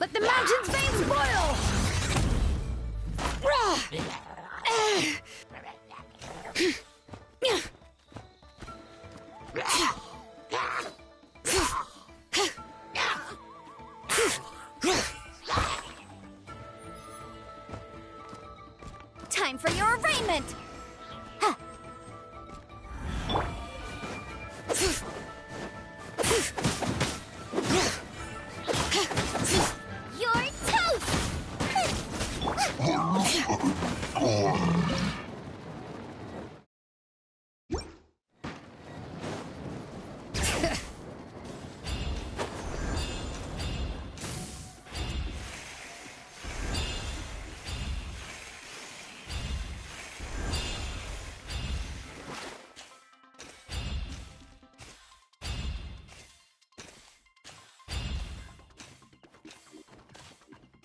Let the mountain's veins boil! Time for your arraignment! You're toast!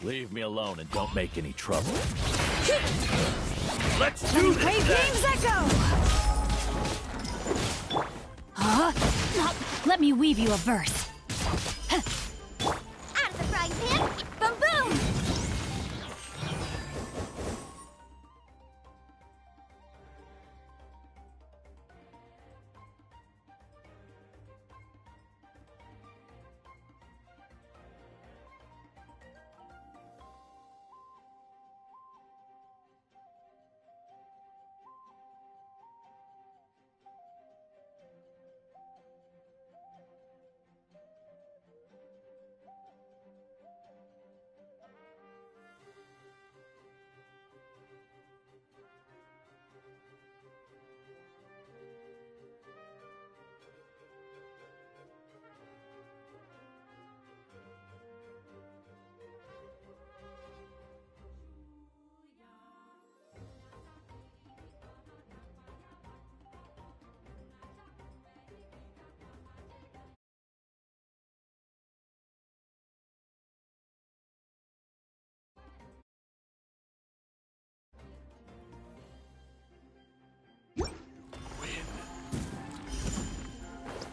Leave me alone and don't make any trouble. Let's do this! Brave names echo! Huh? Let me weave you a verse. Out of the frying pan, boom boom!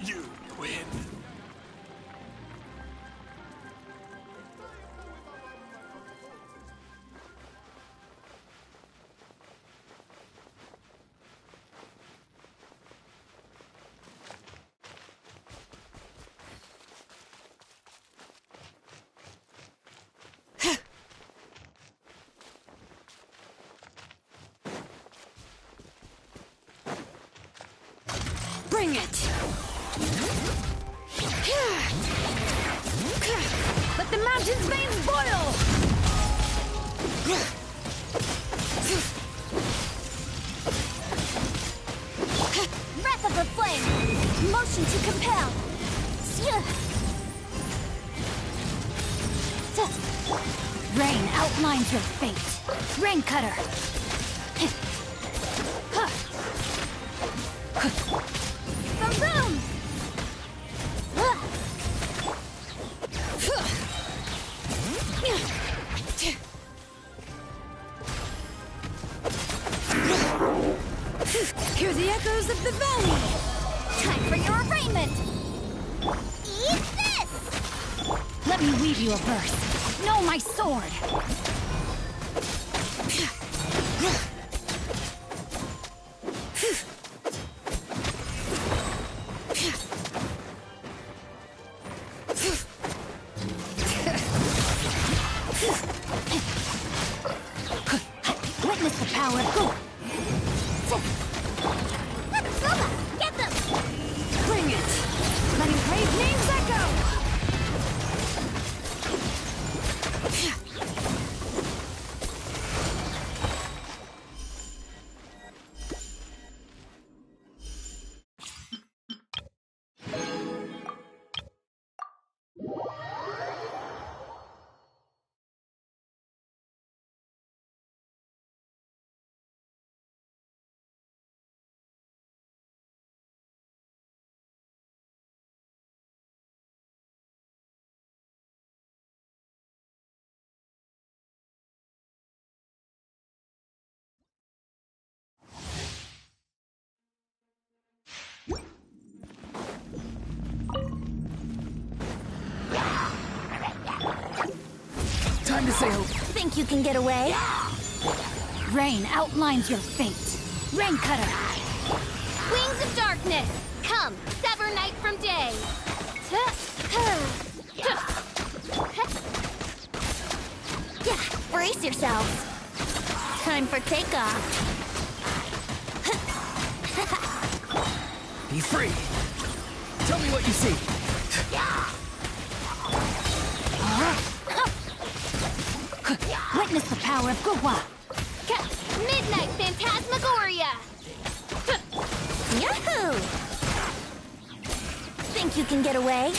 You win. Bring it! Let the mountain's veins boil! Breath of the flame! Motion to compel! Rain outlines your fate! Rain cutter! Boom boom! Hear the echoes of the valley! Time for your arraignment! Eat this! Let me weave you a verse. Know my sword! Witness the power of go. Get them! Bring it! Letting brave names echo! Time to sail. Think you can get away? Rain outlines your fate. Rain Cutter. Wings of darkness, come, sever night from day. Yeah, brace yourselves. Time for takeoff. Be free. Tell me what you see. Witness the power of Gua. Midnight Phantasmagoria. Yahoo! Think you can get away?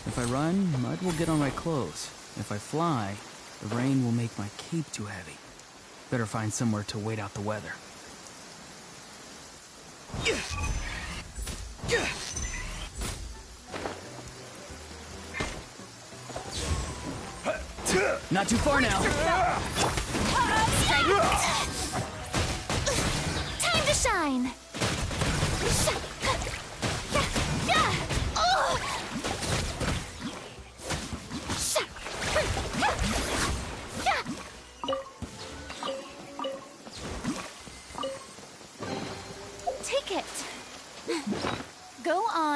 If I run, mud will get on my clothes. If I fly, the rain will make my cape too heavy. Better find somewhere to wait out the weather. Not too far now. Time to shine.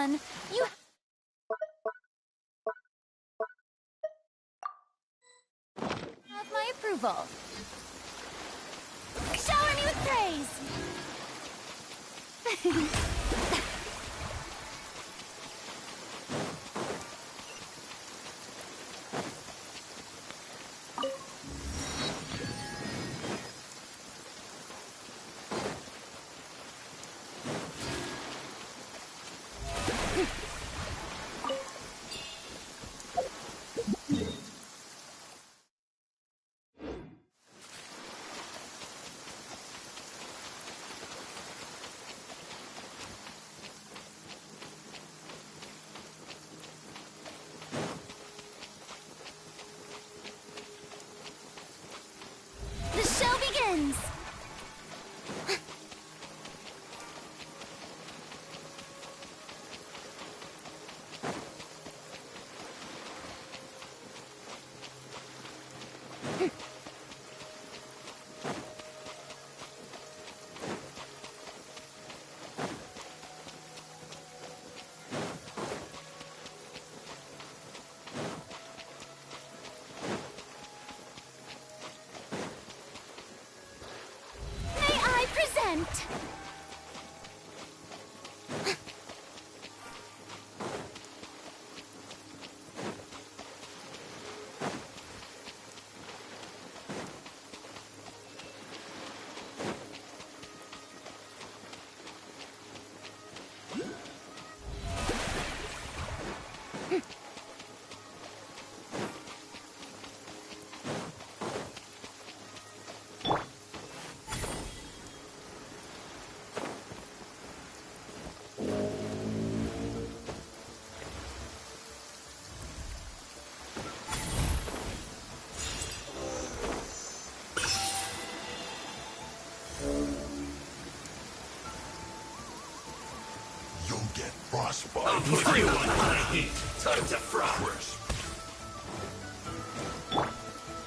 done. You have my approval. Shower me with praise! The show begins! May I present? You'll get frostbite. Time to frost.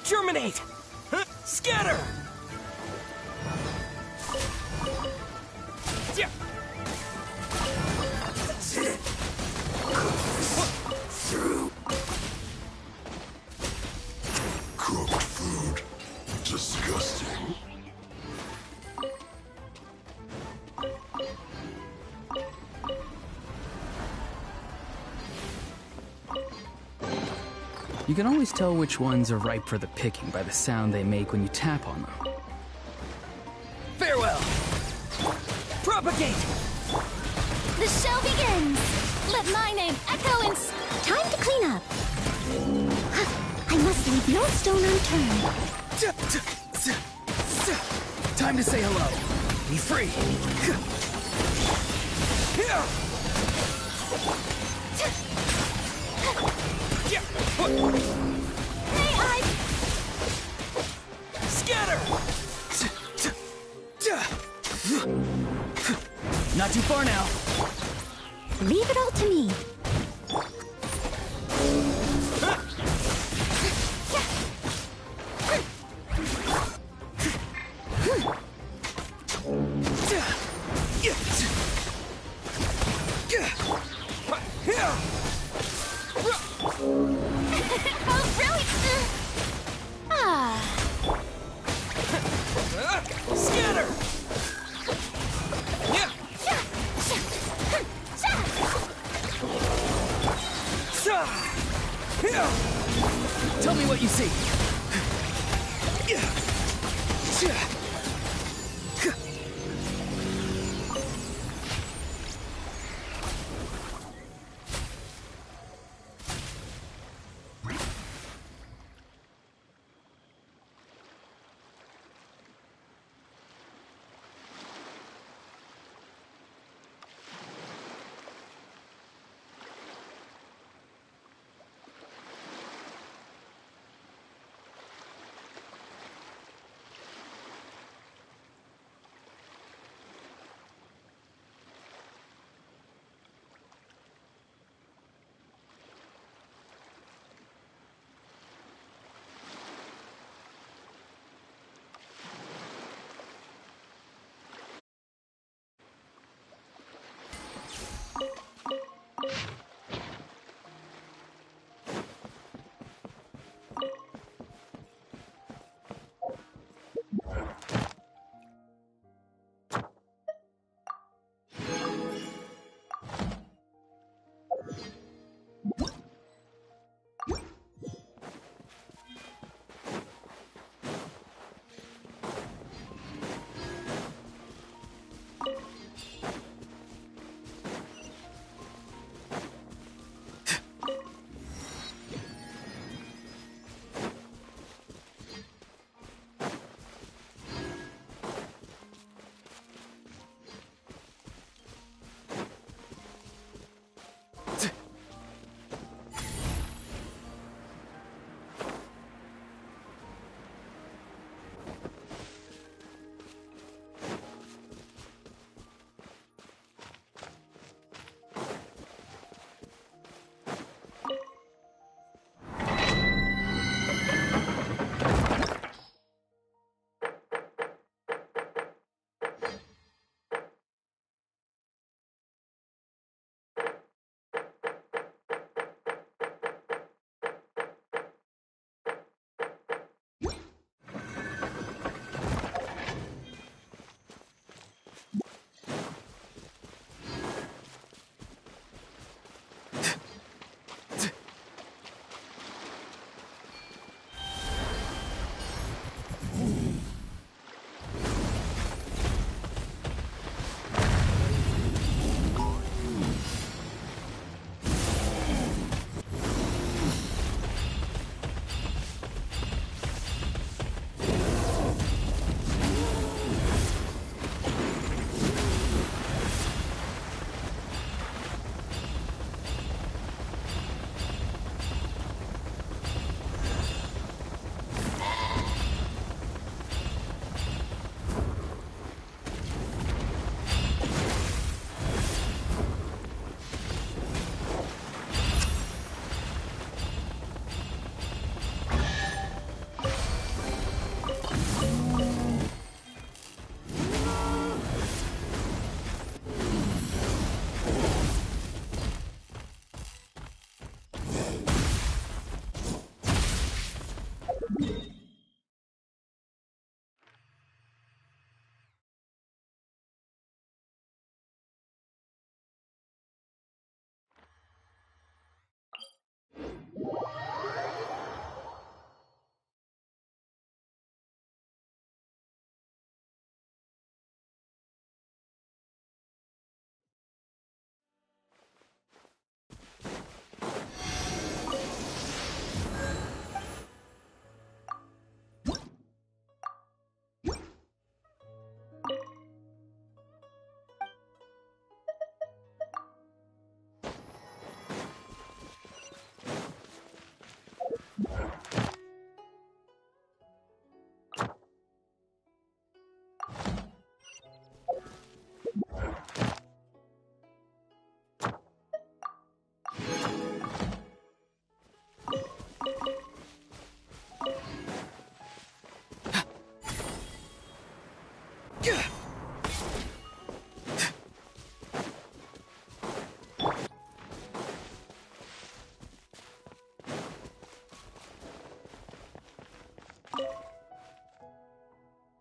Germinate! Huh? Scatter! Yeah. Through. Cooked food. Disgusting. You can always tell which ones are ripe for the picking by the sound they make when you tap on them. Farewell! Propagate! The show begins! Let my name echo in... Time to clean up. I must leave no stone unturned. Time to say hello. Be free. May I... Scatter! Not too far now. Leave it all to me. Oh, really? Scatter! Tell me what you see.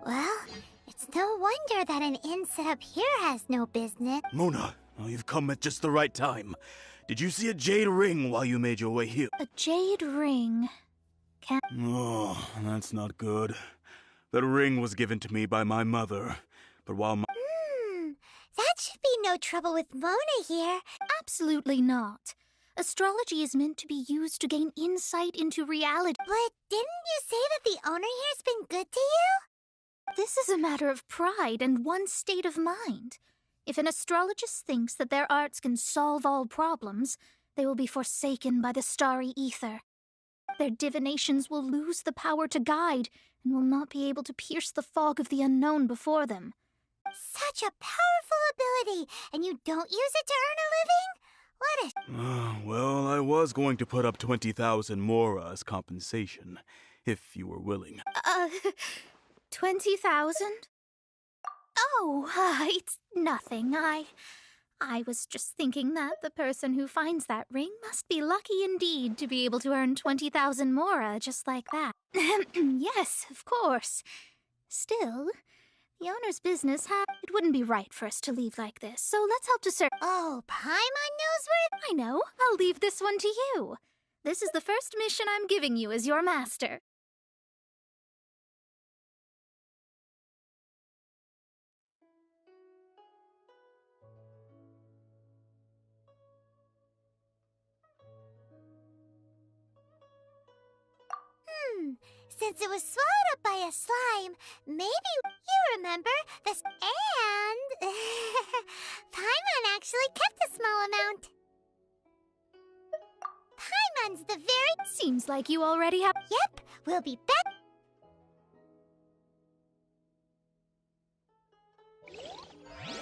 Well, it's no wonder that an inn set up here has no business. Mona, oh, you've come at just the right time. Did you see a jade ring while you made your way here? A jade ring. Oh, that's not good. That ring was given to me by my mother, but while my... That should be no trouble with Mona here. Absolutely not. Astrology is meant to be used to gain insight into reality. But didn't you say that the owner here's been good to you? This is a matter of pride and one's state of mind. If an astrologist thinks that their arts can solve all problems, they will be forsaken by the starry ether. Their divinations will lose the power to guide and will not be able to pierce the fog of the unknown before them. Such a powerful ability, and you don't use it to earn a living? What a... Well, I was going to put up 20,000 Mora as compensation, if you were willing. 20,000? Oh, it's nothing. I was just thinking that the person who finds that ring must be lucky indeed to be able to earn 20,000 Mora just like that. Yes, of course. Still, the owner's business it wouldn't be right for us to leave like this, so let's help to serve. Oh, Paimon knows where... I know. I'll leave this one to you. This is the first mission I'm giving you as your master. Since it was swallowed up by a slime, maybe you remember this. And Paimon actually kept a small amount. Paimon's the very... Seems like you already have... Yep, we'll be back.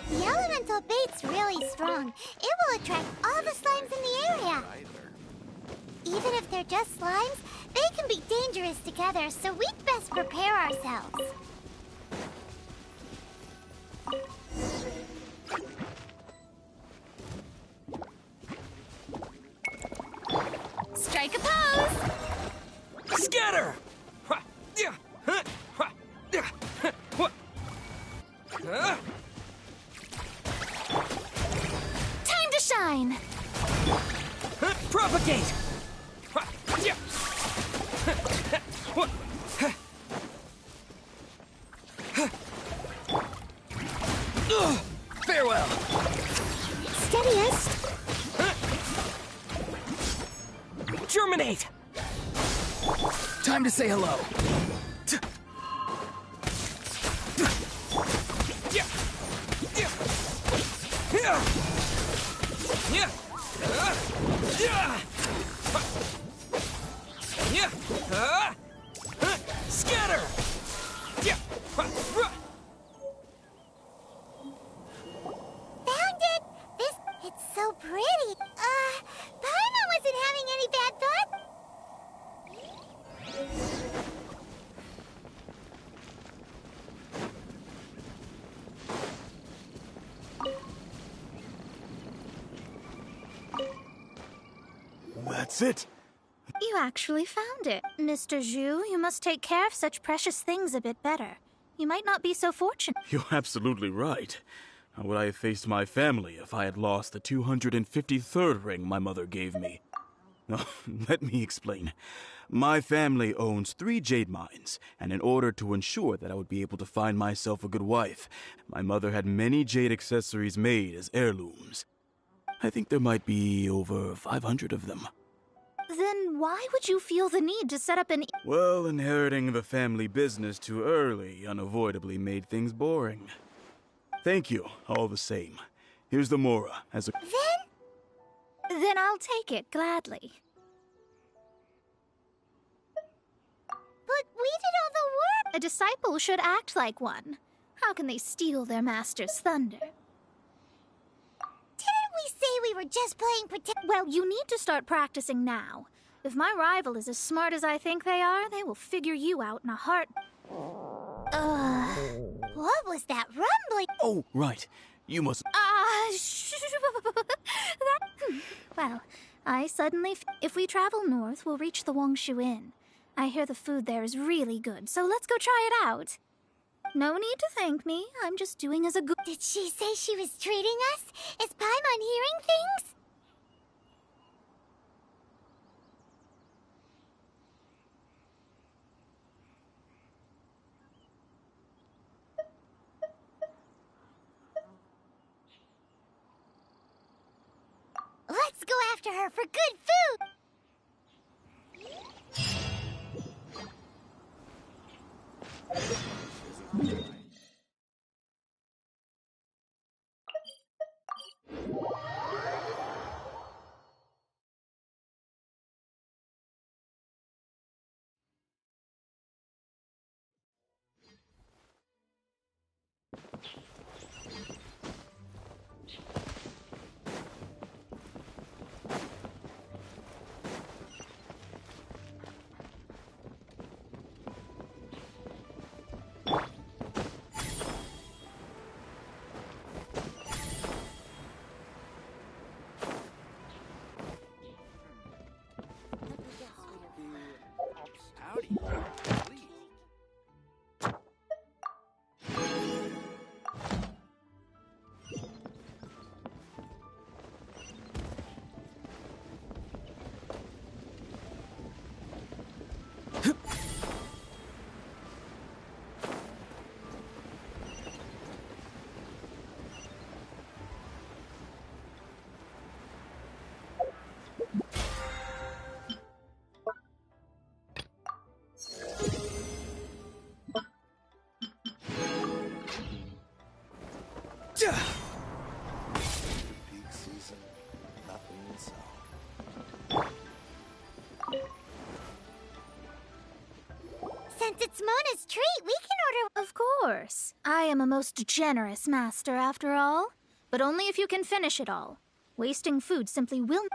The elemental bait's really strong. It will attract all the slimes in the area. Even if they're just slimes, they can be dangerous together, so we'd best prepare ourselves. Strike a pose! Scatter! Time to shine! Propagate! Farewell! Steadiest! Germinate! Time to say hello. Scatter! Found it! It's so pretty. Paimon wasn't having any bad thoughts. That's it. You actually found it. Mr. Zhu, you must take care of such precious things a bit better. You might not be so fortunate. You're absolutely right. How would I have faced my family if I had lost the 253rd ring my mother gave me? Oh, let me explain. My family owns 3 jade mines, and in order to ensure that I would be able to find myself a good wife, my mother had many jade accessories made as heirlooms. I think there might be over 500 of them. Then why would you feel the need to set up an... Well, inheriting the family business too early unavoidably made things boring. Thank you, all the same. Here's the Mora as a... Then I'll take it gladly. But we did all the work. A disciple should act like one. How can they steal their master's thunder? Didn't we say we were just playing pretend? Well, you need to start practicing now. If my rival is as smart as I think they are, they will figure you out in a heart. What was that rumbling? Oh, right. You must... Well, I suddenly... If we travel north, we'll reach the Wongshu Inn. I hear the food there is really good, so let's go try it out. No need to thank me. I'm just doing as a good... Did she say she was treating us? Is Paimon hearing things? Let's go after her for good food! Howdy. Please. Peak season, nothing in sight. Since it's Mona's treat, we can order... Of course. I am a most generous master, after all. But only if you can finish it all. Wasting food simply will...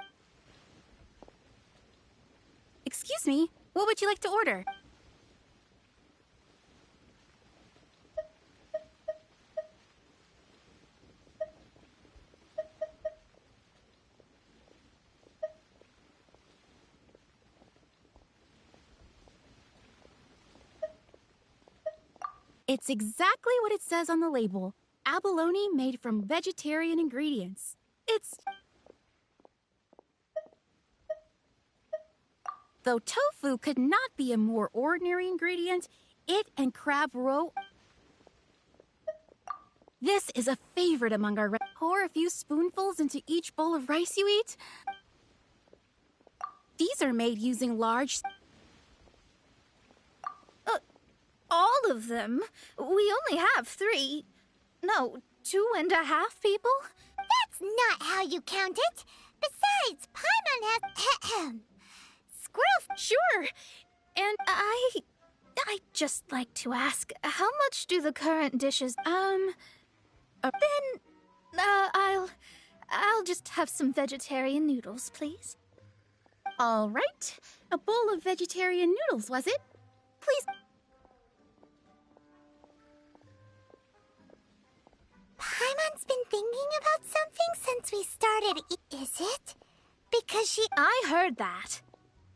Excuse me, what would you like to order? It's exactly what it says on the label. Abalone made from vegetarian ingredients. It's... Though tofu could not be a more ordinary ingredient, it and crab roe... This is a favorite among our... Pour a few spoonfuls into each bowl of rice you eat. These are made using large... All of them? We only have 3. No, 2.5 people? That's not how you count it. Besides, Paimon has... Squirrel... Sure. And I'd just like to ask, how much do the current dishes... I'll just have some vegetarian noodles, please. All right. A bowl of vegetarian noodles, was it? Please... Paimon's been thinking about something since we started. Is it? Because she... I heard that.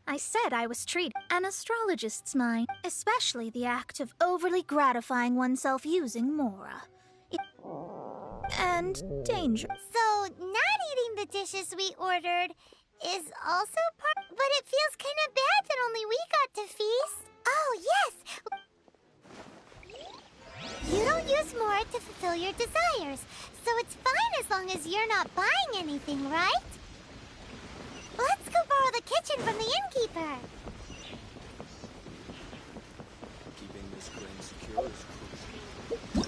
I said I was treated an astrologist's mind, especially the act of overly gratifying oneself using Mora. And danger. So, not eating the dishes we ordered is also part... But it feels kind of bad that only we got to feast. Oh, yes! You don't use Mora to fulfill your desires, so it's fine as long as you're not buying anything, right? Let's go borrow the kitchen from the innkeeper. Keeping this grain secure is crucial.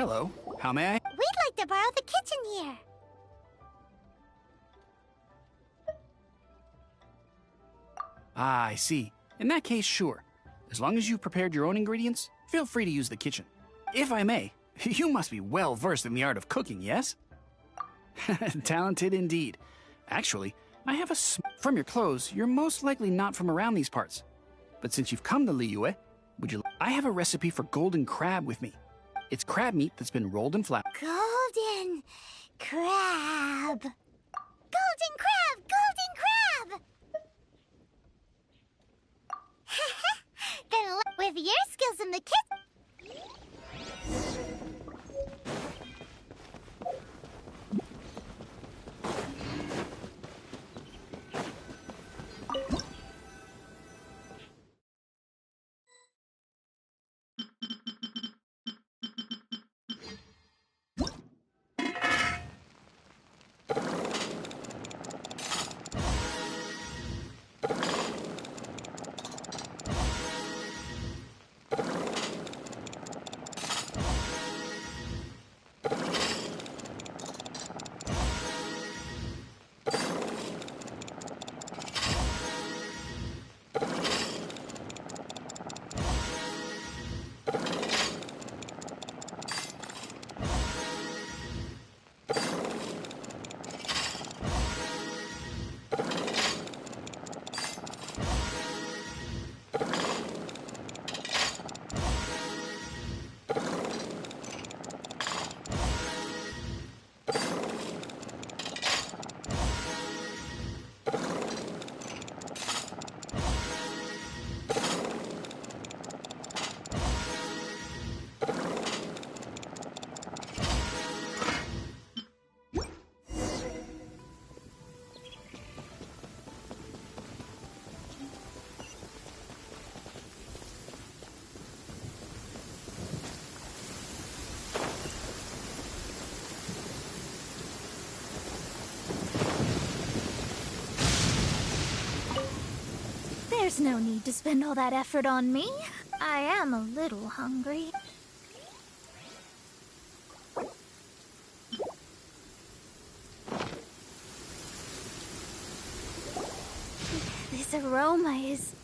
Hello. How may I? We'd like to borrow the kitchen here. Ah, I see. In that case, sure. As long as you've prepared your own ingredients, feel free to use the kitchen. If I may, you must be well versed in the art of cooking, yes? Talented indeed. Actually, I have from your clothes, you're most likely not from around these parts. But since you've come to Liyue, I have a recipe for golden crab with me. It's crab meat that's been rolled in flour. Golden crab. Golden crab! Golden crab! Then with your skills in the kitchen. There's no need to spend all that effort on me. I am a little hungry. This aroma is...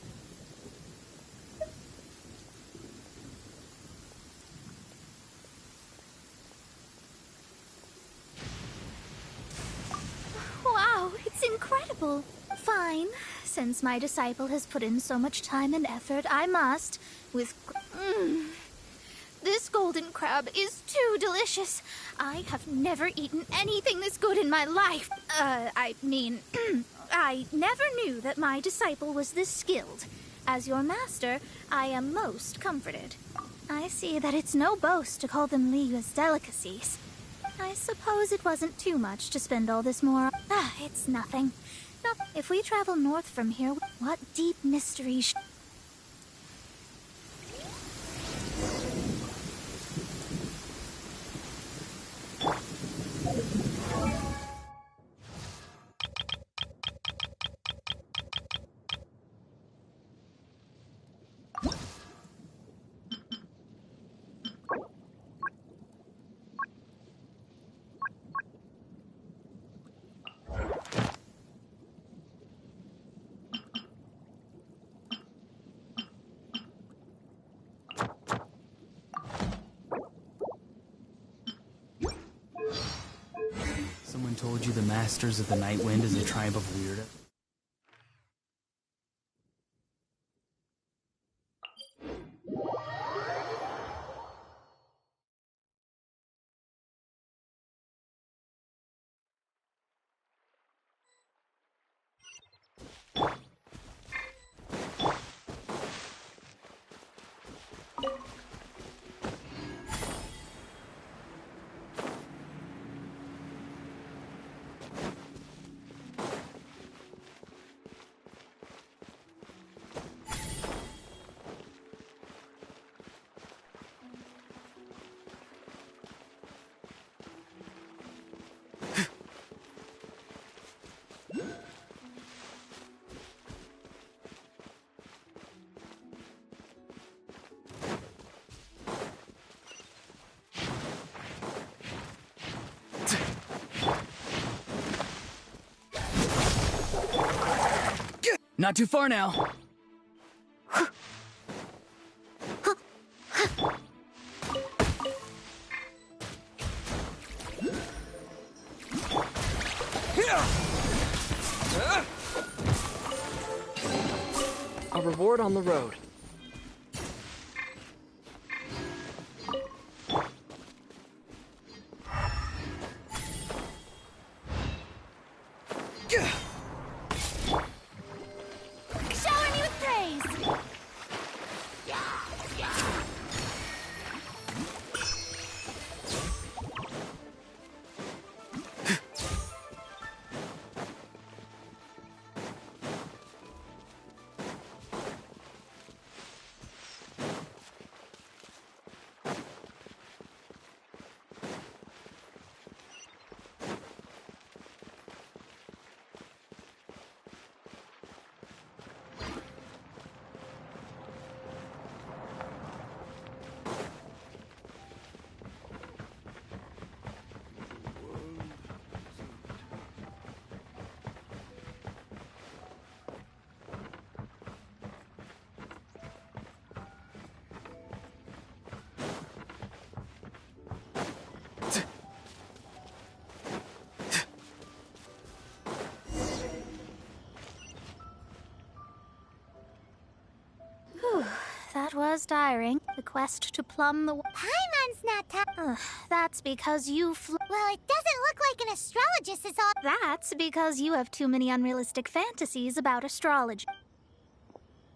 Wow, it's incredible. Fine. Since my disciple has put in so much time and effort, I must, with... This golden crab is too delicious. I have never eaten anything this good in my life. I mean, I never knew that my disciple was this skilled. As your master, I am most comforted. I see that it's no boast to call them Liyue's delicacies. I suppose it wasn't too much to spend all this more... it's nothing. If we travel north from here, what deep mystery Someone told you the Masters of the Night Wind is a tribe of weirdos? Not too far now. A reward on the road. Shower me with praise! That was tiring. The quest to plumb the... Paimon's not tired. That's because you Well, it doesn't look like an astrologist is all... That's because you have too many unrealistic fantasies about astrology.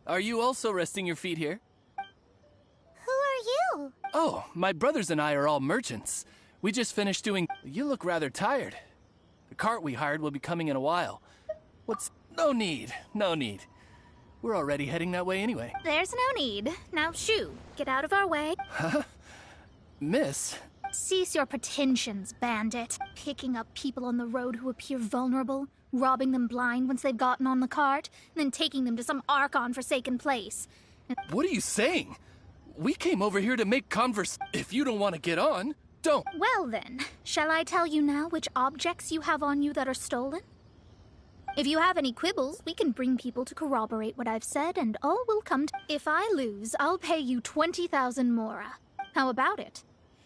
Are you also resting your feet here? Who are you? Oh, my brothers and I are all merchants. We just finished doing... You look rather tired. The cart we hired will be coming in a while. What's... No need. No need. We're already heading that way anyway. There's no need. Now shoo, get out of our way. Huh? Miss? Cease your pretensions, bandit. Picking up people on the road who appear vulnerable, robbing them blind once they've gotten on the cart, and then taking them to some Archon-forsaken place. What are you saying? We came over here to make converse. If you don't want to get on, don't. Well then, shall I tell you now which objects you have on you that are stolen? If you have any quibbles, we can bring people to corroborate what I've said, and all will come to... If I lose, I'll pay you 20,000 mora. How about it?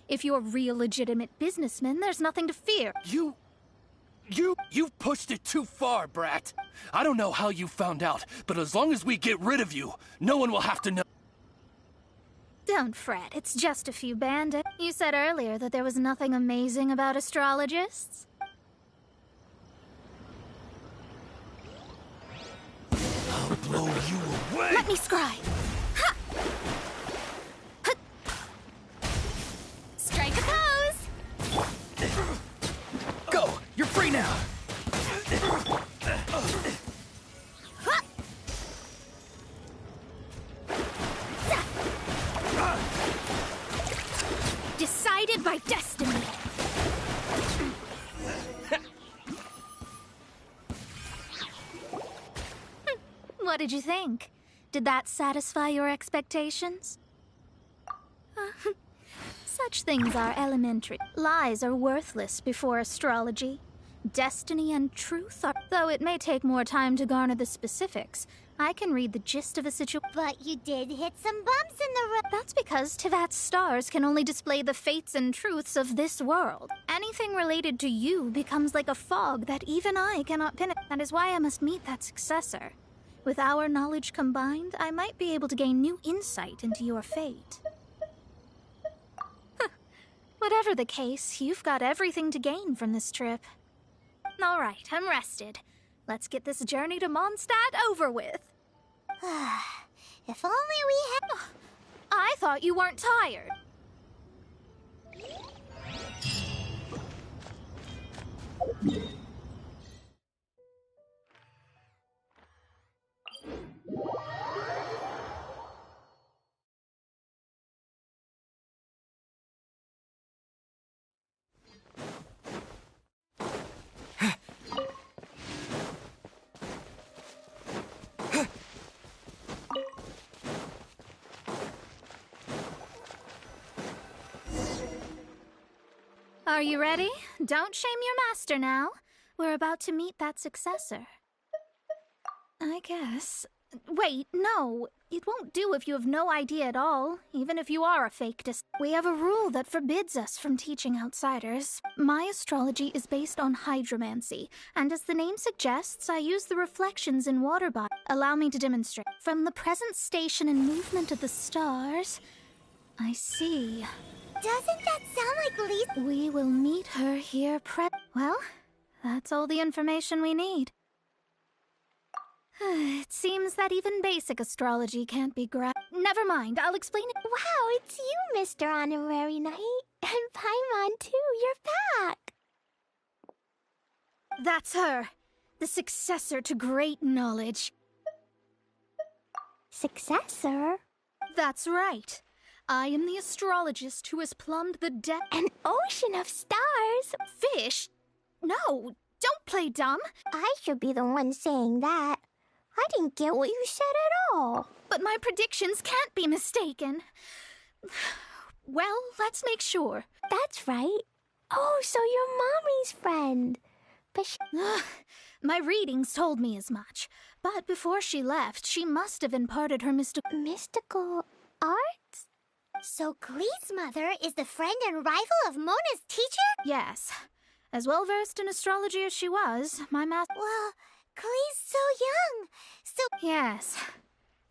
If you're real legitimate businessmen, there's nothing to fear. You've pushed it too far, brat. I don't know how you found out, but as long as we get rid of you, no one will have to know. Don't fret, it's just a few bandits. You said earlier that there was nothing amazing about astrologists. I'll blow you away! Let me scry! Ha! Ha! Strike a pose! Go! You're free now! Decided by destiny! What did you think? Did that satisfy your expectations? Such things are elementary. Lies are worthless before astrology. Destiny and truth are... Though it may take more time to garner the specifics, I can read the gist of a situation. But you did hit some bumps in the road. That's because Tivat's stars can only display the fates and truths of this world. Anything related to you becomes like a fog that even I cannot pin it. That is why I must meet that successor. With our knowledge combined, I might be able to gain new insight into your fate. Whatever the case, you've got everything to gain from this trip. All right, I'm rested. Let's get this journey to Mondstadt over with. If only we had... I thought you weren't tired. Are you ready? Don't shame your master now. We're about to meet that successor. I guess. Wait, no. It won't do if you have no idea at all, even if you are a fake We have a rule that forbids us from teaching outsiders. My astrology is based on hydromancy, and as the name suggests, I use the reflections in water bodies. Allow me to demonstrate. From the present station and movement of the stars, I see. Doesn't that sound like Lisa? We will meet her here Well, that's all the information we need. It seems that even basic astrology can't be Never mind, I'll explain it. Wow, it's you, Mr. Honorary Knight. And Paimon, too, you're back. That's her. The successor to great knowledge. Successor? That's right. I am the astrologist who has plumbed the depth. An ocean of stars? Fish? No, don't play dumb. I should be the one saying that. I didn't get what you said at all. But my predictions can't be mistaken. Well, let's make sure. That's right. Oh, so you're Mommy's friend. But my readings told me as much. But before she left, she must have imparted her mystical arts? So Glee's mother is the friend and rival of Mona's teacher? Yes. As well versed in astrology as she was, my Well, Glee's so young. Yes.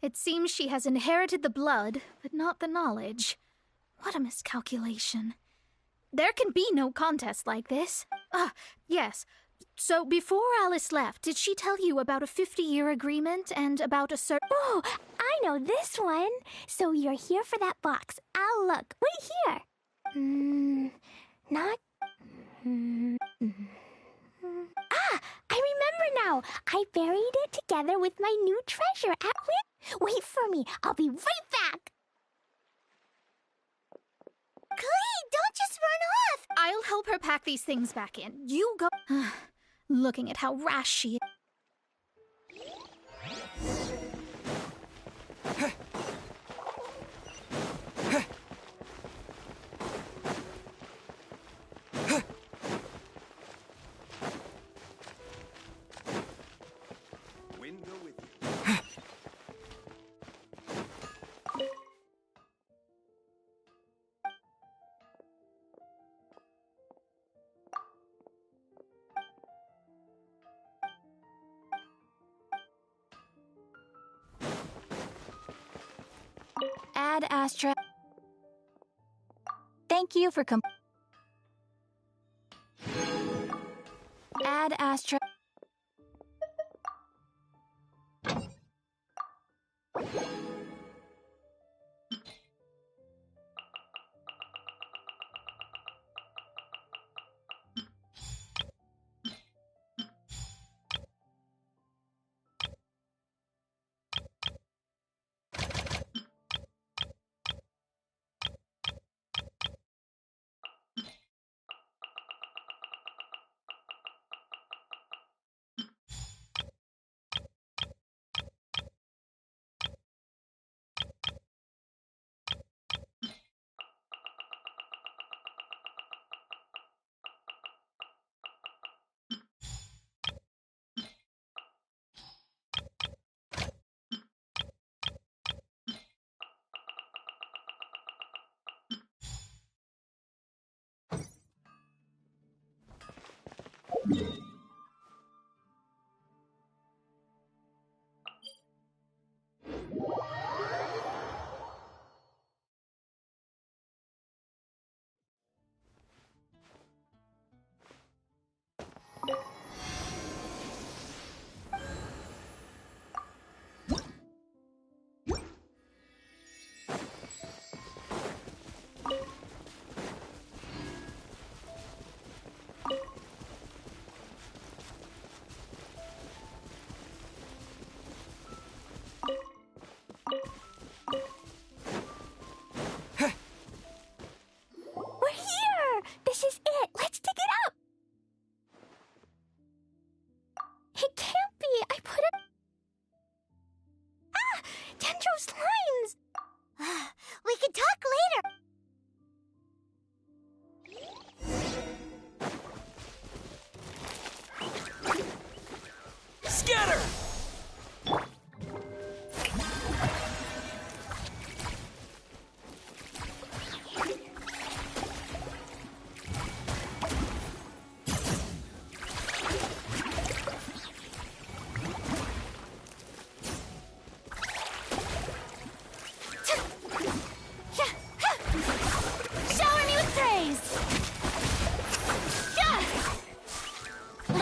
It seems she has inherited the blood, but not the knowledge. What a miscalculation. There can be no contest like this. Yes. So before Alice left, did she tell you about a 50-year agreement and about a Oh, I know this one. So you're here for that box. I'll look. Wait here. Not... I remember now. I buried it together with my new treasure at Wait for me. I'll be right back. Glee, don't just run off. I'll help her pack these things back in. You go... Looking at how rash she is. Ad Astra. Thank you for Ad Astra.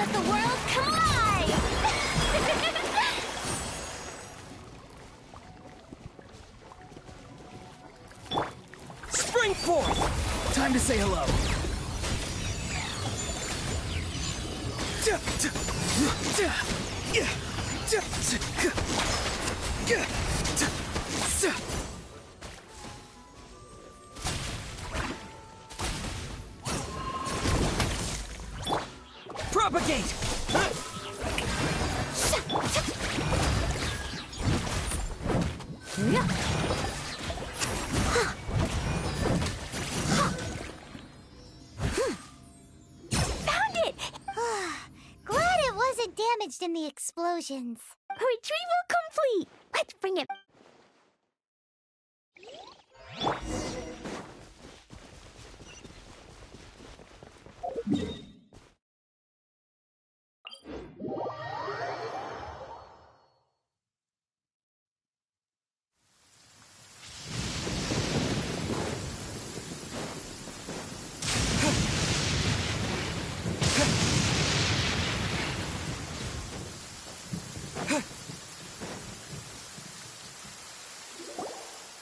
Let the world collide! Spring forth! Time to say hello. Propagate! Found it! Glad it wasn't damaged in the explosions. Retrieval complete! Let's bring it.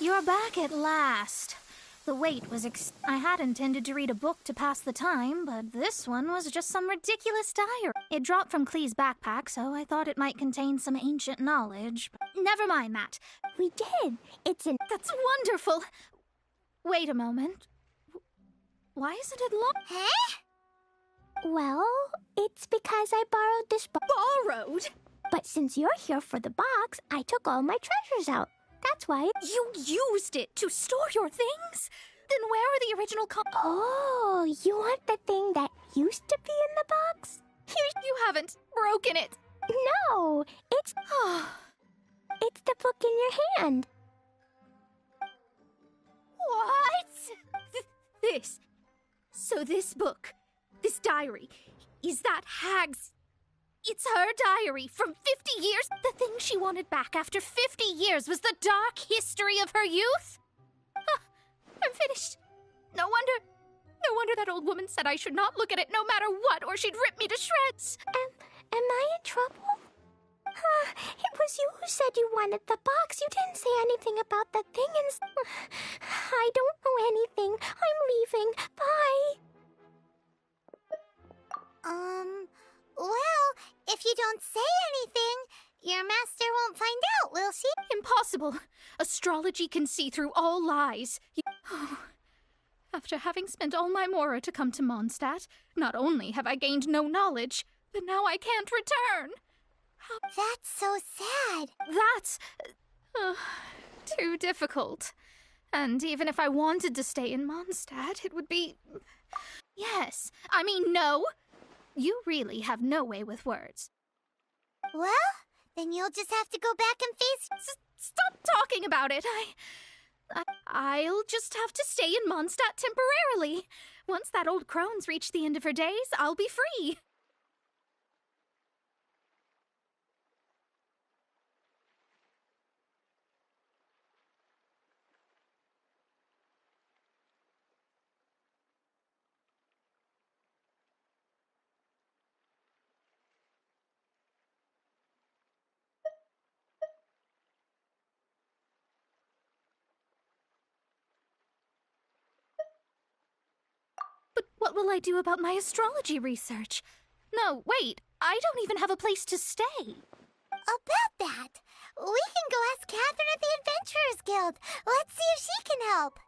You're back at last. The wait was I had intended to read a book to pass the time, but this one was just some ridiculous diary. It dropped from Clee's backpack, so I thought it might contain some ancient knowledge. But never mind that. We did. It's an... That's wonderful. Wait a moment. Why isn't it locked? Huh? Well, it's because I borrowed this box. Borrowed? But since you're here for the box, I took all my treasures out. That's why. You used it to store your things? Then where are the original Oh, you want the thing that used to be in the box? You haven't broken it. No, it's it's the book in your hand. What? This. So this book, this diary, is that Hag's... It's her diary from 50 years? The thing she wanted back after 50 years was the dark history of her youth? Huh, I'm finished. No wonder that old woman said I should not look at it no matter what, or she'd rip me to shreds. Am I in trouble? It was you who said you wanted the box. You didn't say anything about the thing and... I don't know anything. I'm leaving. Bye. Well, if you don't say anything, your master won't find out, will she? Impossible. Astrology can see through all lies. After having spent all my Mora to come to Mondstadt, not only have I gained no knowledge, but now I can't return. That's so sad. That's... too difficult. And even if I wanted to stay in Mondstadt, it would be... Yes. I mean, no. You really have no way with words. Well, then you'll just have to go back and face... Stop talking about it. I'll just have to stay in Mondstadt temporarily. Once that old crone's reached the end of her days, I'll be free. But what will I do about my astrology research? No, wait, I don't even have a place to stay. About that, we can go ask Catherine at the Adventurers Guild. Let's see if she can help.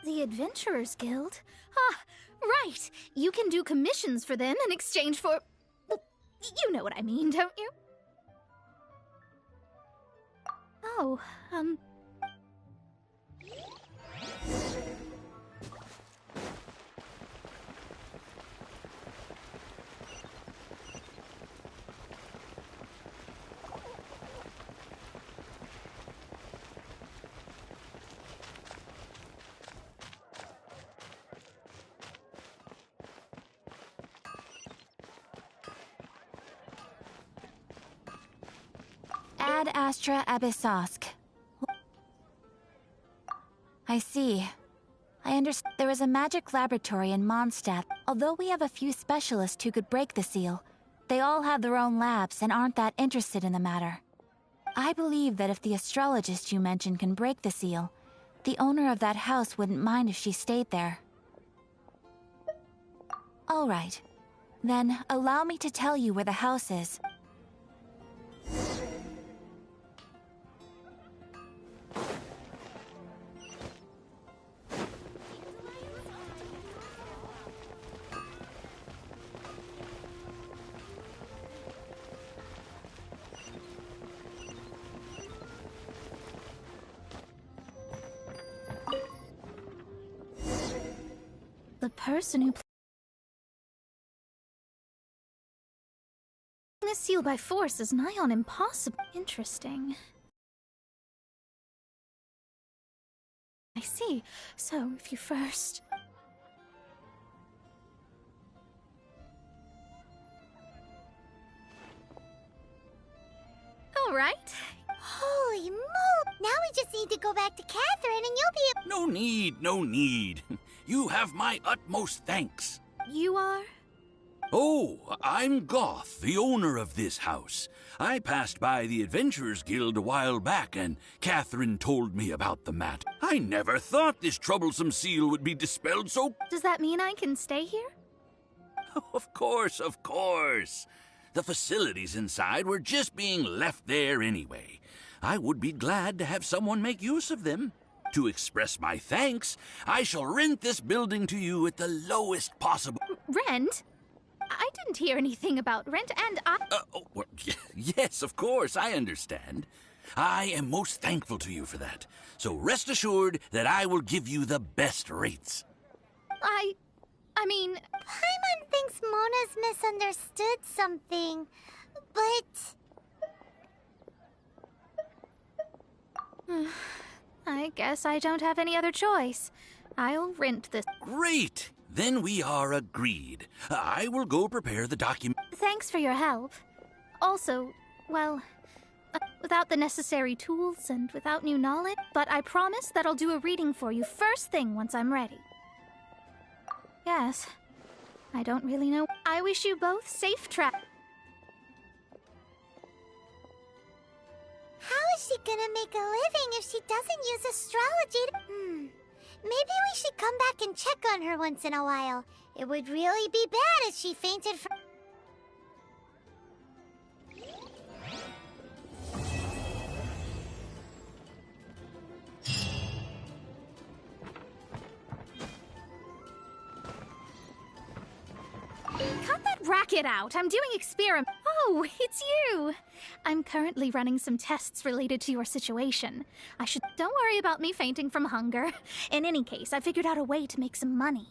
The Adventurers Guild? Ah, right. You can do commissions for them in exchange for... You know what I mean, don't you? Oh, Ad Astra Abyssosk. I see. I understand there is a magic laboratory in Mondstadt. Although we have a few specialists who could break the seal, they all have their own labs and aren't that interested in the matter. I believe that if the astrologist you mentioned can break the seal, the owner of that house wouldn't mind if she stayed there. All right. Then, allow me to tell you where the house is. The person who this seal by force is nigh on impossible. Interesting. I see. So, if you first... Alright. Holy moly! Now we just need to go back to Catherine and you'll be... No need, no need. You have my utmost thanks. You are? Oh, I'm Goth, the owner of this house. I passed by the Adventurers Guild a while back, and Catherine told me about the matter. I never thought this troublesome seal would be dispelled so... Does that mean I can stay here? Of course, of course. The facilities inside were just being left there anyway. I would be glad to have someone make use of them. To express my thanks, I shall rent this building to you at the lowest possible... Rent? I didn't hear anything about rent, and I... Well, yes, of course, I understand. I am most thankful to you for that. So rest assured that I will give you the best rates. I mean... Paimon thinks Mona's misunderstood something, but... I guess I don't have any other choice. I'll rent this. Great! Then we are agreed. I will go prepare the document. Thanks for your help. Also, well, without the necessary tools and without new knowledge, but I promise that I'll do a reading for you first thing once I'm ready. Yes. I don't really know. I wish you both safe travel. How is she gonna make a living if she doesn't use astrology? Maybe we should come back and check on her once in a while. It would really be bad if she fainted from... Cut that racket out! I'm doing experiment. Oh, it's you! I'm currently running some tests related to your situation. Don't worry about me fainting from hunger. In any case, I figured out a way to make some money.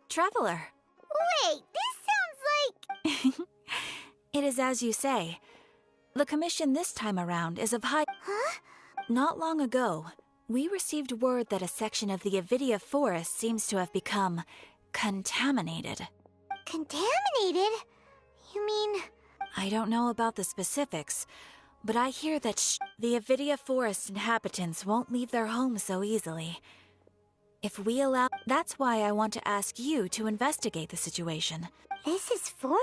Traveler. Wait, this sounds like... It is as you say. The commission this time around is of high... Huh? Not long ago, we received word that a section of the Avidia forest seems to have become contaminated. Contaminated? You mean... I don't know about the specifics, But I hear that the Avidia Forest inhabitants won't leave their homes so easily. If we allow... That's why I want to ask you to investigate the situation. This is for...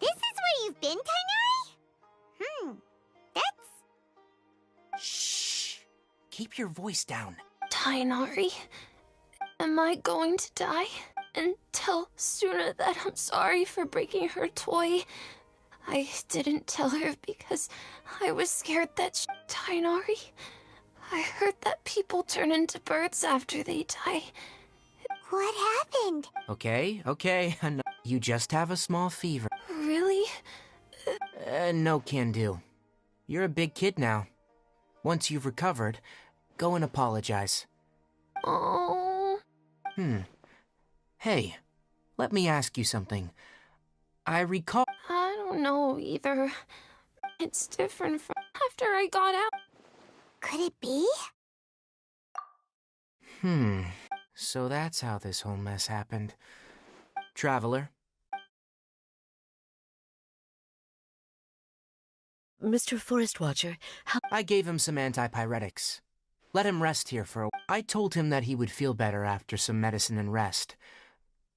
This is where you've been, Kainari? That's... Shh. Keep your voice down. Tainari, am I going to die? And tell Suna that I'm sorry for breaking her toy. I didn't tell her because I was scared that Tainari, I heard that people turn into birds after they die. What happened? Okay. You just have a small fever. Really? No can do. You're a big kid now. Once you've recovered, go and apologize. Oh. Hey, let me ask you something. I recall... I don't know either. It's different from after I got out. Could it be? So that's how this whole mess happened. Traveler? Mr. Forest Watcher, how... I gave him some antipyretics. Let him rest here for a while. I told him that he would feel better after some medicine and rest.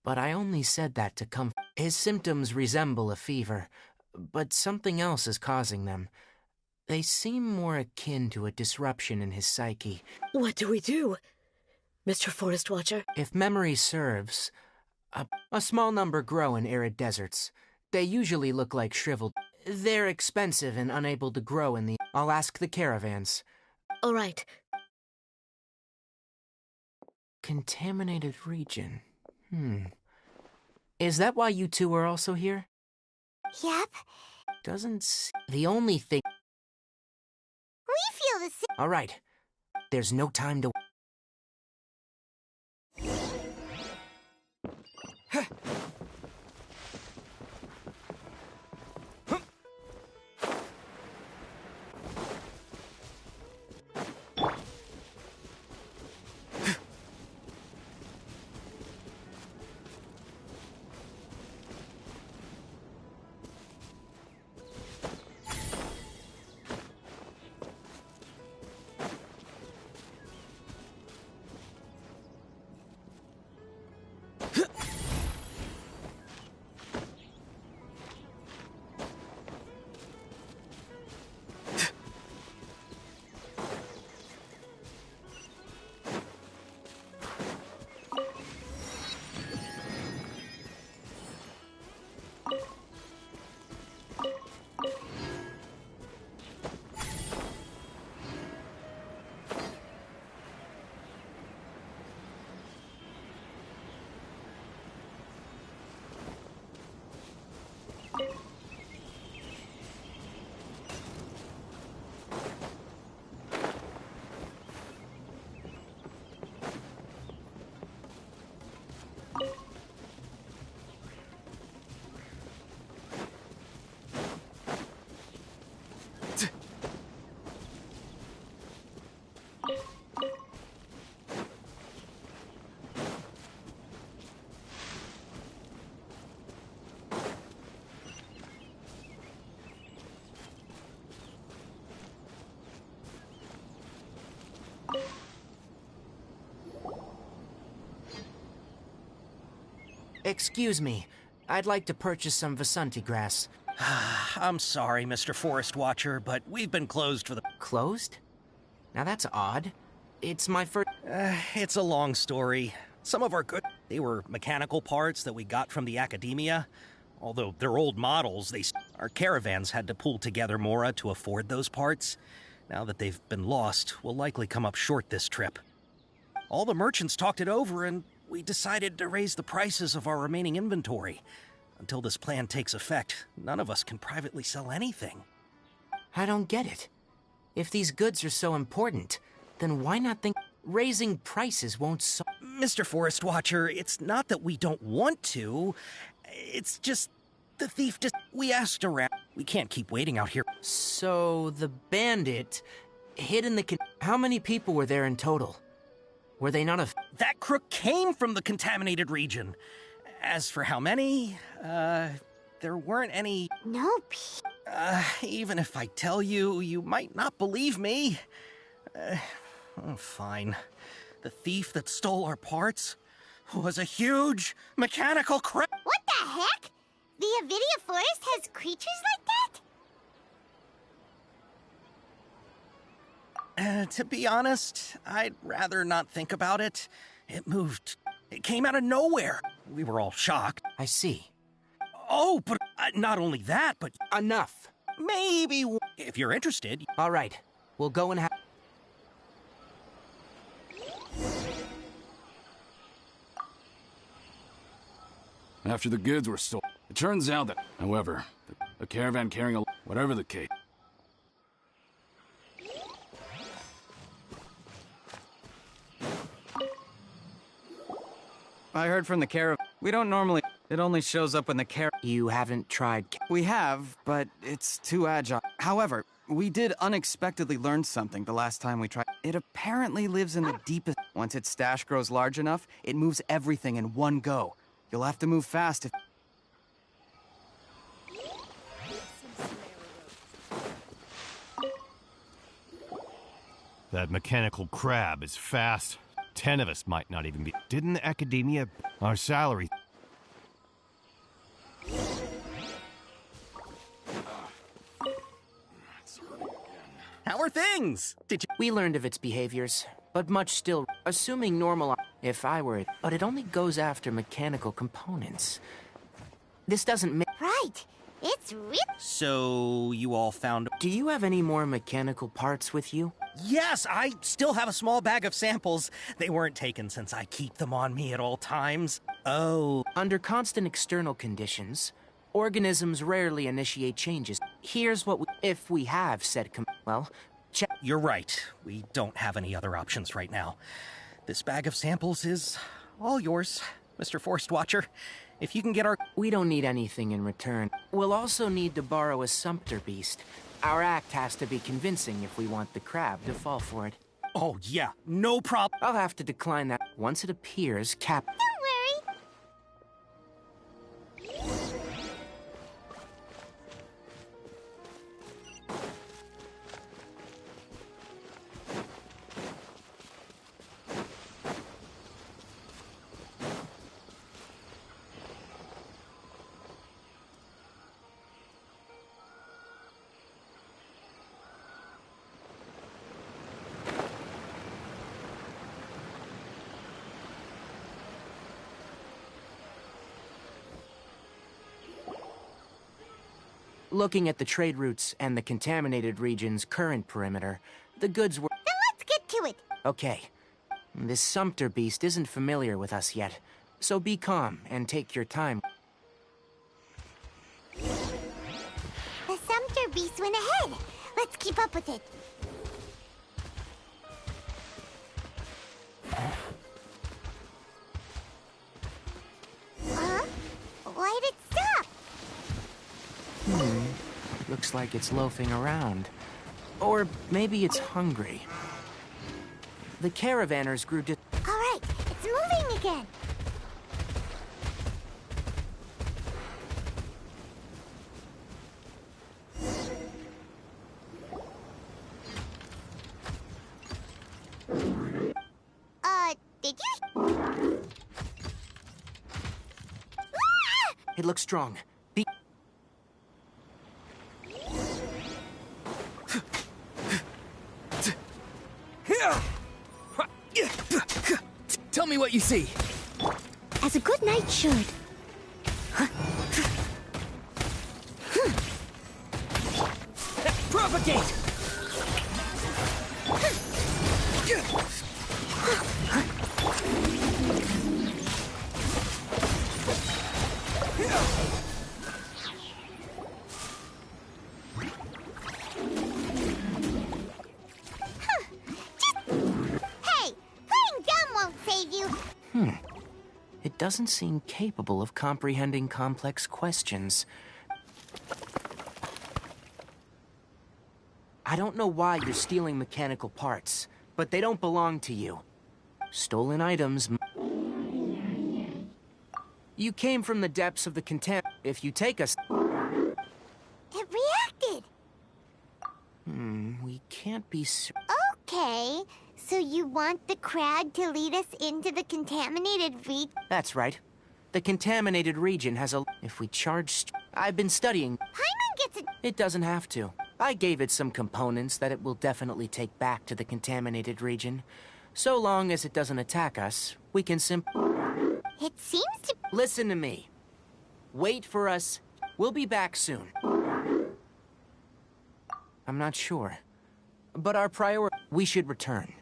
But I only said that to comfort. His symptoms resemble a fever, but something else is causing them. They seem more akin to a disruption in his psyche. What do we do, Mr. Forest Watcher? If memory serves, a small number grow in arid deserts. They usually look like shriveled. They're expensive and unable to grow in the... I'll ask the caravans. All right. Contaminated region. Is that why you two are also here? Yep. The only thing... We feel the same. All right. There's no time to... Excuse me. I'd like to purchase some Vasanti grass. I'm sorry, Mr. Forest Watcher, but we've been closed for the... Closed? Now that's odd. It's my first... It's a long story. Some of our good... They were mechanical parts that we got from the academia. Although they're old models, our caravans had to pool together Mora to afford those parts. Now that they've been lost, we'll likely come up short this trip. All the merchants talked it over, and we decided to raise the prices of our remaining inventory. Until this plan takes effect, none of us can privately sell anything. I don't get it. If these goods are so important, then why not think raising prices won't solve... Mr. Forest Watcher, it's not that we don't want to. It's just the thief we asked around. We can't keep waiting out here. So the bandit hid in the... How many people were there in total? Were they not a... That crook came from the contaminated region. As for how many, there weren't any... Nope. Even if I tell you, you might not believe me. Fine. The thief that stole our parts was a huge mechanical crap. What the heck? The Avidia Forest has creatures like that? To be honest, I'd rather not think about it. It moved. It came out of nowhere. We were all shocked. I see. Oh, but not only that, but... Enough. Maybe, if you're interested. All right. We'll go and have... After the goods were stolen, it turns out that, however, a caravan carrying a... whatever the case... I heard from the caravan. We don't normally... It only shows up when the You haven't tried... We have, but it's too agile. However, we did unexpectedly learn something the last time we tried. It apparently lives in the deepest... Once its stash grows large enough, it moves everything in one go. You'll have to move fast if... That mechanical crab is fast. 10 of us might not even be... Didn't the academia... Our salary... How are things? Did you... We learned of its behaviors, but much still... Assuming normal... If I were it... But it only goes after mechanical components. This doesn't make... Right. It's real. So, you all found... Do you have any more mechanical parts with you? Yes, I still have a small bag of samples. They weren't taken since I keep them on me at all times. Oh. Under constant external conditions, organisms rarely initiate changes. Here's what if we have said well, check... You're right. We don't have any other options right now. This bag of samples is all yours, Mr. Forest Watcher. If you can get our... We don't need anything in return. We'll also need to borrow a sumpter beast. Our act has to be convincing if we want the crab to fall for it. Oh, yeah. No problem. I'll have to decline that. Once it appears, Don't worry. Looking at the trade routes and the contaminated region's current perimeter, the goods were... Then let's get to it. Okay. This sumpter beast isn't familiar with us yet, so be calm and take your time. The sumpter beast went ahead. Let's keep up with it. Huh? Why did it stop? Looks like it's loafing around. Or maybe it's hungry. The caravanners grew to... All right, it's moving again. Did you? It looks strong. Be... Tell me what you see. as a good knight should. Propagate! Hey, playing dumb won't save you. It doesn't seem capable of comprehending complex questions. I don't know why you're stealing mechanical parts, but they don't belong to you. Stolen items... You came from the depths of the contempt. If you take us... It reacted. We can't be... Okay, so you want the crab to lead us into the contaminated region? That's right. The contaminated region has a... If we charge... I've been studying... Paimon gets it. It doesn't have to. I gave it some components that it will definitely take back to the contaminated region. So long as it doesn't attack us, we can It seems to... Listen to me. Wait for us. We'll be back soon. I'm not sure. But our priority... We should return.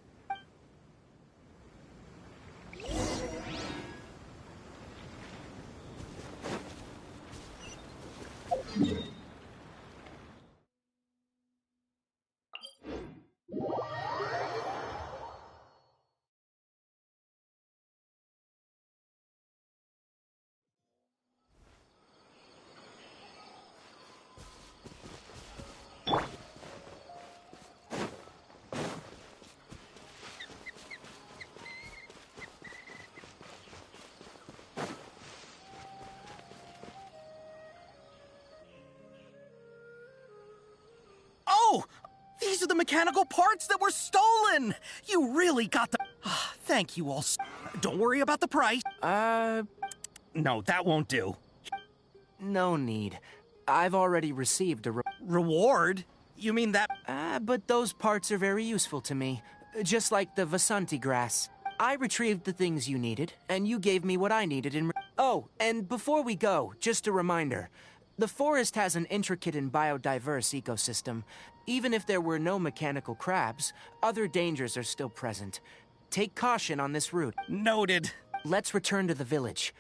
Oh! These are the mechanical parts that were stolen! You really got the... Thank you all. Don't worry about the price. No, that won't do. No need. I've already received a reward? You mean that... But those parts are very useful to me. Just like the Vasanti grass. I retrieved the things you needed, and you gave me what I needed in... Oh, and before we go, just a reminder. The forest has an intricate and biodiverse ecosystem. Even if there were no mechanical crabs, other dangers are still present. Take caution on this route. Noted. Let's return to the village.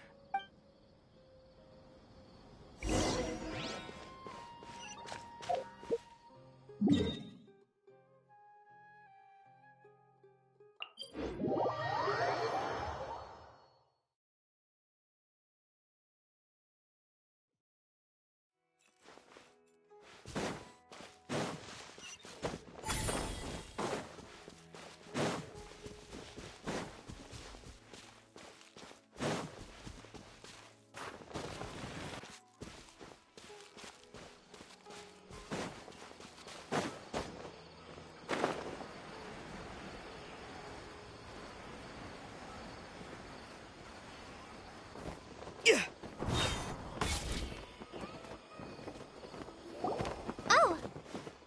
Oh!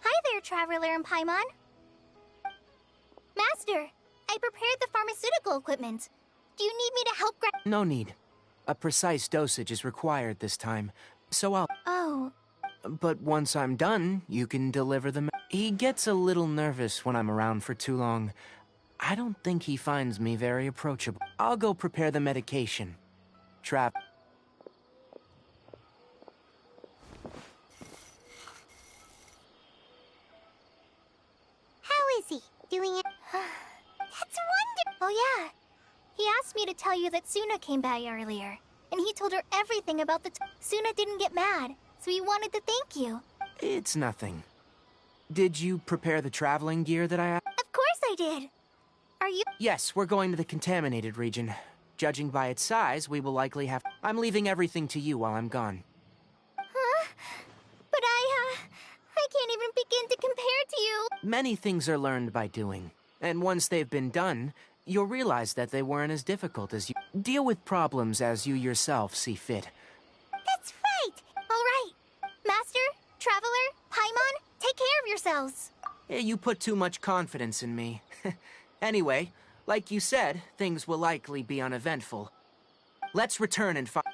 Hi there, Traveler and Paimon. Master, I prepared the pharmaceutical equipment. Do you need me to help grab... No need. A precise dosage is required this time, so I'll... Oh. But once I'm done, you can deliver them. He gets a little nervous when I'm around for too long. I don't think he finds me very approachable. I'll go prepare the medication. Trap. How is he? Doing it? That's wonderful. Oh, yeah. He asked me to tell you that Suna came by earlier. And he told her everything about the... Suna didn't get mad, so he wanted to thank you. It's nothing. Did you prepare the traveling gear that I asked? Of course I did. Are you... Yes, we're going to the contaminated region. Judging by its size, we will likely have... I'm leaving everything to you while I'm gone. Huh? But I can't even begin to compare to you. Many things are learned by doing. And once they've been done, you'll realize that they weren't as difficult as you... Deal with problems as you yourself see fit. That's right. All right. Master, Traveler, Paimon, take care of yourselves. You put too much confidence in me. Anyway, like you said, things will likely be uneventful. Let's return and find...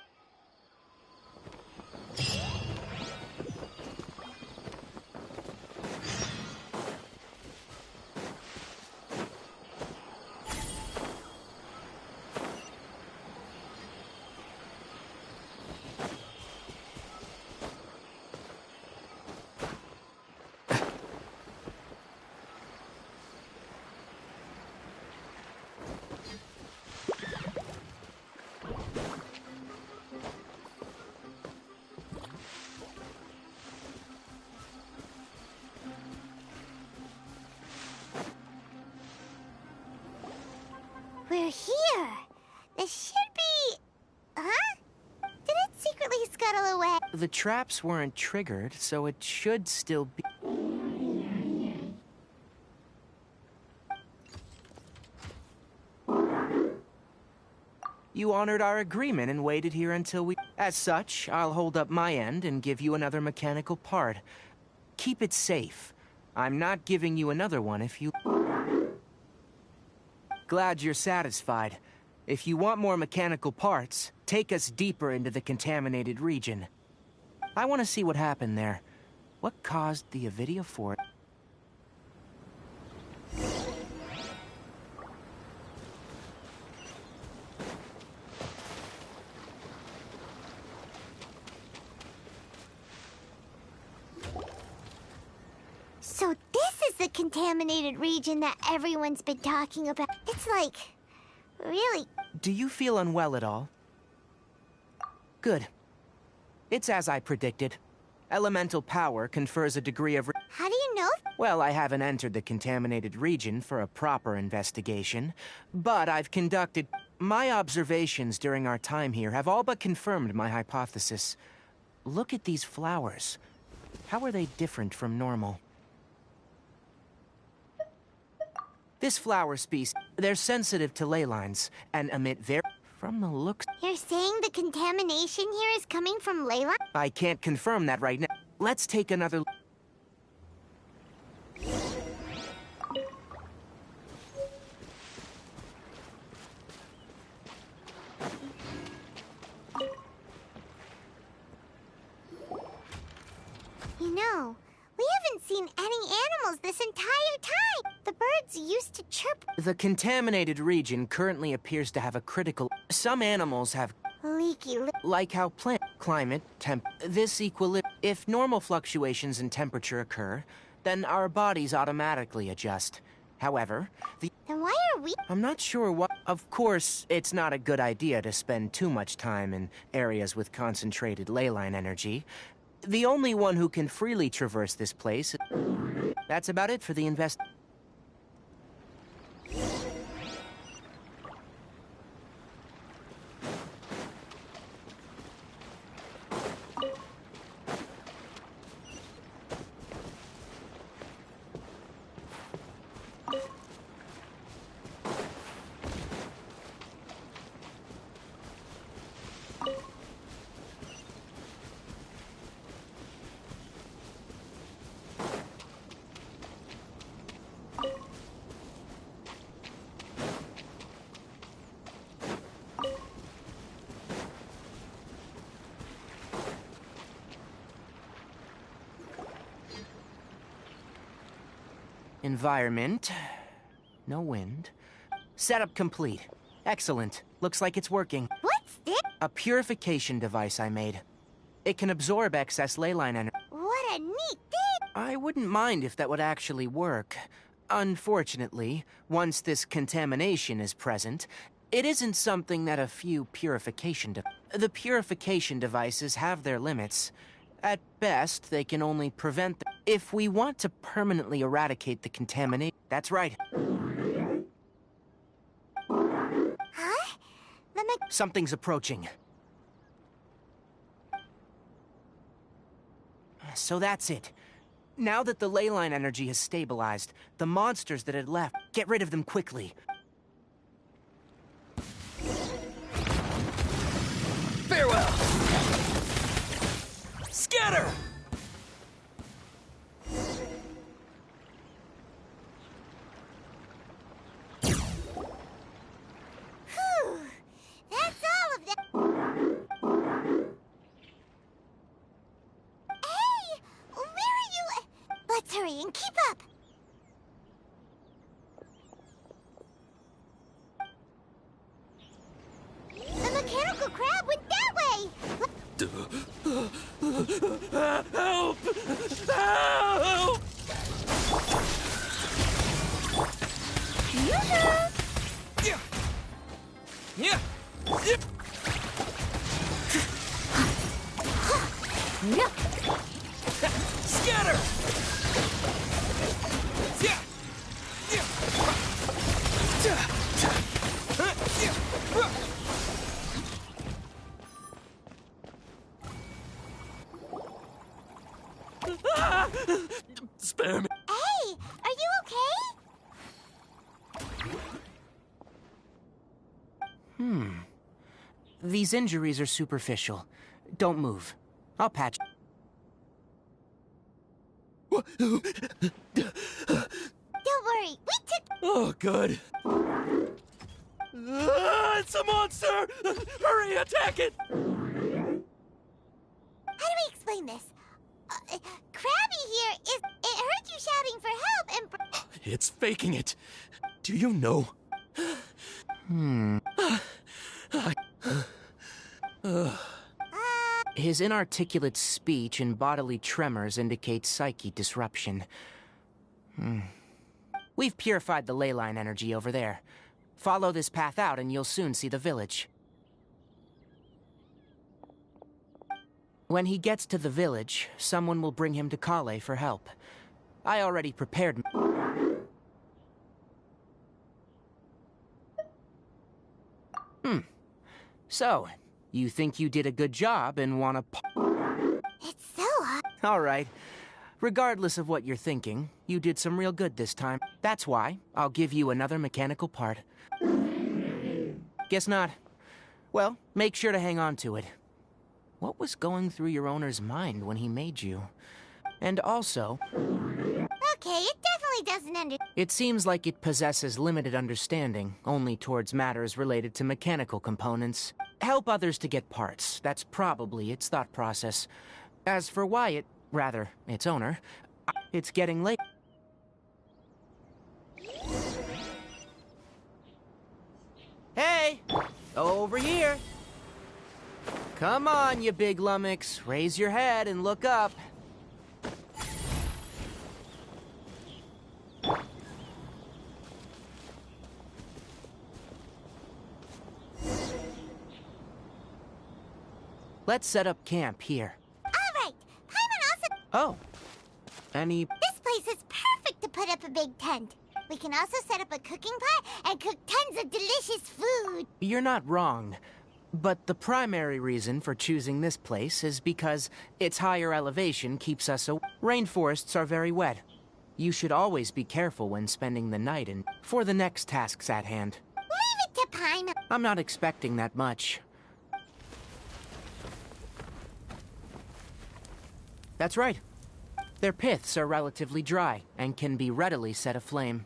We're here. This should be... Huh? Did it secretly scuttle away? The traps weren't triggered, so it should still be... You honored our agreement and waited here until we... As such, I'll hold up my end and give you another mechanical part. Keep it safe. I'm not giving you another one if you... Glad you're satisfied. If you want more mechanical parts, take us deeper into the contaminated region. I want to see what happened there. What caused the avidia fort? So this is the contaminated region that everyone's been talking about. It's like... really... Do you feel unwell at all? Good. It's as I predicted. Elemental power confers a degree of... How do you know? Well, I haven't entered the contaminated region for a proper investigation, but I've conducted... My observations during our time here have all but confirmed my hypothesis. Look at these flowers. How are they different from normal? This flower species, they're sensitive to ley lines and emit from the looks... You're saying the contamination here is coming from ley lines? I can't confirm that right now. Let's take another... You know, we haven't seen any animals this entire time. The birds used to chirp. The contaminated region currently appears to have a critical... Some animals have... Leaky... Like how plant... Climate... This equilibrium... If normal fluctuations in temperature occur, then our bodies automatically adjust. However, Then why are we... I'm not sure what... Of course, it's not a good idea to spend too much time in areas with concentrated ley line energy. The only one who can freely traverse this place... That's about it for the Environment. No wind. Setup complete. Excellent. Looks like it's working. What's this? A purification device I made. It can absorb excess ley line energy. What a neat thing! I wouldn't mind if that would actually work. Unfortunately, once this contamination is present, it isn't something that a few The purification devices have their limits. At best, they can only prevent If we want to permanently eradicate the contamination... That's right. Huh? Something's approaching. So that's it. Now that the ley line energy has stabilized, the monsters that had left, get rid of them quickly. Farewell! Scatter! Whew. That's all of them. way and keep up! The mechanical crab went that way! Help! Help! Yoo-hoo! Yeah! Zip! Scatter! Spare me. Hey, are you okay? These injuries are superficial. Don't move. I'll patch. Don't worry, we took... Oh, good. It's a monster! Hurry, attack it! How do we explain this? Krabby here is... It heard you shouting for help and... It's faking it. Do you know? His inarticulate speech and bodily tremors indicate psyche disruption. We've purified the ley line energy over there. Follow this path out and you'll soon see the village. When he gets to the village, someone will bring him to Kale for help. I already prepared... So, you think you did a good job and want to... It's so hot. All right. Regardless of what you're thinking, you did some real good this time. That's why I'll give you another mechanical part. Guess not. Well, make sure to hang on to it. What was going through your owner's mind when he made you? And also... Okay, it definitely doesn't It seems like it possesses limited understanding, only towards matters related to mechanical components. Help others to get parts. That's probably its thought process. As for Wyatt, rather, its owner, it's getting late. Hey! Over here! Come on, you big lummox. Raise your head and look up. Let's set up camp here. All right. Paimon Oh. also... Any... This place is perfect to put up a big tent. We can also set up a cooking pot and cook tons of delicious food. You're not wrong. But the primary reason for choosing this place is because its higher elevation keeps us away. Rainforests are very wet. You should always be careful when spending the night and for the next tasks at hand. Leave it to Paimon. I'm not expecting that much. That's right. Their piths are relatively dry and can be readily set aflame.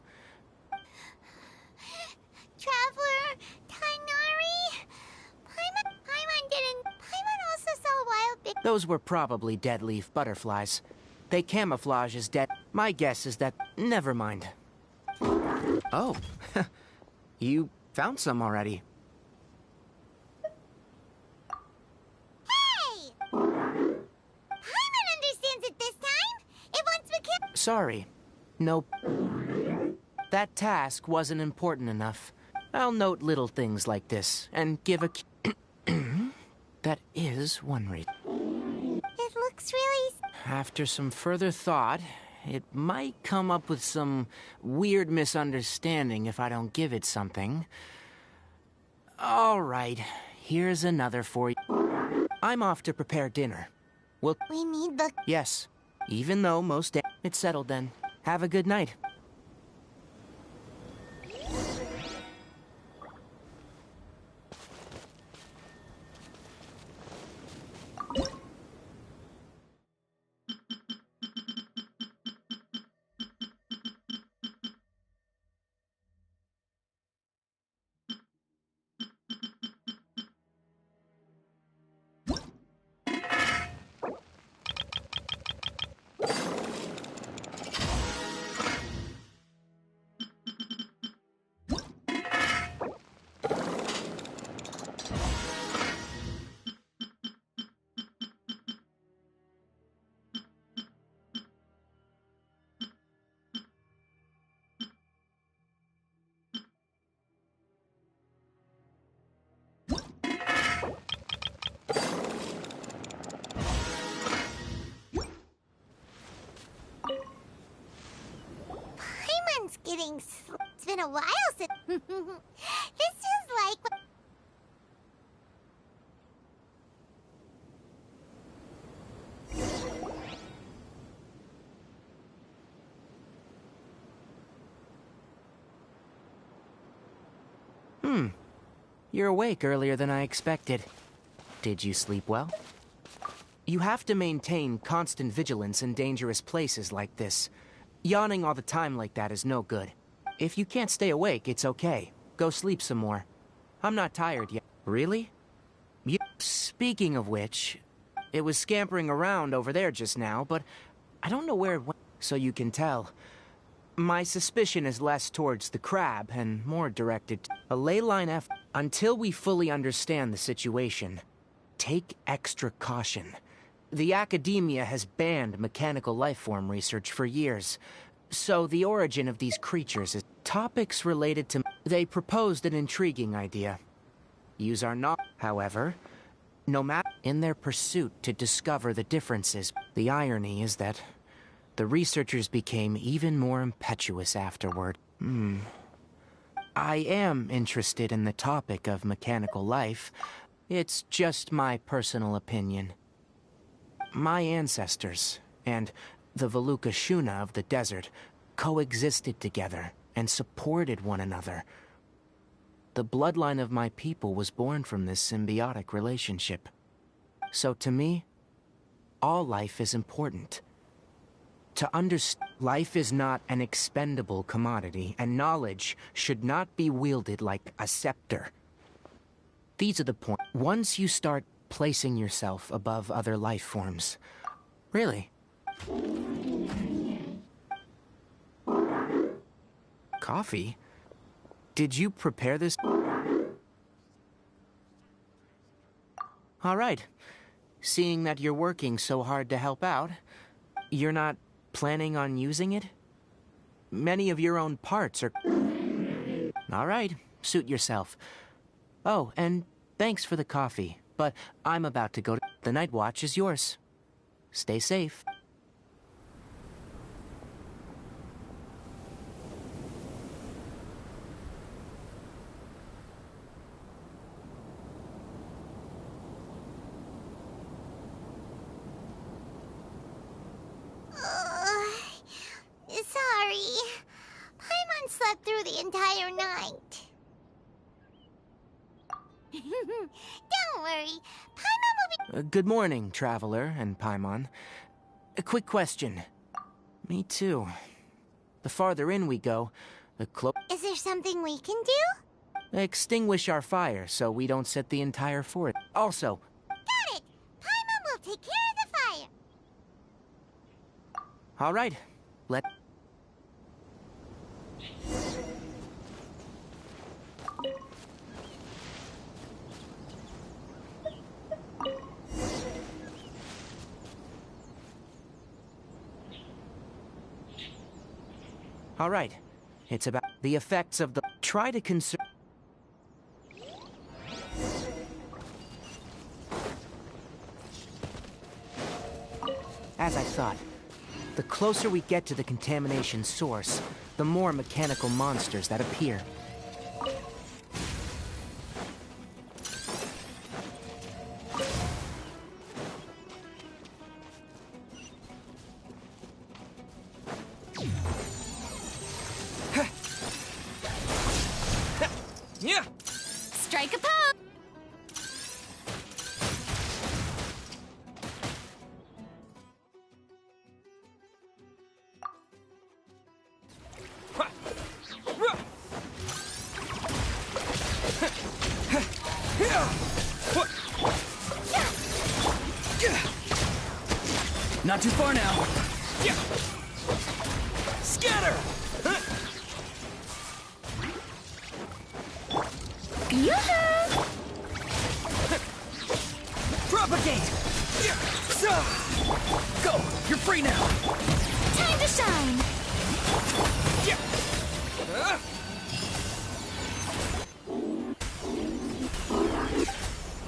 Traveler, Tainari, Paimon also saw a wild big... Those were probably dead leaf butterflies. They camouflage as dead. My guess is that... Never mind. Oh. You found some already. Hey! Paimon understands it this time. It wants McKim... Sorry. Nope. That task wasn't important enough. I'll note little things like this and give a... That is one reason. It looks really... After some further thought, it might come up with some weird misunderstanding if I don't give it something. All right, here's another for you. I'm off to prepare dinner. We need the... Yes, even though most... It's settled then. Have a good night. It's getting it's been a while since... This is like... You're awake earlier than I expected. Did you sleep well? You have to maintain constant vigilance in dangerous places like this. Yawning all the time like that is no good. If you can't stay awake, it's okay. Go sleep some more. I'm not tired yet. Really? Speaking of which, it was scampering around over there just now, but I don't know where it went, so you can tell. My suspicion is less towards the crab and more directed to a ley line F. Until we fully understand the situation, take extra caution. The academia has banned mechanical lifeform research for years, so the origin of these creatures is topics related to... They proposed an intriguing idea. Use our knowledge, however, no matter in their pursuit to discover the differences. The irony is that the researchers became even more impetuous afterward. I am interested in the topic of mechanical life. It's just my personal opinion. My ancestors and the Veluca Shuna of the desert coexisted together and supported one another. The bloodline of my people was born from this symbiotic relationship. So to me, all life is important. To understand, life is not an expendable commodity, and knowledge should not be wielded like a scepter. These are the points. Once you start placing yourself above other life forms. Really? Coffee? Did you prepare this? All right. Seeing that you're working so hard to help out, you're not planning on using it? Many of your own parts are... All right, suit yourself. Oh, and thanks for the coffee, but I'm about to go to... The night watch is yours. Stay safe. Sorry. Paimon slept through the entire night. Don't worry. Paimon will be... Good morning, Traveler and Paimon. A quick question. Me too. The farther in we go, the Is there something we can do? Extinguish our fire so we don't set the entire forest. Also... Got it! Paimon will take care of the fire. All right. Let... All right. It's about the effects of the... Try to conserve... As I thought, the closer we get to the contamination source, the more mechanical monsters that appear. Strike a pose! Not too far now. Scatter! Propagate! Go! You're free now! Time to shine!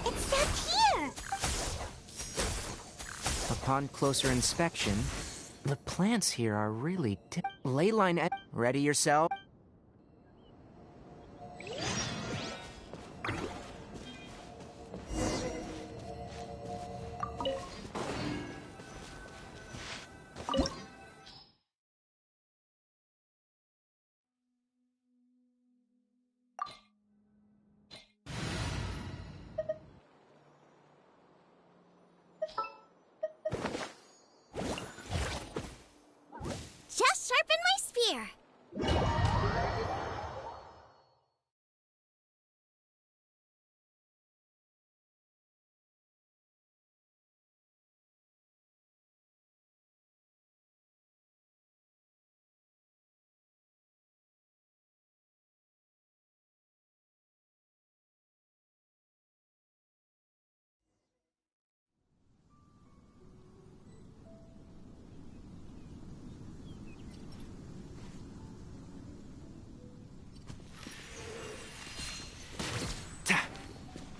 It's stuck here! Upon closer inspection, The plants here are really Leyline, ready yourself? Just sharpen my spear.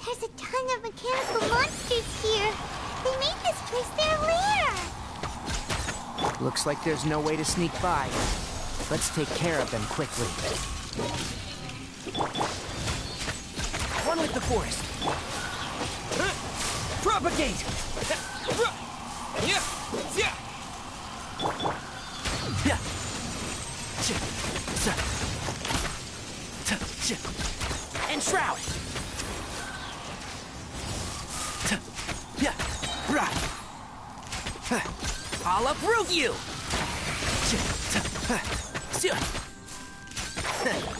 There's a ton of mechanical monsters here. They made this place their lair. Looks like there's no way to sneak by. Let's take care of them quickly. One with the forest. Propagate! And shroud! I'll uproot you!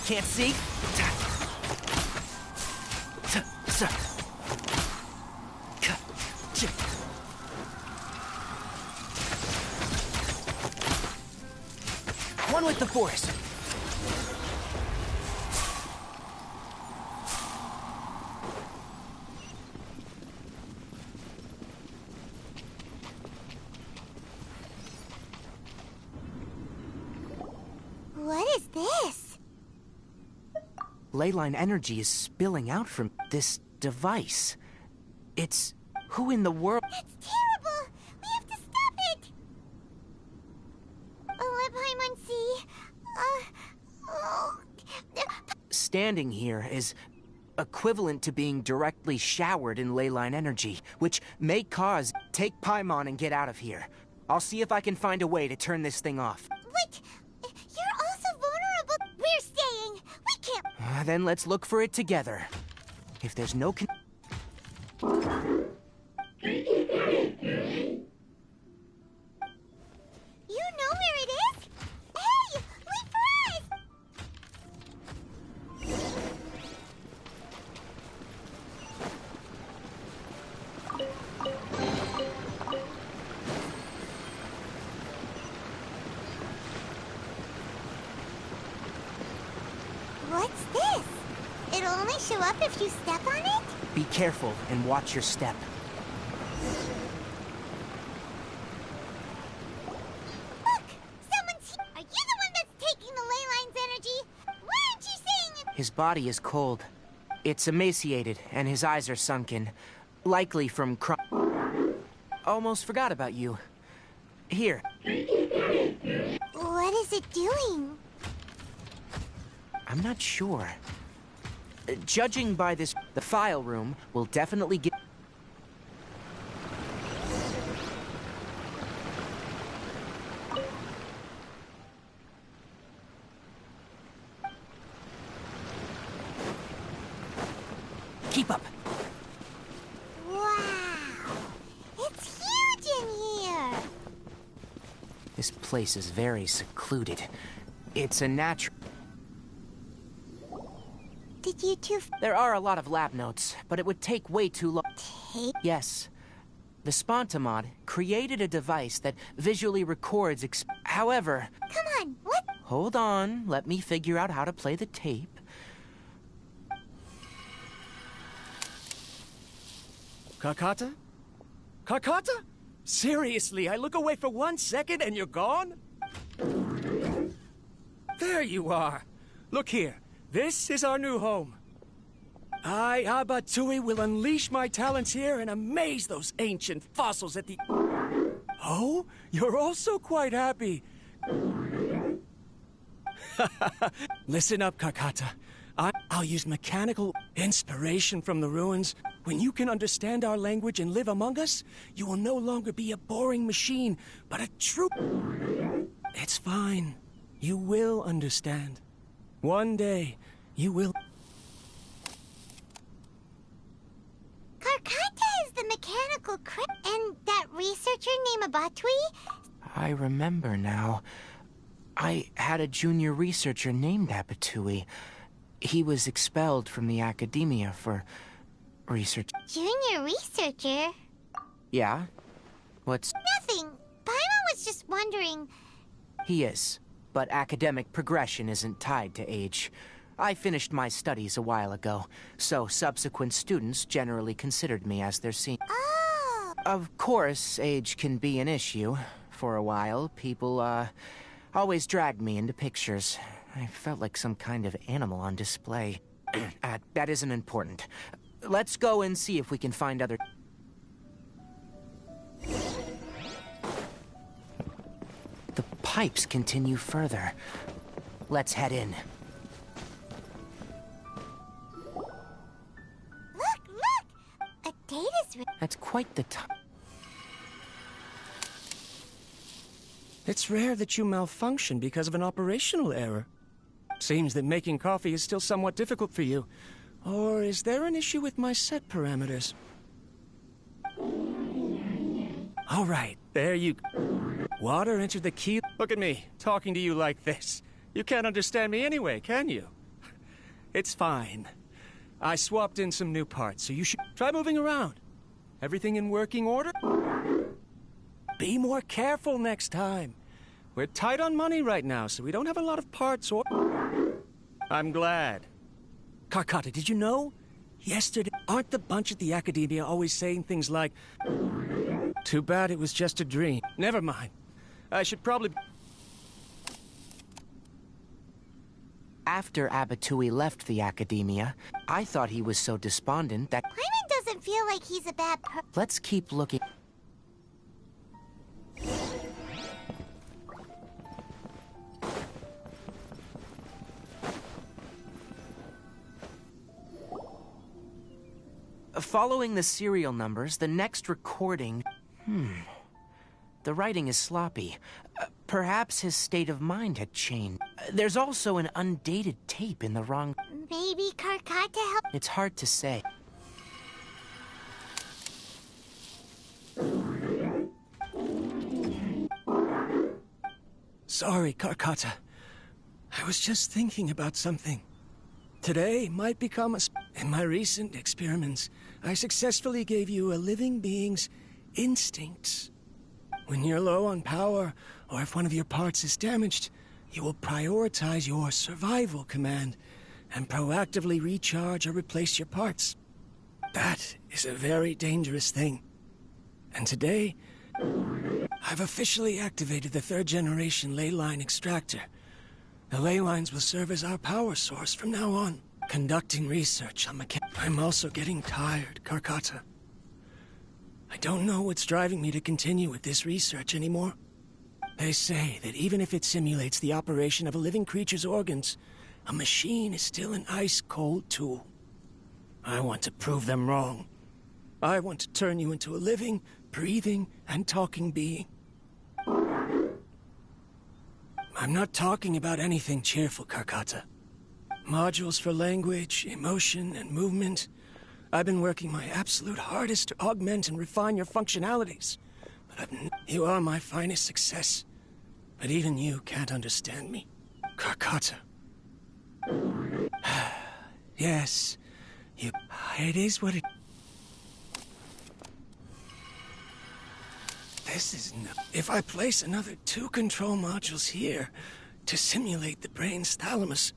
Can't see? One with the force. What is this? Leyline energy is spilling out from this device. It's... who in the world... That's terrible! We have to stop it! Standing here is equivalent to being directly showered in Leyline energy, which may cause... Take Paimon and get out of here. I'll see if I can find a way to turn this thing off. Wait! You're also vulnerable! We're staying! We can't... Then let's look for it together. If there's no You know where it is? Hey! Wait for us! What's this? It'll only show up if you step on it? Be careful and watch your step. Look! Someone's here! Are you the one that's taking the ley line's energy? Why aren't you saying it? His body is cold. It's emaciated, and his eyes are sunken. Likely from Almost forgot about you. Here. What is it doing? I'm not sure. Judging by this, the file room will definitely get... Keep up. Wow! It's huge in here! This place is very secluded. It's a natural... Did you two... There are a lot of lab notes, but it would take way too long. Yes. The Spontamod created a device that visually records However... Come on, what? Hold on, let me figure out how to play the tape. Karkata? Karkata? Seriously, I look away for 1 second and you're gone? There you are. Look here. This is our new home. I, Abatui, will unleash my talents here and amaze those ancient fossils at the... Oh, you're also quite happy. Listen up, Karkata. I'll use mechanical inspiration from the ruins. When you can understand our language and live among us, you will no longer be a boring machine, but a true... It's fine. You will understand. One day, you will... Karkata is the mechanical and that researcher named Abatui? I remember now. I had a junior researcher named Abatui. He was expelled from the academia for research. Junior researcher? Yeah? What's... Nothing. Paimon was just wondering... He is, but academic progression isn't tied to age. I finished my studies a while ago, so subsequent students generally considered me as their senior. Oh! Of course, age can be an issue. For a while, people, always dragged me into pictures. I felt like some kind of animal on display. That isn't important. Let's go and see if we can find other... The pipes continue further. Let's head in. Look! A data's... That's quite the time. It's rare that you malfunction because of an operational error. Seems that making coffee is still somewhat difficult for you. Or is there an issue with my set parameters? All right, there you... Water entered the key... Look at me, talking to you like this. You can't understand me anyway, can you? It's fine. I swapped in some new parts, so you should try moving around. Everything in working order? Be more careful next time. We're tight on money right now, so we don't have a lot of parts or... I'm glad. Karkata, did you know? Yesterday, aren't the bunch at the Academia always saying things like... Too bad it was just a dream. Never mind. I should probably... After Abatui left the Academia, I thought he was so despondent that... Paimon doesn't feel like he's a bad Let's keep looking... Following the serial numbers, the next recording... The writing is sloppy. Perhaps his state of mind had changed. There's also an undated tape in the wrong... Maybe Karkata helped... It's hard to say. Sorry, Karkata. I was just thinking about something. Today might become a... In my recent experiments, I successfully gave you a living being's instincts. When you're low on power, or if one of your parts is damaged, you will prioritize your survival command and proactively recharge or replace your parts. That is a very dangerous thing. And today, I've officially activated the third-generation ley line extractor. The ley lines will serve as our power source from now on. Conducting research on I'm also getting tired, Karkata. I don't know what's driving me to continue with this research anymore. They say that even if it simulates the operation of a living creature's organs, a machine is still an ice-cold tool. I want to prove them wrong. I want to turn you into a living, breathing, and talking being. I'm not talking about anything cheerful, Karkata. Modules for language, emotion, and movement. I've been working my absolute hardest to augment and refine your functionalities. But you are my finest success. But even you can't understand me. Karkata. Yes, you... It is what it... This is no... If I place another 2 control modules here to simulate the brain's thalamus...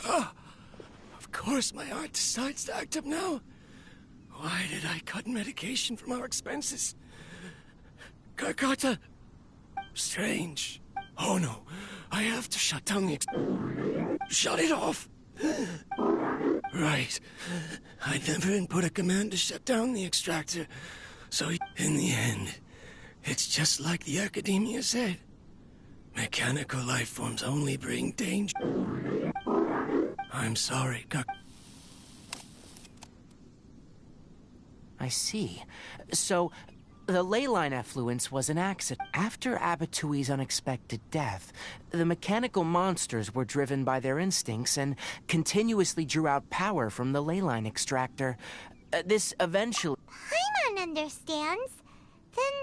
Of course my heart decides to act up now. Why did I cut medication from our expenses? Karkata! Strange. Oh no, I have to shut down the Shut it off! Right. I never input a command to shut down the extractor. So in the end, It's just like the Academia said. Mechanical life forms only bring danger. I'm sorry, I see. So, the ley line effluence was an accident. After Abatui's unexpected death, the mechanical monsters were driven by their instincts and continuously drew out power from the ley line extractor. This eventually... Paimon understands. Then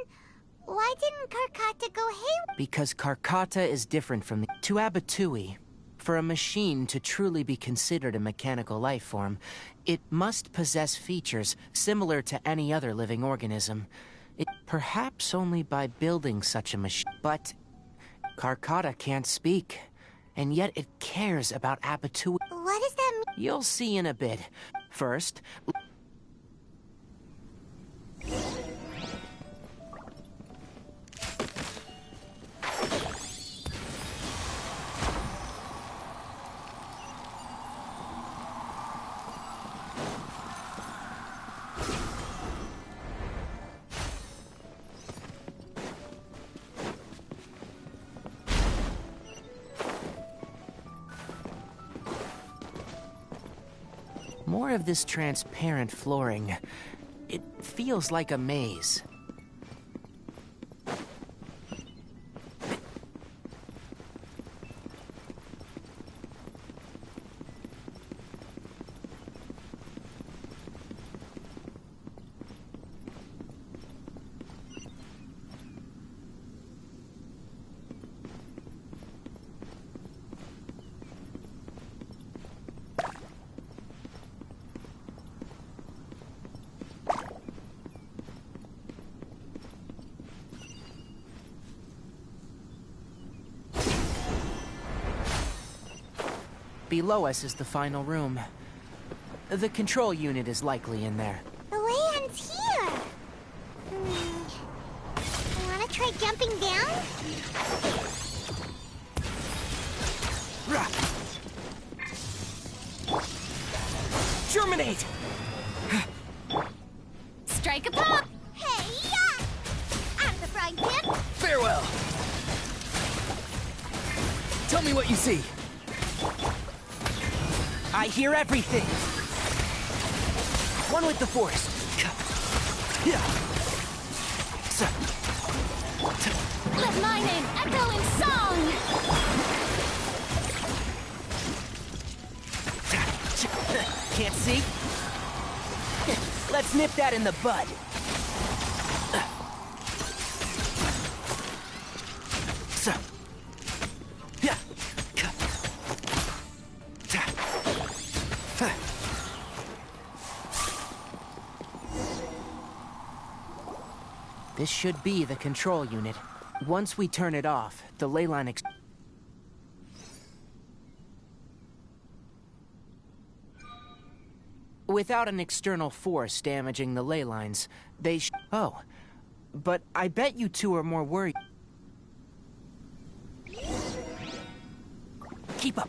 why didn't Karkata go haywire? Because Karkata is different from the... To Abatui, for a machine to truly be considered a mechanical life form, it must possess features similar to any other living organism. Perhaps only by building such a machine. But Karkata can't speak, and yet it cares about Abatui. What does that mean? You'll see in a bit. First... More of this transparent flooring. It feels like a maze. Below us is the final room. The control unit is likely in there. The way ends here. Wanna try jumping down? Germinate! Strike a pop! Hey, yeah! Out of the frying pan! Farewell! Tell me what you see. I hear everything. One with the force. Let my name echo in song! Can't see? Let's nip that in the bud. This should be the control unit. Once we turn it off, the ley line without an external force damaging the ley lines, they Oh, but I bet you two are more worried. Keep up.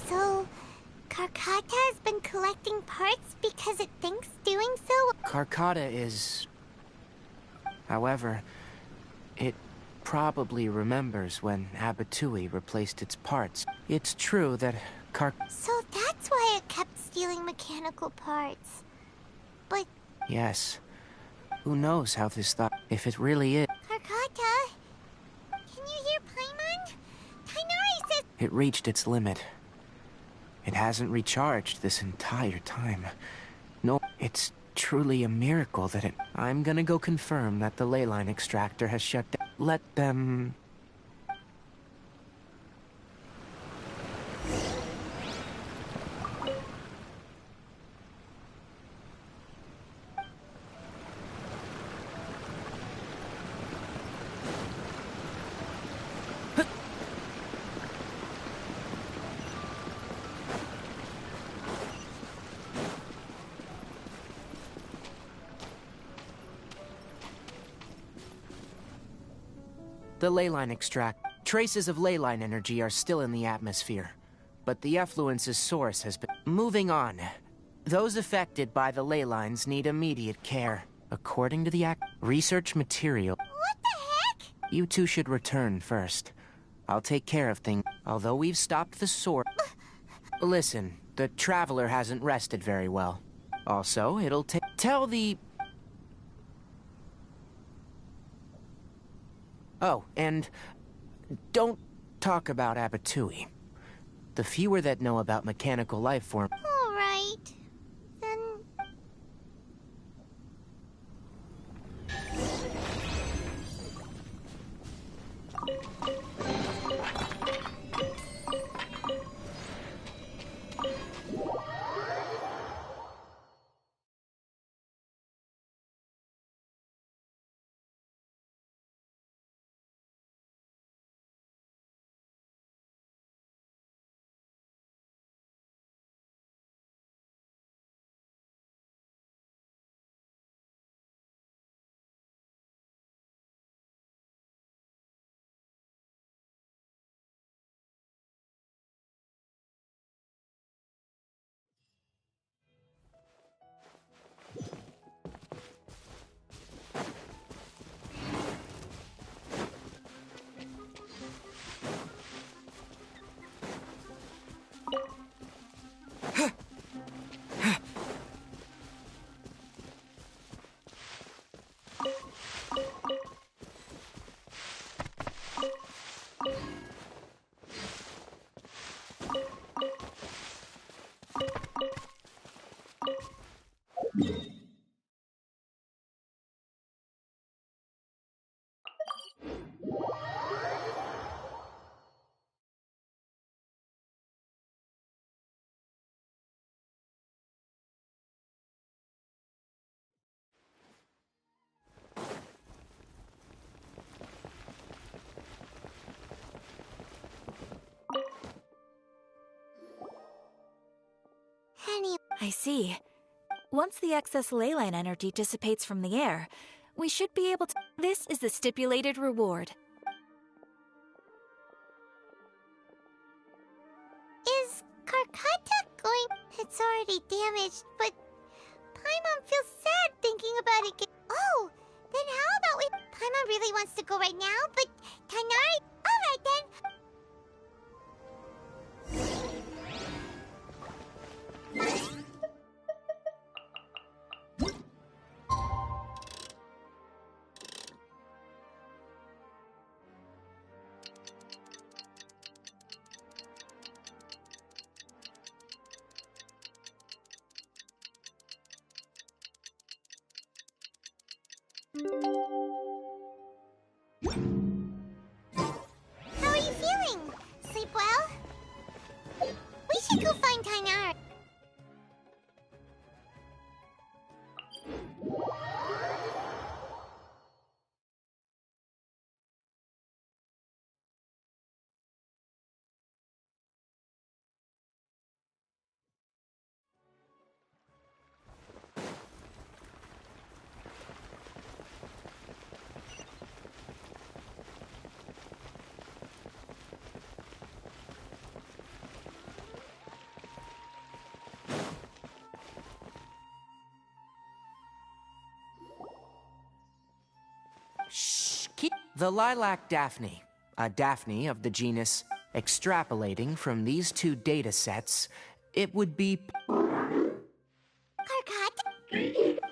So, Karkata has been collecting parts because it thinks doing so... Karkata is... However, it probably remembers when Abatui replaced its parts. It's true that So that's why it kept stealing mechanical parts. But... Yes. Who knows how this thought... If it really is... Karkata? Can you hear Paimon? Tainari says... It reached its limit. It hasn't recharged this entire time. No, it's truly a miracle that it... I'm gonna go confirm that the ley line extractor has shut down. Let them... The ley line extract. Traces of ley line energy are still in the atmosphere, but the effluence's source has been... Moving on. Those affected by the ley lines need immediate care. According to the research material... What the heck? You two should return first. I'll take care of things. Although we've stopped the source... Listen, the Traveler hasn't rested very well. Also, it'll take... Tell the... Oh, and don't talk about Abatui. The fewer that know about mechanical life form... All right. Then... I see. Once the excess ley line energy dissipates from the air, we should be able to... This is the stipulated reward. Is Karkata going... It's already damaged, but... Paimon feels sad thinking about it. Oh, then how about we... Paimon really wants to go right now, but... Tainari... Alright then. How are you feeling? Sleep well? We should go find Tainari. The lilac Daphne, a Daphne of the genus, extrapolating from these two data sets, it would be... Karkat?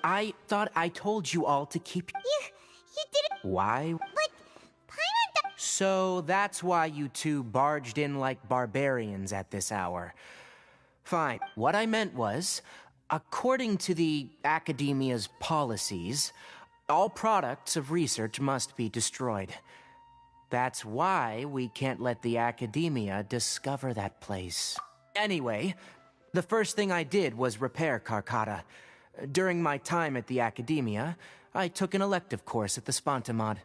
I thought I told you all to keep... You didn't... Why? But... Paimon... So that's why you two barged in like barbarians at this hour. Fine. What I meant was, according to the Academia's policies, all products of research must be destroyed. That's why we can't let the Academia discover that place. Anyway, the first thing I did was repair Karkata. During my time at the Academia, I took an elective course at the Spontamod.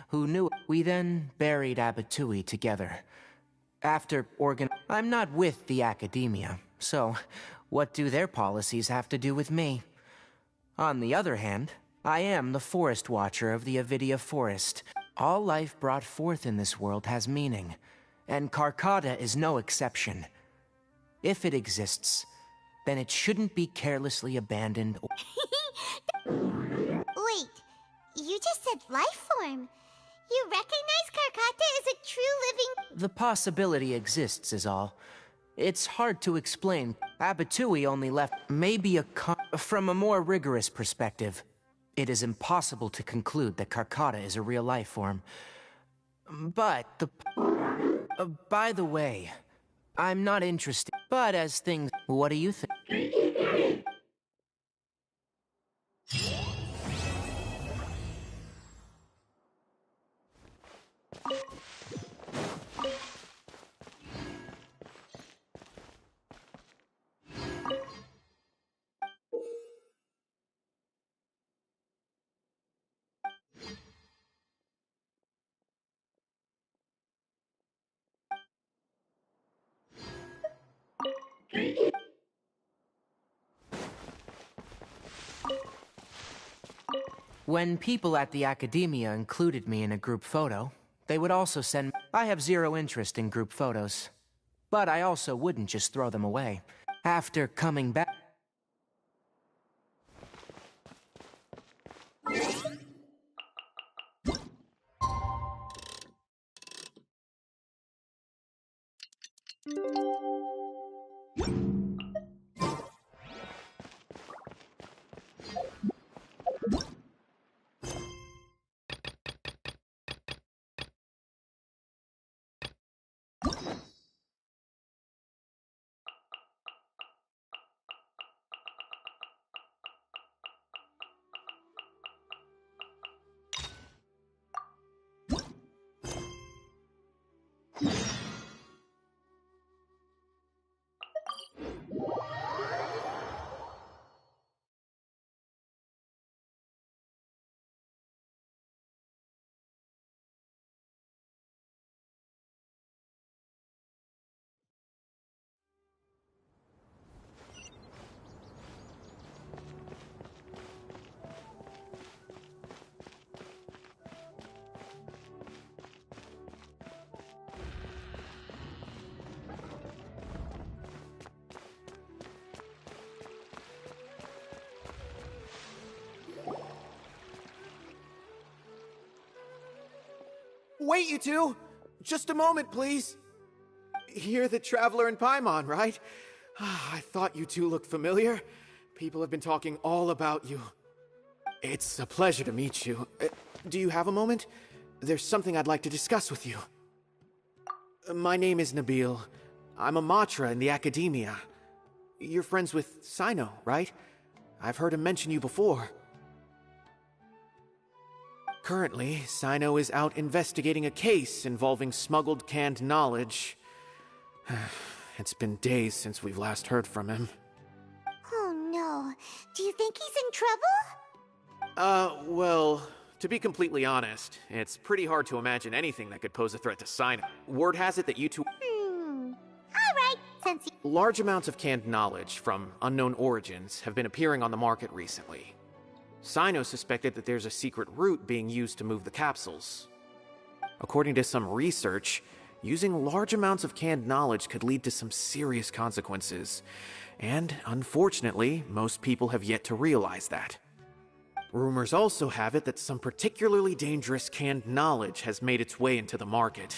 Who knew? We then buried Abatui together. After I'm not with the Academia, so what do their policies have to do with me? On the other hand, I am the Forest Watcher of the Avidia Forest. All life brought forth in this world has meaning, and Karkata is no exception. If it exists, then it shouldn't be carelessly abandoned. Wait, you just said life form. You recognize Karkata as a true living... The possibility exists is all. It's hard to explain. Abatui only left maybe from a more rigorous perspective. It is impossible to conclude that Karkata is a real life form. But the... by the way, I'm not interested. But as things... What do you think? When people at the Academia included me in a group photo, they would also send... I have zero interest in group photos. But I also wouldn't just throw them away. After coming back... Wait, you two! Just a moment, please. You're the Traveler in Paimon, right? I thought you two looked familiar. People have been talking all about you. It's a pleasure to meet you. Do you have a moment? There's something I'd like to discuss with you. My name is Nabil. I'm a Matra in the Academia. You're friends with Sino, right? I've heard him mention you before. Currently, Sino is out investigating a case involving smuggled canned knowledge. It's been days since we've last heard from him. Oh no. Do you think he's in trouble? Well, to be completely honest, it's pretty hard to imagine anything that could pose a threat to Sino. Word has it that you two... Alright, since you... Large amounts of canned knowledge from unknown origins have been appearing on the market recently. Sino suspected that there's a secret route being used to move the capsules. According to some research, using large amounts of canned knowledge could lead to some serious consequences. And, unfortunately, most people have yet to realize that. Rumors also have it that some particularly dangerous canned knowledge has made its way into the market.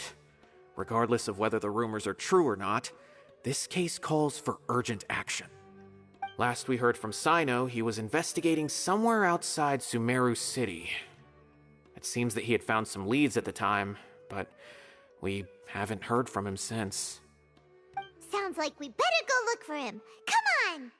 Regardless of whether the rumors are true or not, this case calls for urgent action. Last we heard from Sino, he was investigating somewhere outside Sumeru City. It seems that he had found some leads at the time, but we haven't heard from him since. Sounds like we better go look for him. Come on!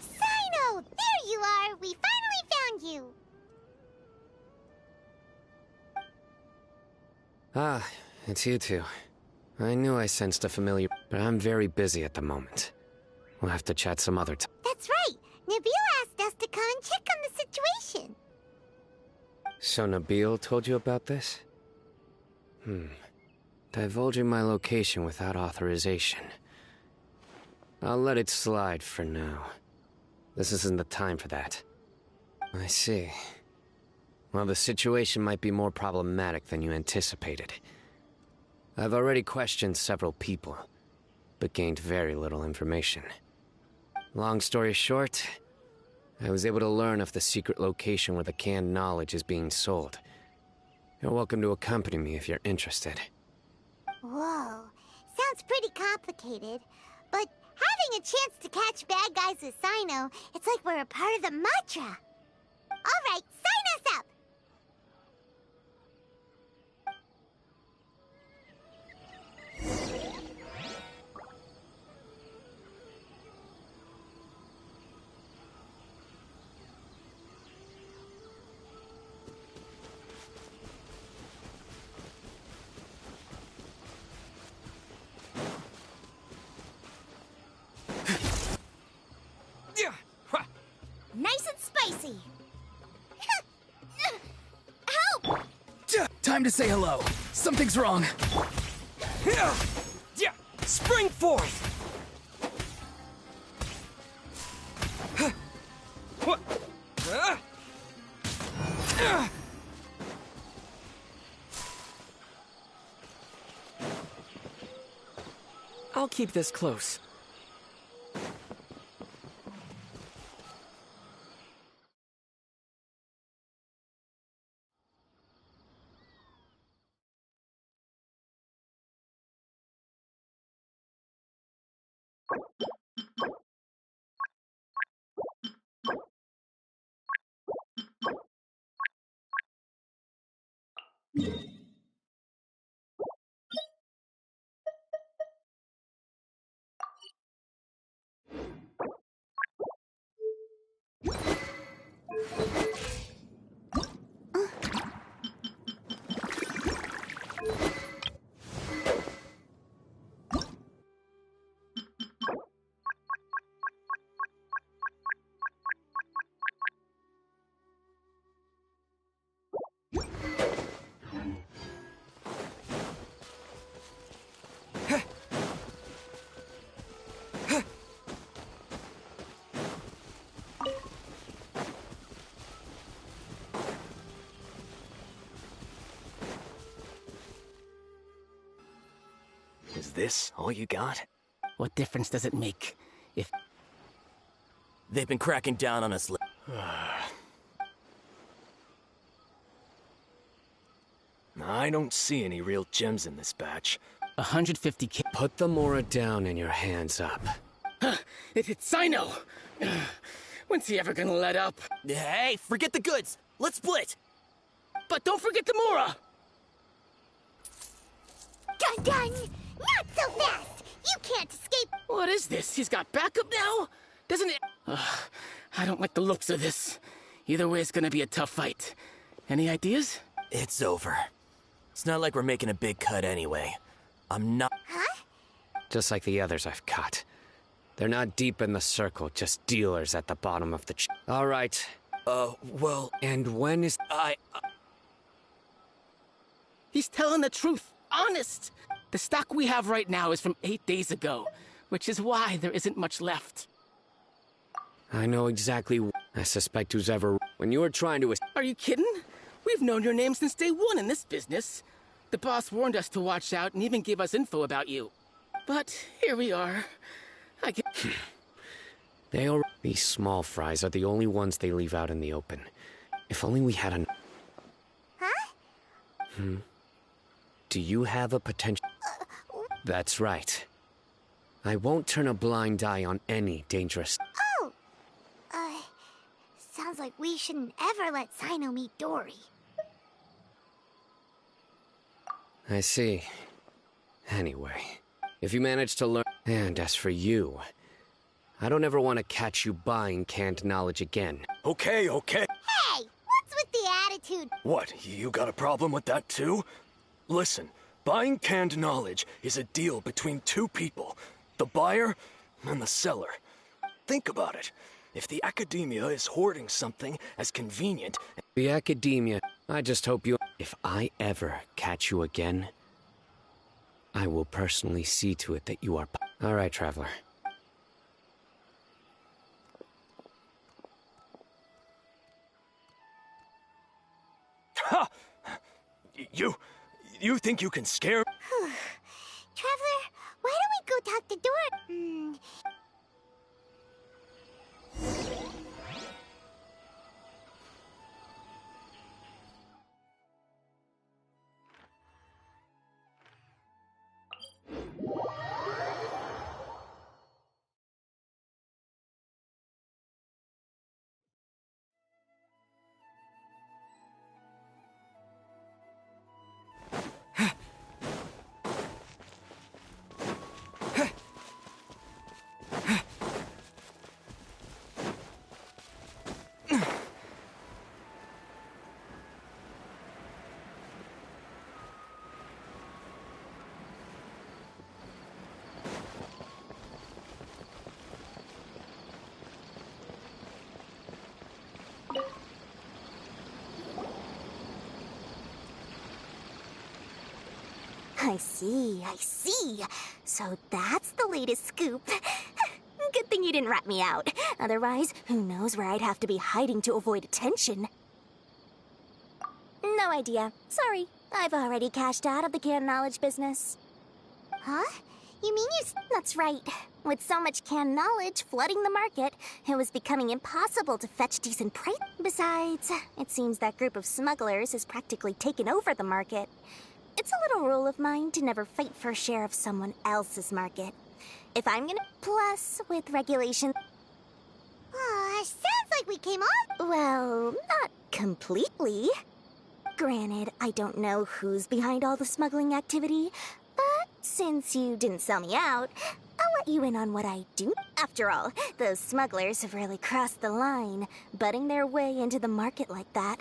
Sino! There you are! We finally found you! Ah, it's you two. I knew I sensed a familiar, but I'm very busy at the moment. We'll have to chat some other time. That's right! Nabil asked us to come and check on the situation. So Nabil told you about this? Divulging my location without authorization. I'll let it slide for now. This isn't the time for that. I see. Well, the situation might be more problematic than you anticipated. I've already questioned several people, but gained very little information. Long story short, I was able to learn of the secret location where the canned knowledge is being sold. You're welcome to accompany me if you're interested. Whoa, sounds pretty complicated. But having a chance to catch bad guys with Sino, it's like we're a part of the mantra. Alright, sign us up! Nice and spicy. Help! Time to say hello. Something's wrong. Spring forth! I'll keep this close. this all you got? What difference does it make if... They've been cracking down on us. I don't see any real gems in this batch. 150k. Put the Mora down and your hands up. It's Sino! When's he ever gonna let up? Hey, forget the goods! Let's split! But don't forget the Mora! Dun dun! Not so fast! You can't escape! What is this? He's got backup now? Doesn't it... I don't like the looks of this. Either way, it's gonna be a tough fight. Any ideas? It's over. It's not like we're making a big cut anyway. I'm not... Huh? Just like the others I've caught. They're not deep in the circle, just dealers at the bottom of the All right. Well... And when is... He's telling the truth. Honest! The stock we have right now is from 8 days ago, which is why there isn't much left. I know exactly. I suspect who's ever... When you were trying to... Are you kidding? We've known your name since day one in this business. The boss warned us to watch out and even gave us info about you. But here we are. I get... These small fries are the only ones they leave out in the open. If only we had Huh? Do you have a potential... That's right. I won't turn a blind eye on any dangerous... Oh! Sounds like we shouldn't ever let Sino meet Dory. I see. Anyway, if you manage to learn... And as for you, I don't ever want to catch you buying canned knowledge again. Okay. Hey! What's with the attitude? What, you got a problem with that too? Listen, buying canned knowledge is a deal between two people. The buyer and the seller. Think about it. If the academia is hoarding something as convenient... The academia, I just hope you... If I ever catch you again, I will personally see to it that you are... All right, Traveler. Ha! You think you can scare... Traveler, why don't we go talk to Dory? I see. So that's the latest scoop. Good thing you didn't rat me out. Otherwise, who knows where I'd have to be hiding to avoid attention. No idea. Sorry. I've already cashed out of the canned knowledge business. Huh? You mean you... That's right. With so much canned knowledge flooding the market, it was becoming impossible to fetch decent price. Besides, it seems that group of smugglers has practically taken over the market. It's a little rule of mine to never fight for a share of someone else's market. If I'm gonna... Plus, with regulation... sounds like we came on... Well, not completely. Granted, I don't know who's behind all the smuggling activity, but since you didn't sell me out, I'll let you in on what I do. After all, those smugglers have really crossed the line, butting their way into the market like that.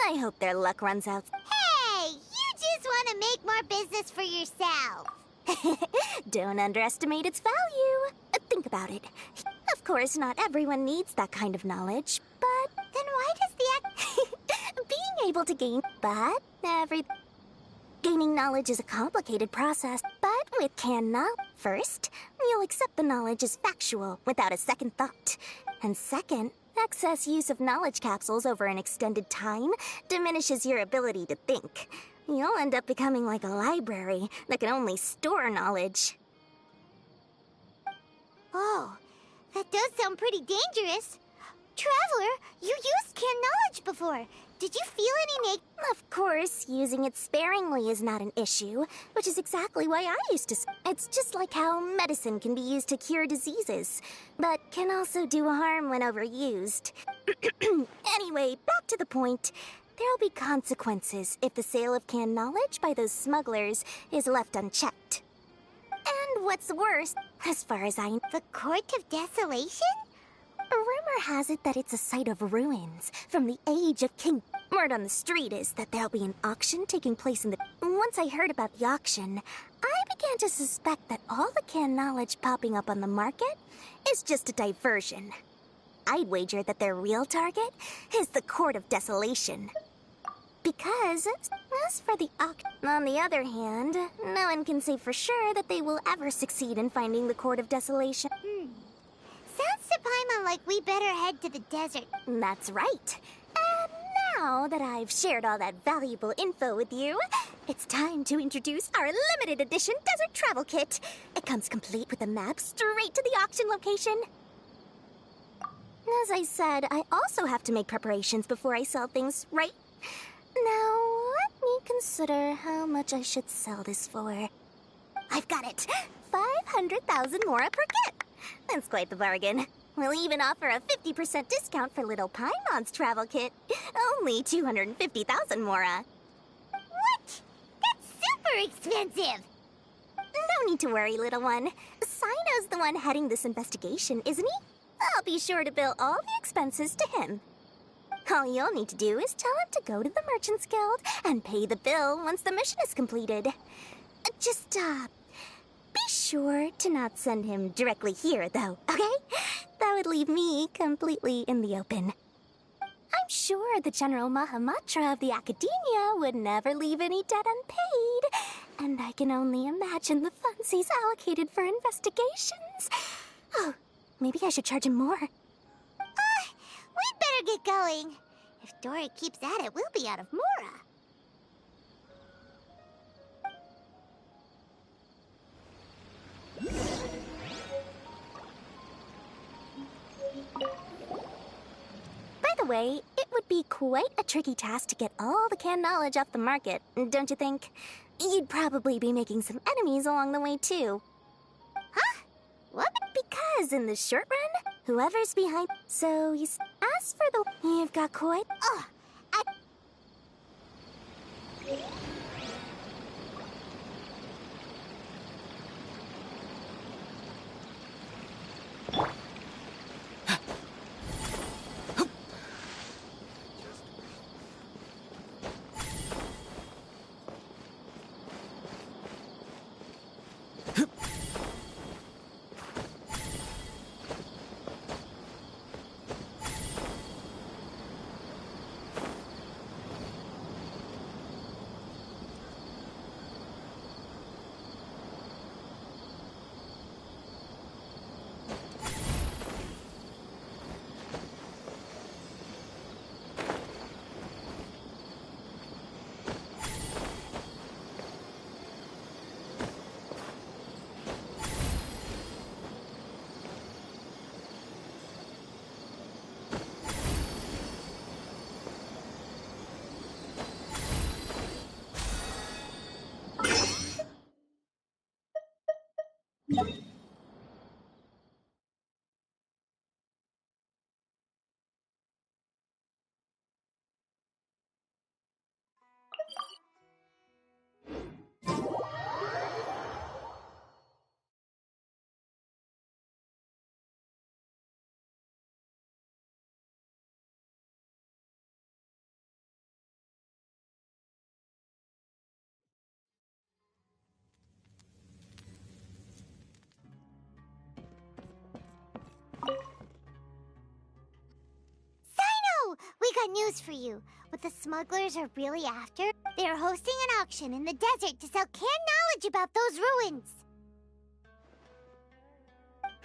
I hope their luck runs out. Hey! You just want to make more business for yourself. Don't underestimate its value. Think about it. Of course, not everyone needs that kind of knowledge, but then why does the being able to gain... But gaining knowledge is a complicated process, but with canned knowledge, first, you'll accept the knowledge as factual without a second thought. And second, excess use of knowledge capsules over an extended time diminishes your ability to think. You'll end up becoming like a library that can only store knowledge. Oh, that does sound pretty dangerous. Traveler, you used canned knowledge before. Did you feel any Of course, using it sparingly is not an issue, which is exactly why I used to. It's just like how medicine can be used to cure diseases, but can also do harm when overused. Anyway, back to the point. There'll be consequences if the sale of canned knowledge by those smugglers is left unchecked. And what's worse, as far as I know, the Court of Desolation? Rumor has it that it's a site of ruins from the age of King. Word on the street is that there'll be an auction taking place in the... Once I heard about the auction, I began to suspect that all the canned knowledge popping up on the market is just a diversion. I'd wager that their real target is the Court of Desolation. Because, as for the auction, on the other hand, no one can say for sure that they will ever succeed in finding the Court of Desolation. Sounds to Paimon like we better head to the desert. That's right. And now that I've shared all that valuable info with you, it's time to introduce our limited edition desert travel kit. It comes complete with a map straight to the auction location. As I said, I also have to make preparations before I sell things, right? Now, let me consider how much I should sell this for. I've got it! 500,000 mora per kit! That's quite the bargain. We'll even offer a 50% discount for little Paimon's travel kit. Only 250,000 mora. What? That's super expensive! No need to worry, little one. Sino's the one heading this investigation, isn't he? I'll be sure to bill all the expenses to him. All you'll need to do is tell him to go to the Merchants Guild and pay the bill once the mission is completed. Just, be sure to not send him directly here, though, okay? That would leave me completely in the open. I'm sure the General Mahamatra of the Academia would never leave any debt unpaid, and I can only imagine the funds he's allocated for investigations. Oh, maybe I should charge him more. We'd better get going. If Dora keeps at it, we'll be out of mora. By the way, it would be quite a tricky task to get all the canned knowledge off the market, don't you think? You'd probably be making some enemies along the way, too. Huh? What? Because in the short run, whoever's behind... So, as for the... You've got quite... We got news for you. What the smugglers are really after, they're hosting an auction in the desert to sell canned knowledge about those ruins.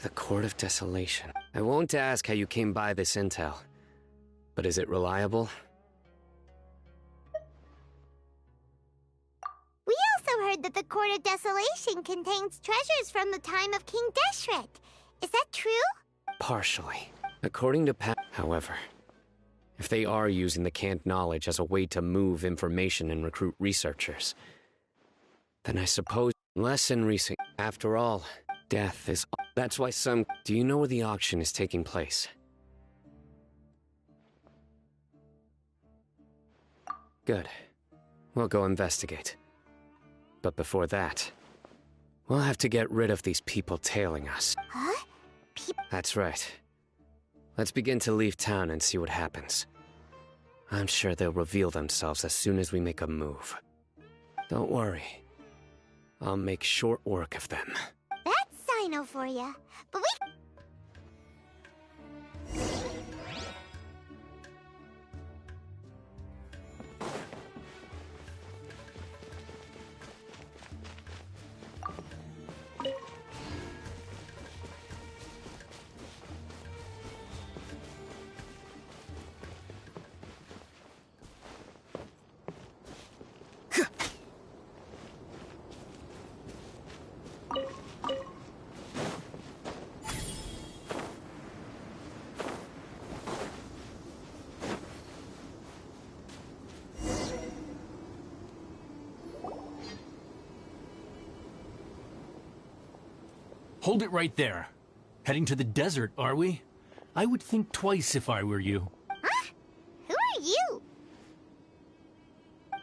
The Court of Desolation. I won't ask how you came by this intel, but is it reliable? said that the Court of Desolation contains treasures from the time of King Deshret. Is that true? Partially. According to however, if they are using the canned knowledge as a way to move information and recruit researchers, then I suppose less in recent. After all, death is. That's why some. Do you know where the auction is taking place? Good. We'll go investigate. But before that, we'll have to get rid of these people tailing us. Huh? That's right. Let's begin to leave town and see what happens. I'm sure they'll reveal themselves as soon as we make a move. Don't worry. I'll make short work of them. That's Sino for ya. But we... Hold it right there. Heading to the desert, are we? I would think twice if I were you. Huh? Who are you?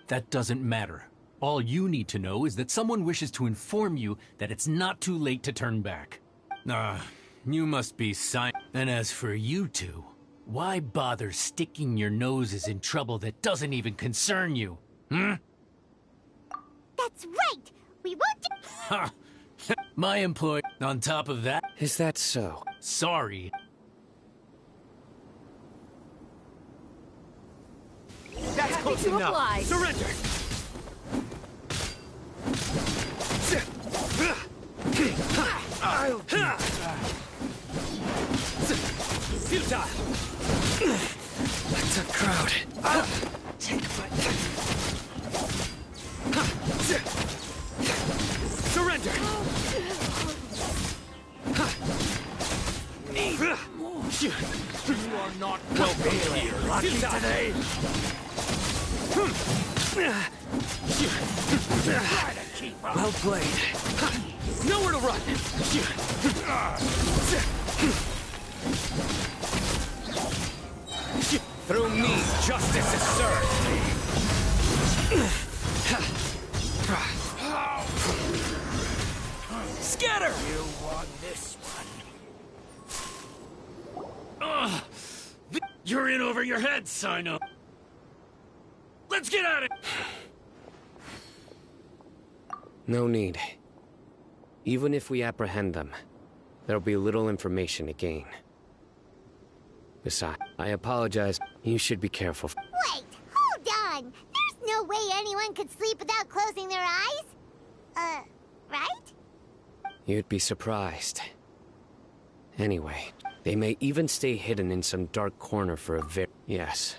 That doesn't matter. All you need to know is that someone wishes to inform you that it's not too late to turn back. You must be And as for you two, why bother sticking your noses in trouble that doesn't even concern you? Hmm? That's right! We won't do... Ha! My employee, on top of that... Is that so? Sorry. That's close enough. Oblige. Surrender! I'll do that. Futile! That's a crowd. Take my... Surrender! Need more. You are not welcome here, lucky today. Well played. Nowhere to run. Through me, justice is served. Scatter! You won this one. You're in over your head, Sino. Let's get at it! No need. Even if we apprehend them, there'll be little information to gain. Besides, I apologize. You should be careful. Wait, hold on! There's no way anyone could sleep without closing their eyes? Right? You'd be surprised. Anyway, they may even stay hidden in some dark corner for a Yes.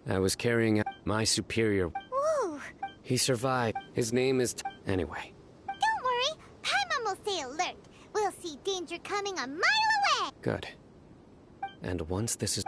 I was carrying out my superior. Whoa! He survived. His name is Anyway. Don't worry, Paimon will stay alert. We'll see danger coming a mile away! Good. And once this is...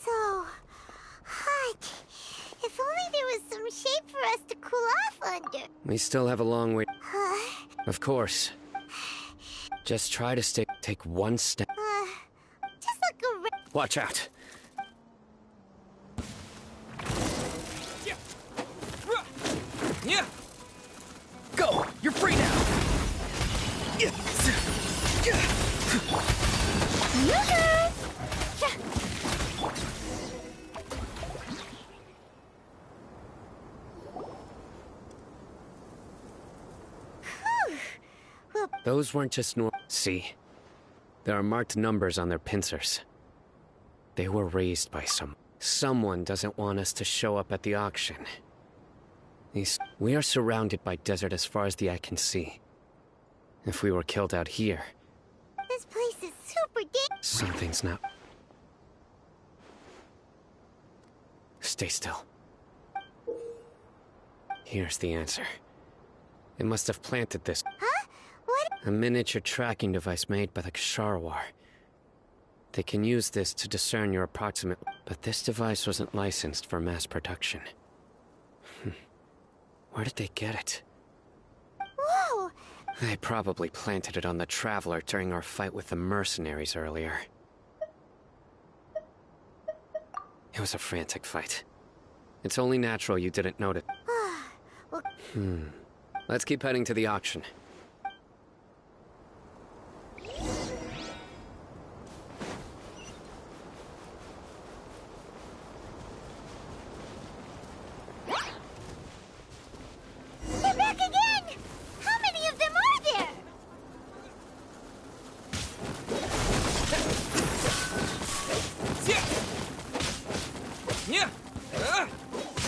So hot. If only there was some shade for us to cool off under. We still have a long way. Huh? Of course. Just try to take one step. Just like a Watch out. Yeah. Go! You're free now! Those weren't just See? There are marked numbers on their pincers. They were raised by someone doesn't want us to show up at the auction. We are surrounded by desert as far as the eye can see. If we were killed out here... This place is super dangerous. Something's not... Stay still. Here's the answer. It must have planted this. Huh? What? A miniature tracking device made by the Ksharwar. They can use this to discern your approximate... But this device wasn't licensed for mass production. Where did they get it? Whoa! They probably planted it on the Traveler during our fight with the mercenaries earlier. It was a frantic fight. It's only natural you didn't notice. Well... Let's keep heading to the auction. They're back again! How many of them are there? Yeah!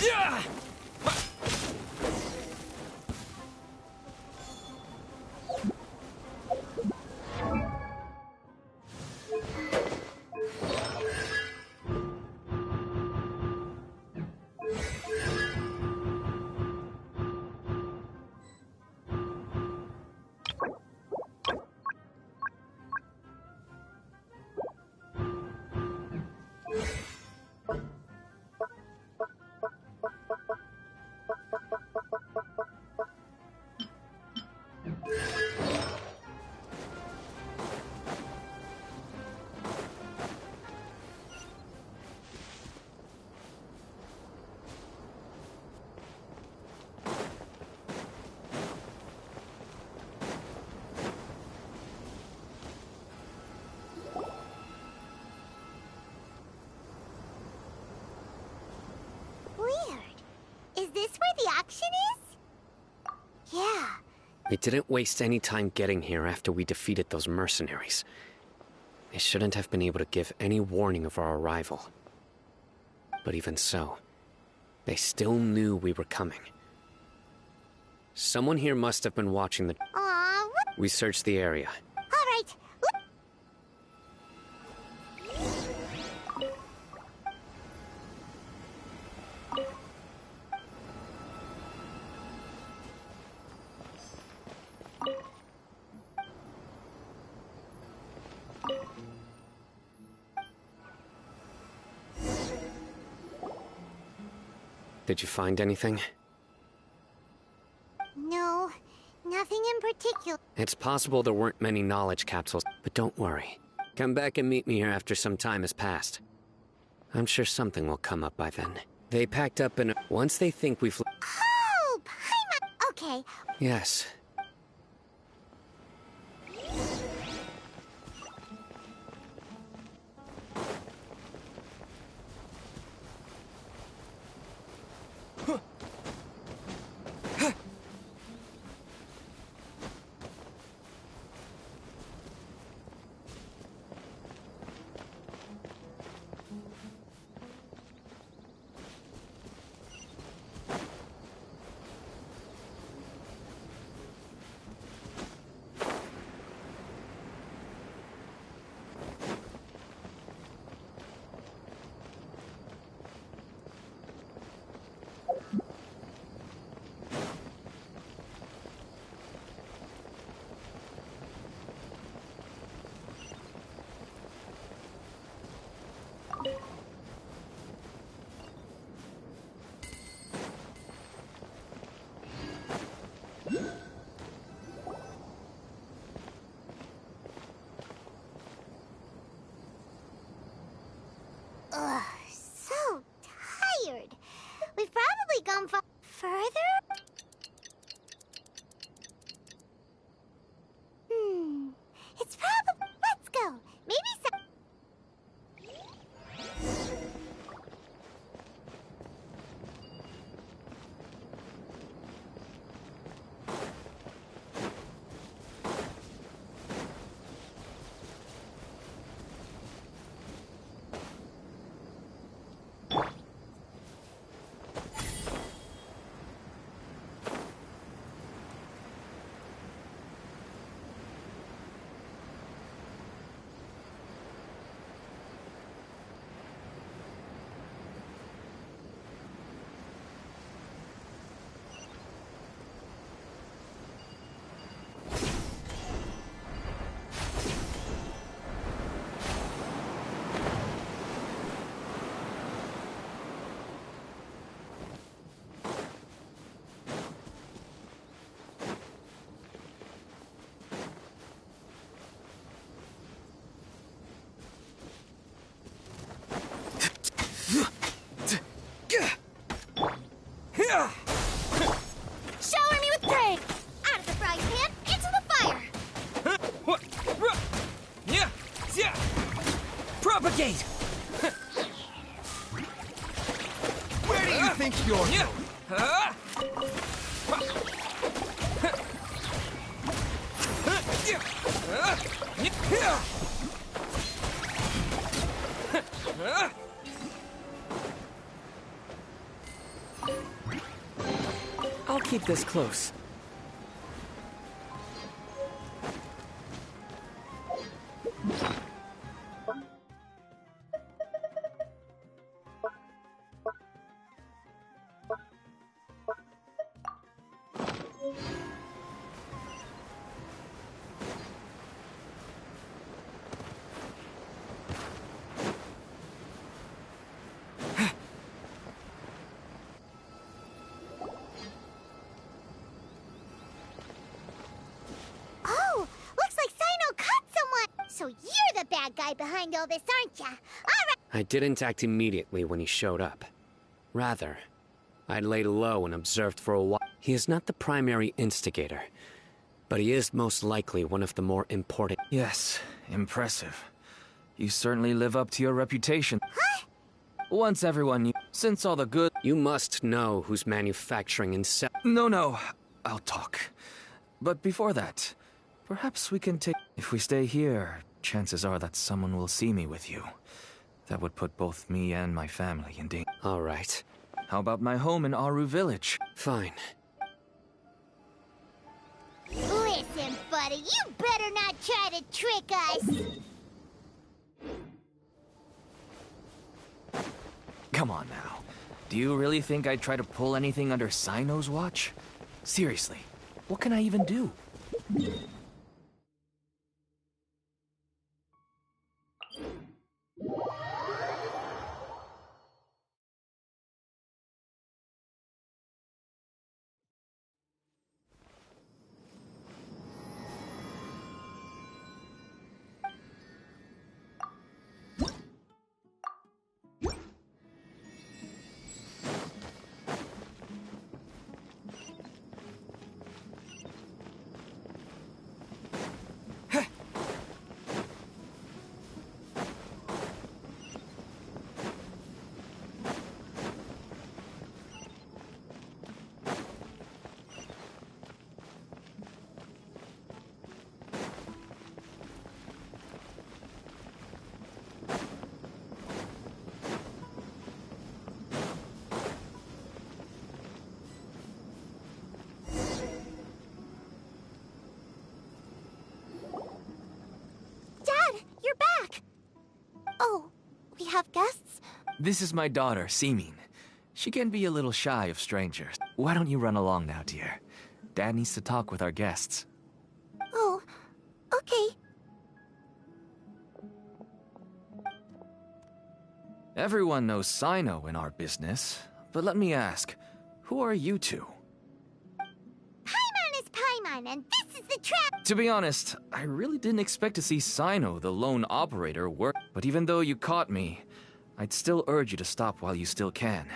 Yeah! Is this where the auction is? Yeah. We didn't waste any time getting here after we defeated those mercenaries. They shouldn't have been able to give any warning of our arrival. But even so, they still knew we were coming. Someone here must have been watching the... What? We searched the area. All right. Did you find anything? No, nothing in particular. It's possible there weren't many knowledge capsules, but don't worry. Come back and meet me here after some time has passed. I'm sure something will come up by then. They packed up in a... Once they think we've... Oh, Paimon! Okay. Yes. gate! Where do you think you're going? I'll keep this close. Oh, looks like Sino cut someone! So you're the bad guy behind all this, aren't ya? Alright! I didn't act immediately when he showed up. Rather, I laid low and observed for a while. He is not the primary instigator, but he is most likely one of the more important. Yes, impressive. You certainly live up to your reputation. Huh? Once everyone knew, since all the good... You must know who's manufacturing and sell... No, I'll talk. But before that, perhaps we can take... If we stay here, chances are that someone will see me with you. That would put both me and my family in danger. All right. How about my home in Aru Village? Fine. Listen, buddy, you better not try to trick us! Come on now. Do you really think I'd try to pull anything under Sino's watch? Seriously, what can I even do? have guests? This is my daughter, Seemin. She can be a little shy of strangers. Why don't you run along now, dear? Dad needs to talk with our guests. Oh, okay. Everyone knows Sino in our business, but let me ask, who are you two? Paimon is Paimon, and this is the trap! To be honest, I really didn't expect to see Sino, the lone operator, work. But even though you caught me, I'd still urge you to stop while you still can.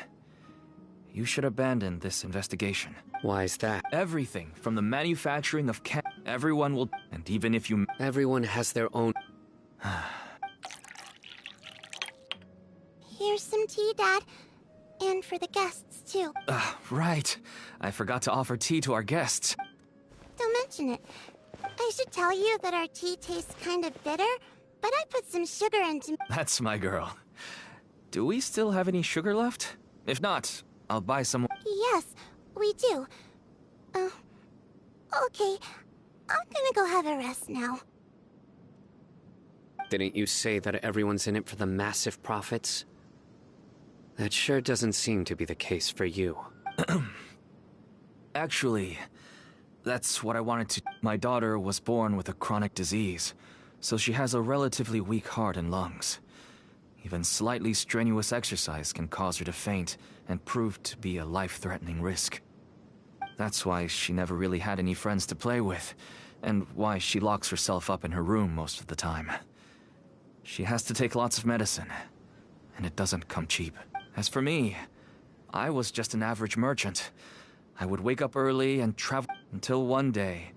You should abandon this investigation. Why is that? Everything, from the manufacturing of everyone will... And even if you... Everyone has their own... Here's some tea, Dad. And for the guests, too. Right. I forgot to offer tea to our guests. Don't mention it. I should tell you that our tea tastes kind of bitter, but I put some sugar into... That's my girl. Do we still have any sugar left? If not, I'll buy some... Yes, we do. Okay. I'm gonna go have a rest now. Didn't you say that everyone's in it for the massive profits? That sure doesn't seem to be the case for you. Actually, that's what I wanted to... My daughter was born with a chronic disease, so she has a relatively weak heart and lungs. Even slightly strenuous exercise can cause her to faint and prove to be a life-threatening risk. That's why she never really had any friends to play with, and why she locks herself up in her room most of the time. She has to take lots of medicine, and it doesn't come cheap. As for me, I was just an average merchant. I would wake up early and travel until one day,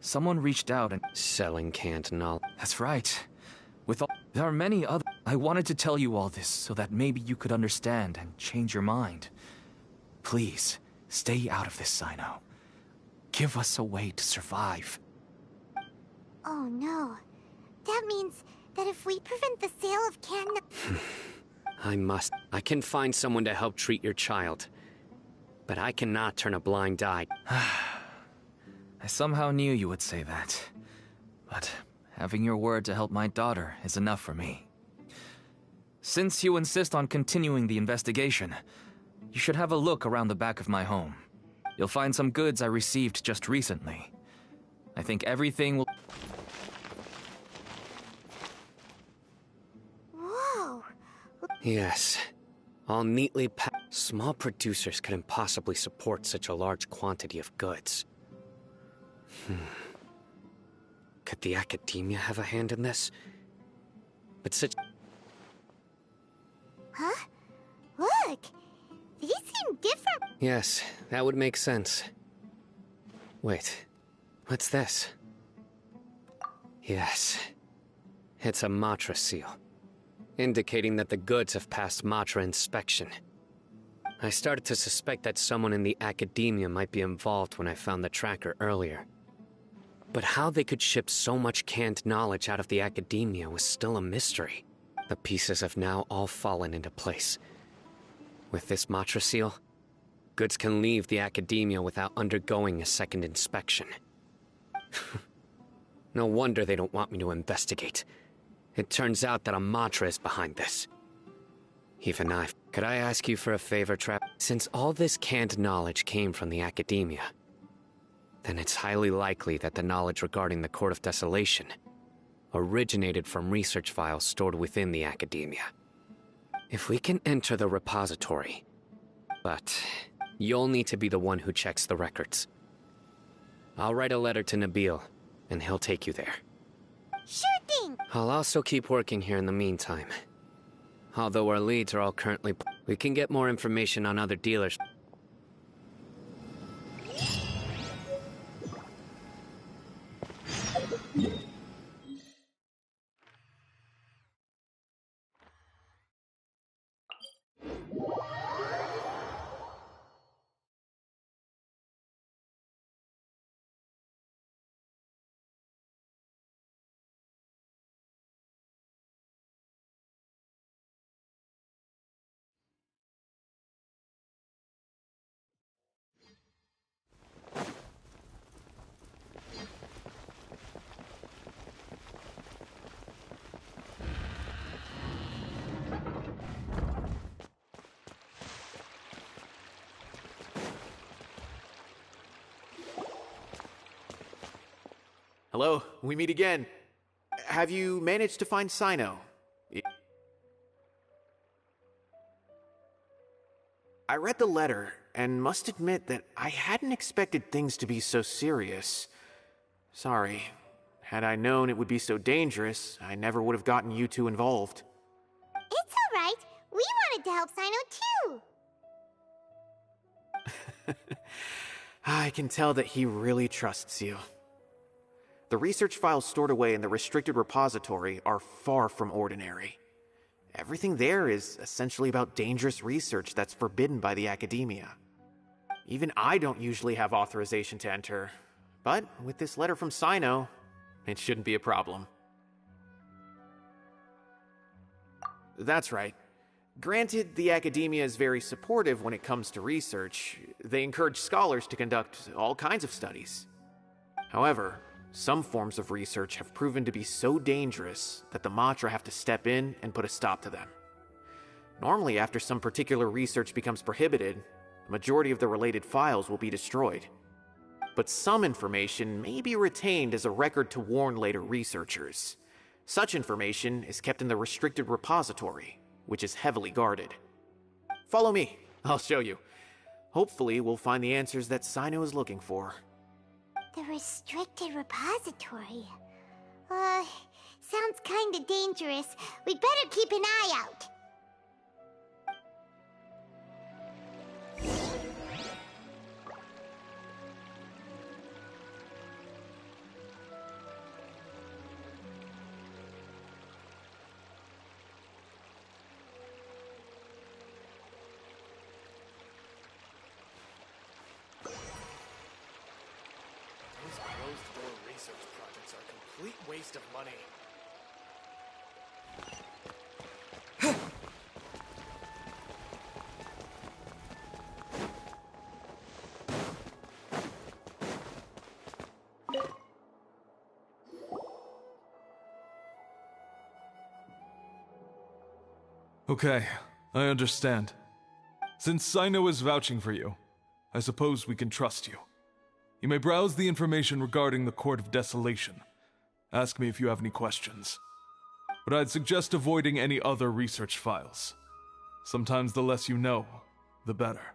someone reached out and... Selling canned knowledge. That's right. With all... There are many other... I wanted to tell you all this so that maybe you could understand and change your mind. Please, stay out of this, Sino. Give us a way to survive. Oh no. That means that if we prevent the sale of canned... I can find someone to help treat your child. But I cannot turn a blind eye. I somehow knew you would say that. But having your word to help my daughter is enough for me. Since you insist on continuing the investigation, you should have a look around the back of my home. You'll find some goods I received just recently. I think everything will... Whoa! Yes. All neatly packed. Small producers couldn't possibly support such a large quantity of goods. Could the academia have a hand in this? But such... Huh? Look! These seem different. Yes, that would make sense. Wait, what's this? Yes, it's a Matra seal, indicating that the goods have passed Matra inspection. I started to suspect that someone in the academia might be involved when I found the tracker earlier. But how they could ship so much canned knowledge out of the academia was still a mystery. The pieces have now all fallen into place. With this Matra seal, goods can leave the academia without undergoing a second inspection. No wonder they don't want me to investigate. It turns out that a Matra is behind this. Even I... Could I ask you for a favor, Trap? Since all this canned knowledge came from the academia, then it's highly likely that the knowledge regarding the Court of Desolation originated from research files stored within the academia. If we can enter the repository... But you'll need to be the one who checks the records. I'll write a letter to Nabil, and he'll take you there. Sure thing! I'll also keep working here in the meantime. Although our leads are all currently... We can get more information on other dealers. Hello, we meet again. Have you managed to find Sino? I read the letter, and must admit that I hadn't expected things to be so serious. Sorry. Had I known it would be so dangerous, I never would have gotten you two involved. It's alright. We wanted to help Sino too. I can tell that he really trusts you. The research files stored away in the restricted repository are far from ordinary. Everything there is essentially about dangerous research that's forbidden by the academia. Even I don't usually have authorization to enter, but with this letter from Sino, it shouldn't be a problem. That's right. Granted, the academia is very supportive when it comes to research. They encourage scholars to conduct all kinds of studies. However, some forms of research have proven to be so dangerous that the Matra have to step in and put a stop to them. Normally, after some particular research becomes prohibited, the majority of the related files will be destroyed. But some information may be retained as a record to warn later researchers. Such information is kept in the restricted repository, which is heavily guarded. Follow me, I'll show you. Hopefully, we'll find the answers that Sino is looking for. The restricted repository. Sounds kinda dangerous. We'd better keep an eye out. complete waste of money. Okay, I understand. Since Sino is vouching for you, I suppose we can trust you. You may browse the information regarding the Court of Desolation. Ask me if you have any questions. But I'd suggest avoiding any other research files. Sometimes the less you know, the better.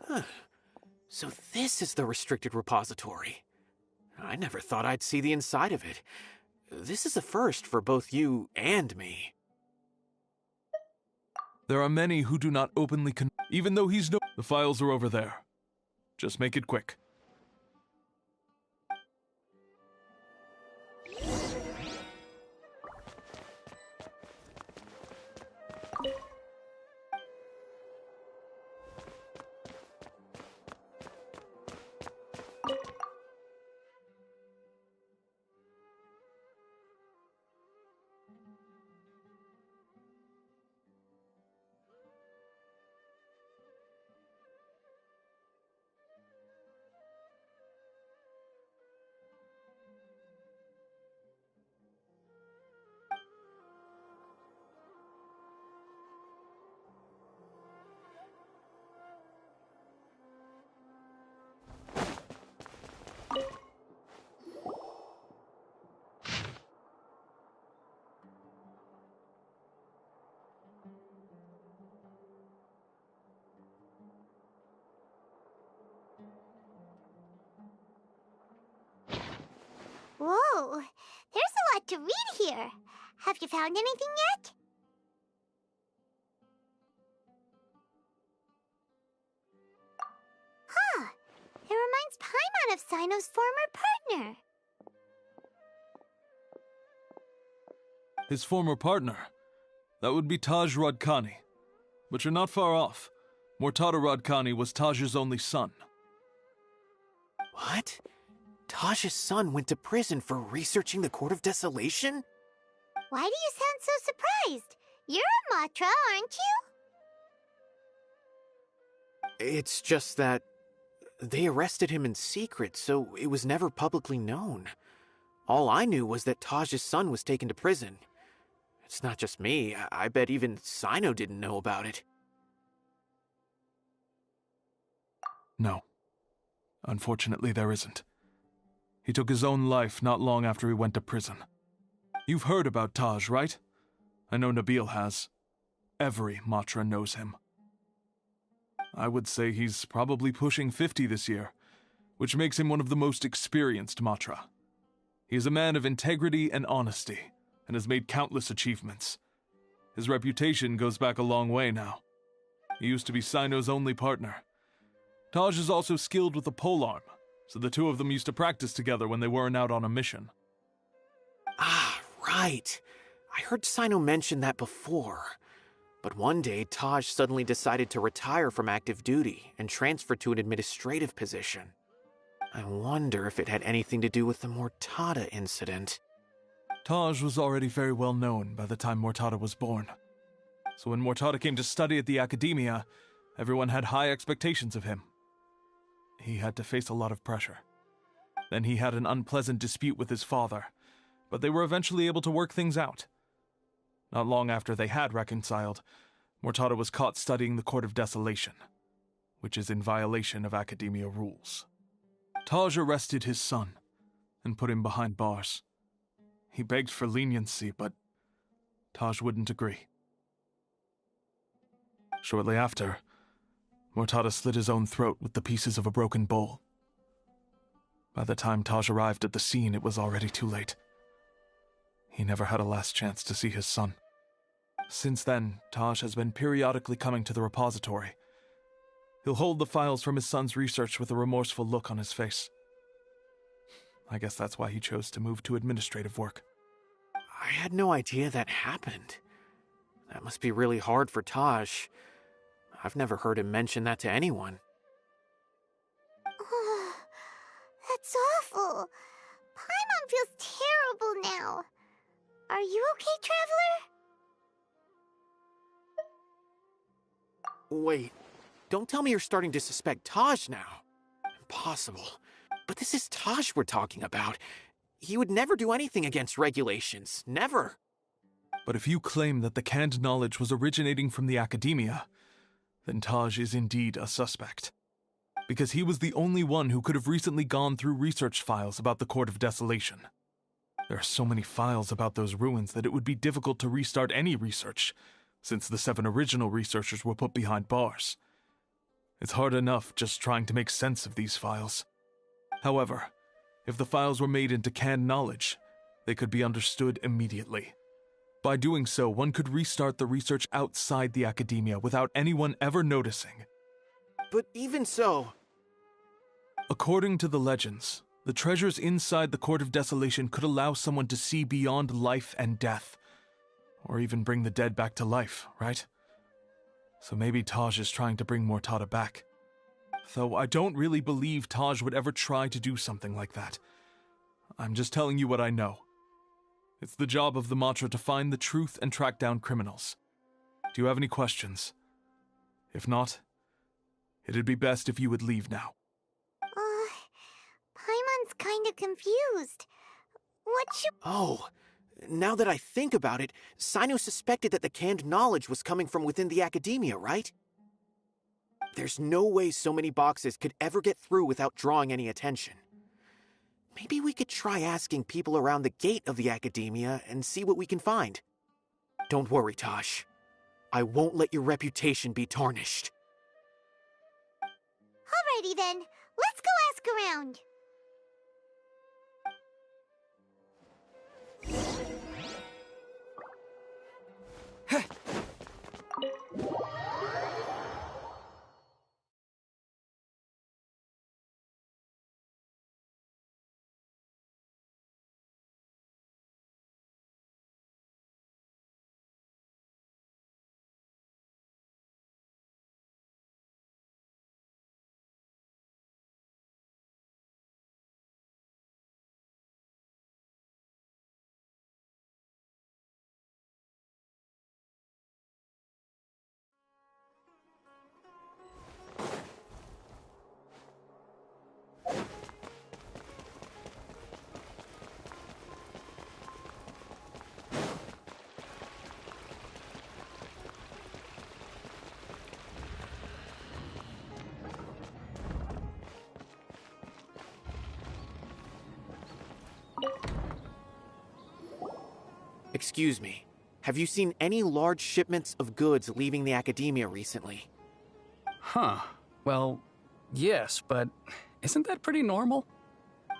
Huh. So this is the restricted repository. I never thought I'd see the inside of it. This is a first for both you and me. There are many who do not openly even though he's no— The files are over there. Just make it quick. Whoa, there's a lot to read here. Have you found anything yet? Huh, it reminds Paimon of Sino's former partner. His former partner? That would be Taj Radkani. But you're not far off. Mortada Radkani was Taj's only son. What? Taj's son went to prison for researching the Court of Desolation? Why do you sound so surprised? You're a Matra, aren't you? It's just that they arrested him in secret, so it was never publicly known. All I knew was that Taj's son was taken to prison. It's not just me. I bet even Sino didn't know about it. No. Unfortunately, there isn't. He took his own life not long after he went to prison. You've heard about Taj, right? I know Nabil has. Every Matra knows him. I would say he's probably pushing 50 this year, which makes him one of the most experienced Matra. He is a man of integrity and honesty, and has made countless achievements. His reputation goes back a long way now. He used to be Sino's only partner. Taj is also skilled with the polearm, so the two of them used to practice together when they weren't out on a mission. Ah, right. I heard Sino mention that before. But one day, Taj suddenly decided to retire from active duty and transfer to an administrative position. I wonder if it had anything to do with the Mortada incident. Taj was already very well known by the time Mortada was born. So when Mortada came to study at the Academia, everyone had high expectations of him. He had to face a lot of pressure. Then he had an unpleasant dispute with his father, but they were eventually able to work things out. Not long after they had reconciled, Mortada was caught studying the Court of Desolation, which is in violation of Academia rules. Taj arrested his son and put him behind bars. He begged for leniency, but Taj wouldn't agree. Shortly after, Mortada slit his own throat with the pieces of a broken bowl. By the time Taj arrived at the scene, it was already too late. He never had a last chance to see his son. Since then, Taj has been periodically coming to the repository. He'll hold the files from his son's research with a remorseful look on his face. I guess that's why he chose to move to administrative work. I had no idea that happened. That must be really hard for Taj. I've never heard him mention that to anyone. That's awful. Paimon feels terrible now. Are you okay, Traveler? Wait, don't tell me you're starting to suspect Taj now. Impossible. But this is Taj we're talking about. He would never do anything against regulations. Never. But if you claim that the canned knowledge was originating from the academia, then Taj is indeed a suspect. Because he was the only one who could have recently gone through research files about the Court of Desolation. There are so many files about those ruins that it would be difficult to restart any research, since the 7 original researchers were put behind bars. It's hard enough just trying to make sense of these files. However, if the files were made into canned knowledge, they could be understood immediately. By doing so, one could restart the research outside the academia without anyone ever noticing. But even so... According to the legends, the treasures inside the Court of Desolation could allow someone to see beyond life and death, or even bring the dead back to life, right? So maybe Taj is trying to bring Mortada back. Though I don't really believe Taj would ever try to do something like that. I'm just telling you what I know. It's the job of the Matra to find the truth and track down criminals. Do you have any questions? If not, it'd be best if you would leave now. Paimon's kinda confused. What should... Oh, now that I think about it, Sino suspected that the canned knowledge was coming from within the academia, right? There's no way so many boxes could ever get through without drawing any attention. Maybe we could try asking people around the gate of the academia and see what we can find. Don't worry, Tosh. I won't let your reputation be tarnished. Alrighty then, let's go ask around. Excuse me, have you seen any large shipments of goods leaving the academia recently? Huh. Well, yes, but isn't that pretty normal?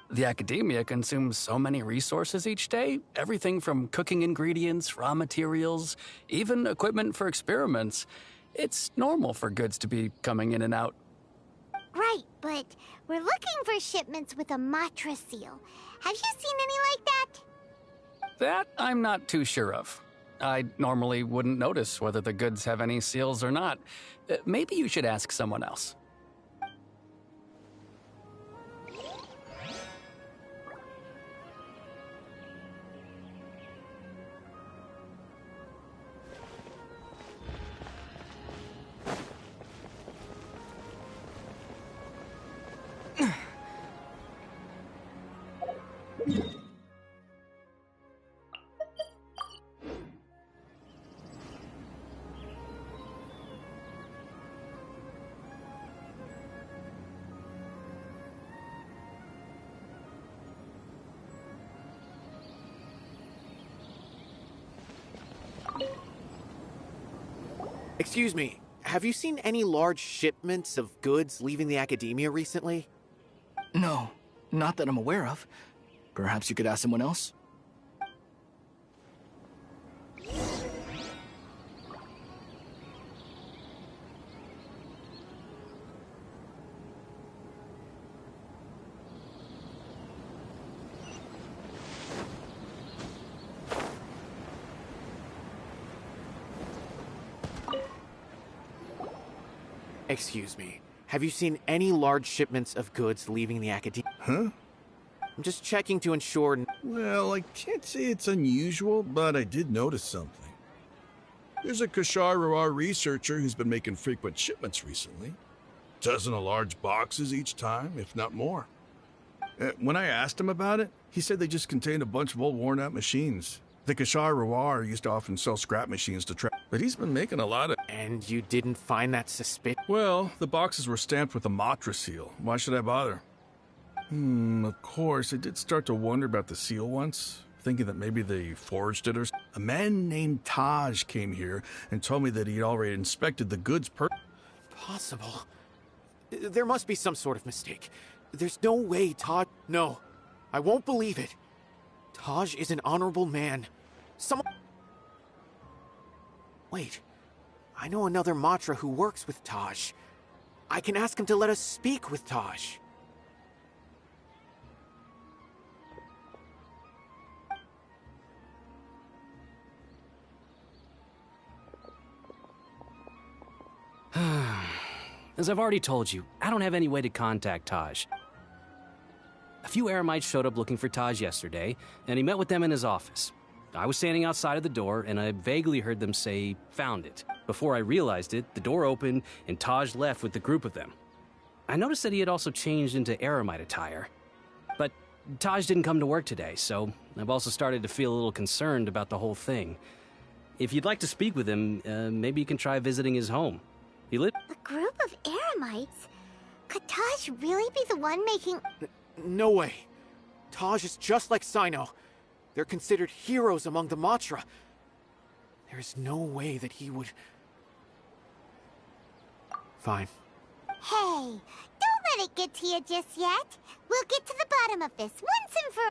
The academia consumes so many resources each day. Everything from cooking ingredients, raw materials, even equipment for experiments. It's normal for goods to be coming in and out. Right, but we're looking for shipments with a Matra seal. Have you seen any like that? That I'm not too sure of. I normally wouldn't notice whether the goods have any seals or not. Maybe you should ask someone else. Excuse me, have you seen any large shipments of goods leaving the academia recently? No, not that I'm aware of. Perhaps you could ask someone else? Excuse me. Have you seen any large shipments of goods leaving the academia? Huh? I'm just checking to ensure... Well, I can't say it's unusual, but I did notice something. There's a Kashar researcher who's been making frequent shipments recently. Dozen of large boxes each time, if not more. When I asked him about it, he said they just contained a bunch of old worn-out machines. The Kashar used to often sell scrap machines to trap, but he's been making a lot of... And you didn't find that suspicious? Well, the boxes were stamped with a Matra seal. Why should I bother? Of course, I did start to wonder about the seal once, thinking that maybe they forged it or... A man named Taj came here and told me that he'd already inspected the goods Possible. There must be some sort of mistake. There's no way Taj... No, I won't believe it. Taj is an honorable man. Wait, I know another Matra who works with Taj. I can ask him to let us speak with Taj. As I've already told you, I don't have any way to contact Taj. A few Eremites showed up looking for Taj yesterday, and he met with them in his office. I was standing outside of the door, and I vaguely heard them say, "Found it." Before I realized it, the door opened, and Taj left with the group of them. I noticed that he had also changed into Eremite attire. But Taj didn't come to work today, so I've also started to feel a little concerned about the whole thing. If you'd like to speak with him, maybe you can try visiting his home. He lived... A group of Eremites? Could Taj really be the one making... No way. Taj is just like Sino. They're considered heroes among the Matra. There is no way that he would... Fine. Hey, don't let it get to you just yet. We'll get to the bottom of this once and for...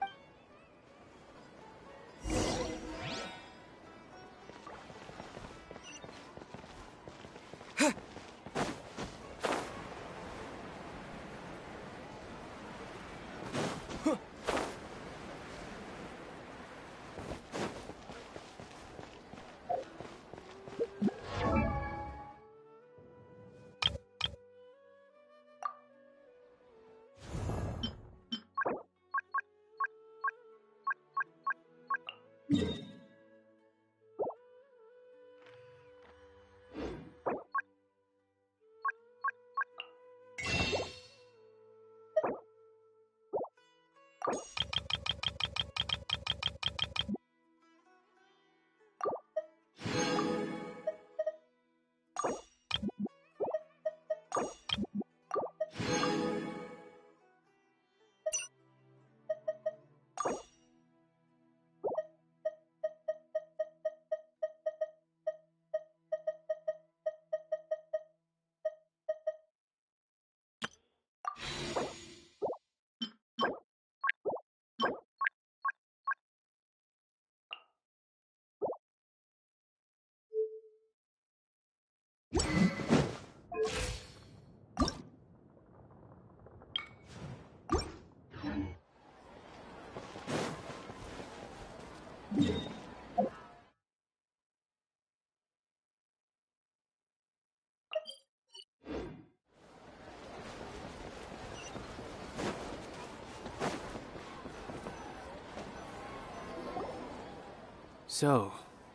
So,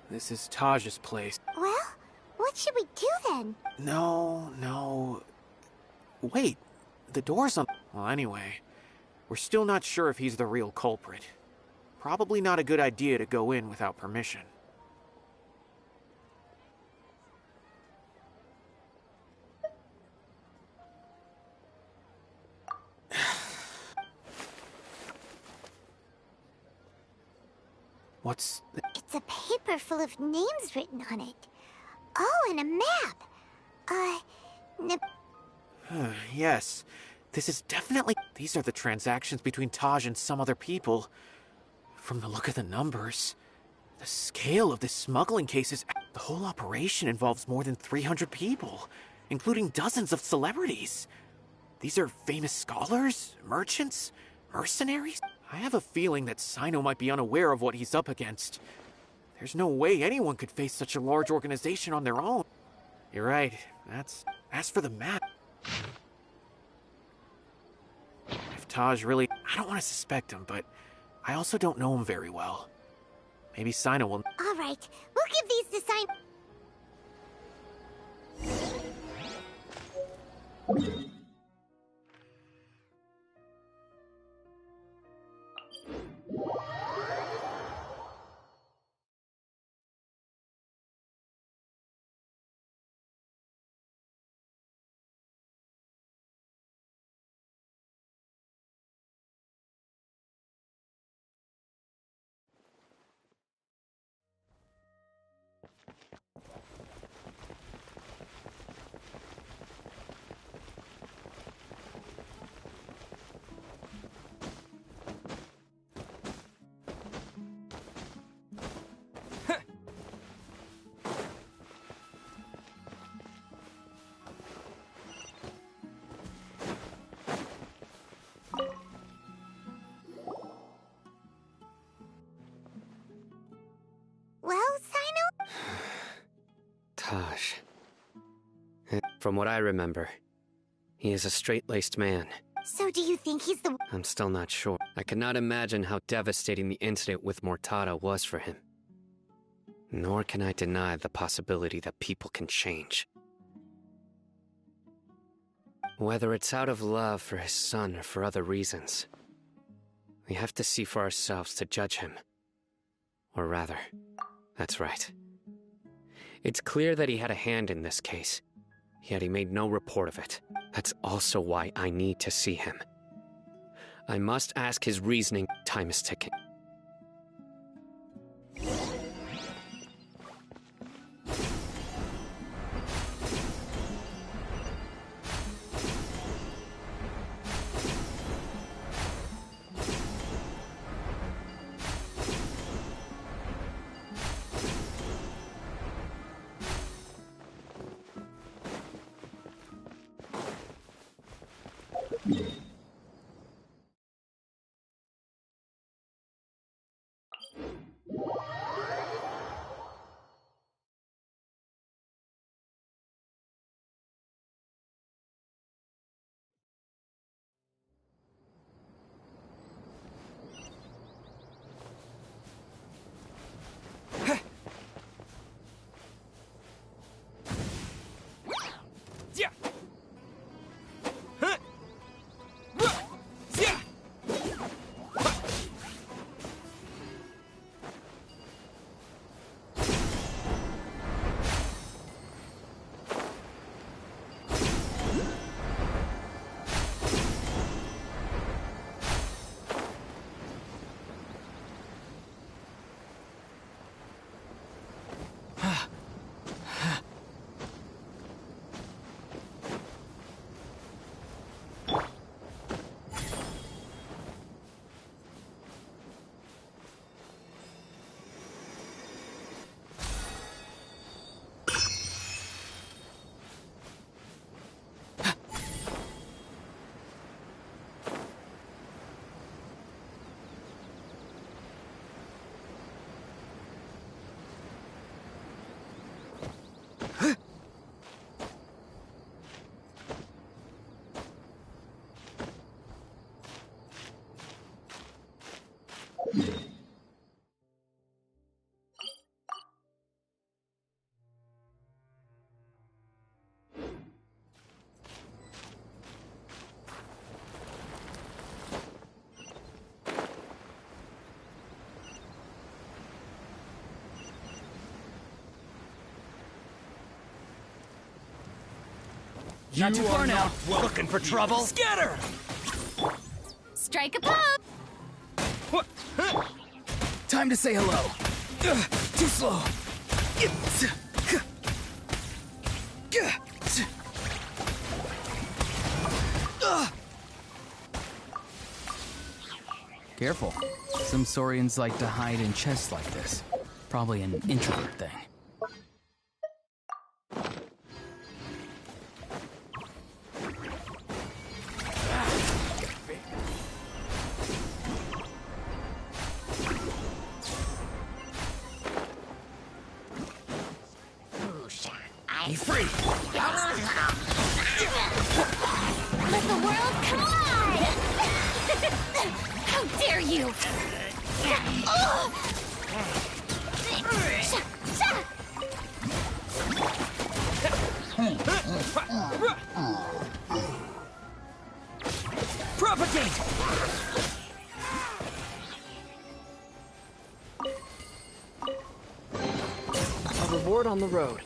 this is Taj's place. Well, what should we do then? No. Wait, the door's on... Well, anyway, we're still not sure if he's the real culprit. Probably not a good idea to go in without permission. What's... It's a paper full of names written on it. Oh, and a map. Yes. This is definitely... These are the transactions between Taj and some other people. From the look of the numbers, the scale of this smuggling case is... The whole operation involves more than 300 people, including dozens of celebrities. These are famous scholars, merchants, mercenaries. I have a feeling that Sino might be unaware of what he's up against. There's no way anyone could face such a large organization on their own. You're right, that's... As for the map... If Taj really... I don't want to suspect him, but I also don't know him very well. Maybe Sino will... All right, we'll give these to Sino. Well, Sino? Taj. From what I remember, he is a straight-laced man. So do you think he's the... I'm still not sure. I cannot imagine how devastating the incident with Mortada was for him. Nor can I deny the possibility that people can change. Whether it's out of love for his son or for other reasons, we have to see for ourselves to judge him. Or rather, that's right. It's clear that he had a hand in this case, yet he made no report of it. That's also why I need to see him. I must ask his reasoning. Time is ticking. Not too far now. Looking for trouble? Scatter! Strike a pose! Time to say hello. Too slow. Careful. Some Saurians like to hide in chests like this. Probably an introvert thing. Be free! Let the world collide! How dare you! Propagate! A reward on the road.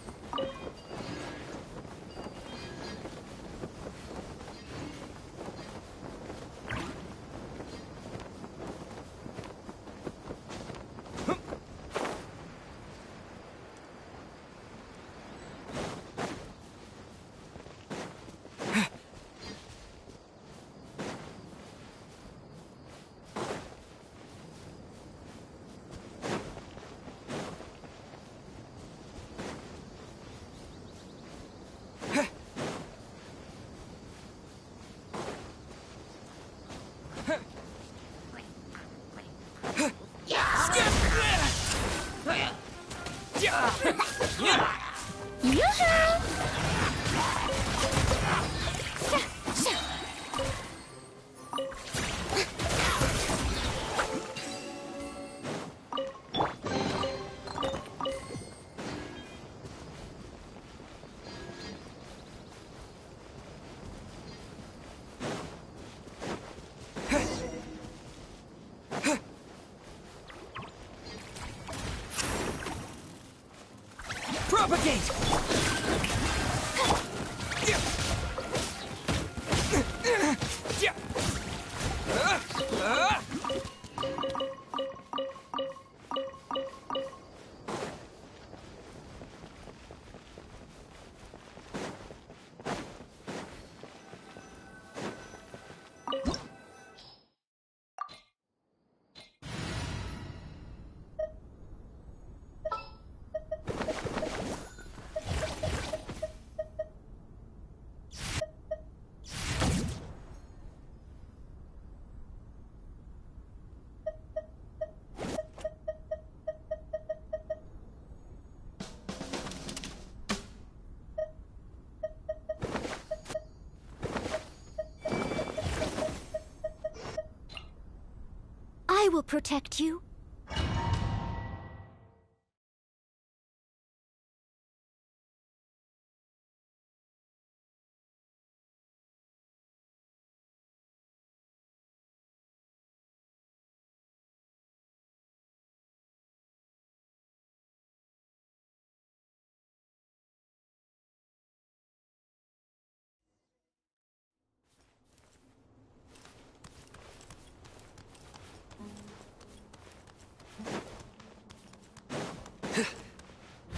Propagate! I will protect you.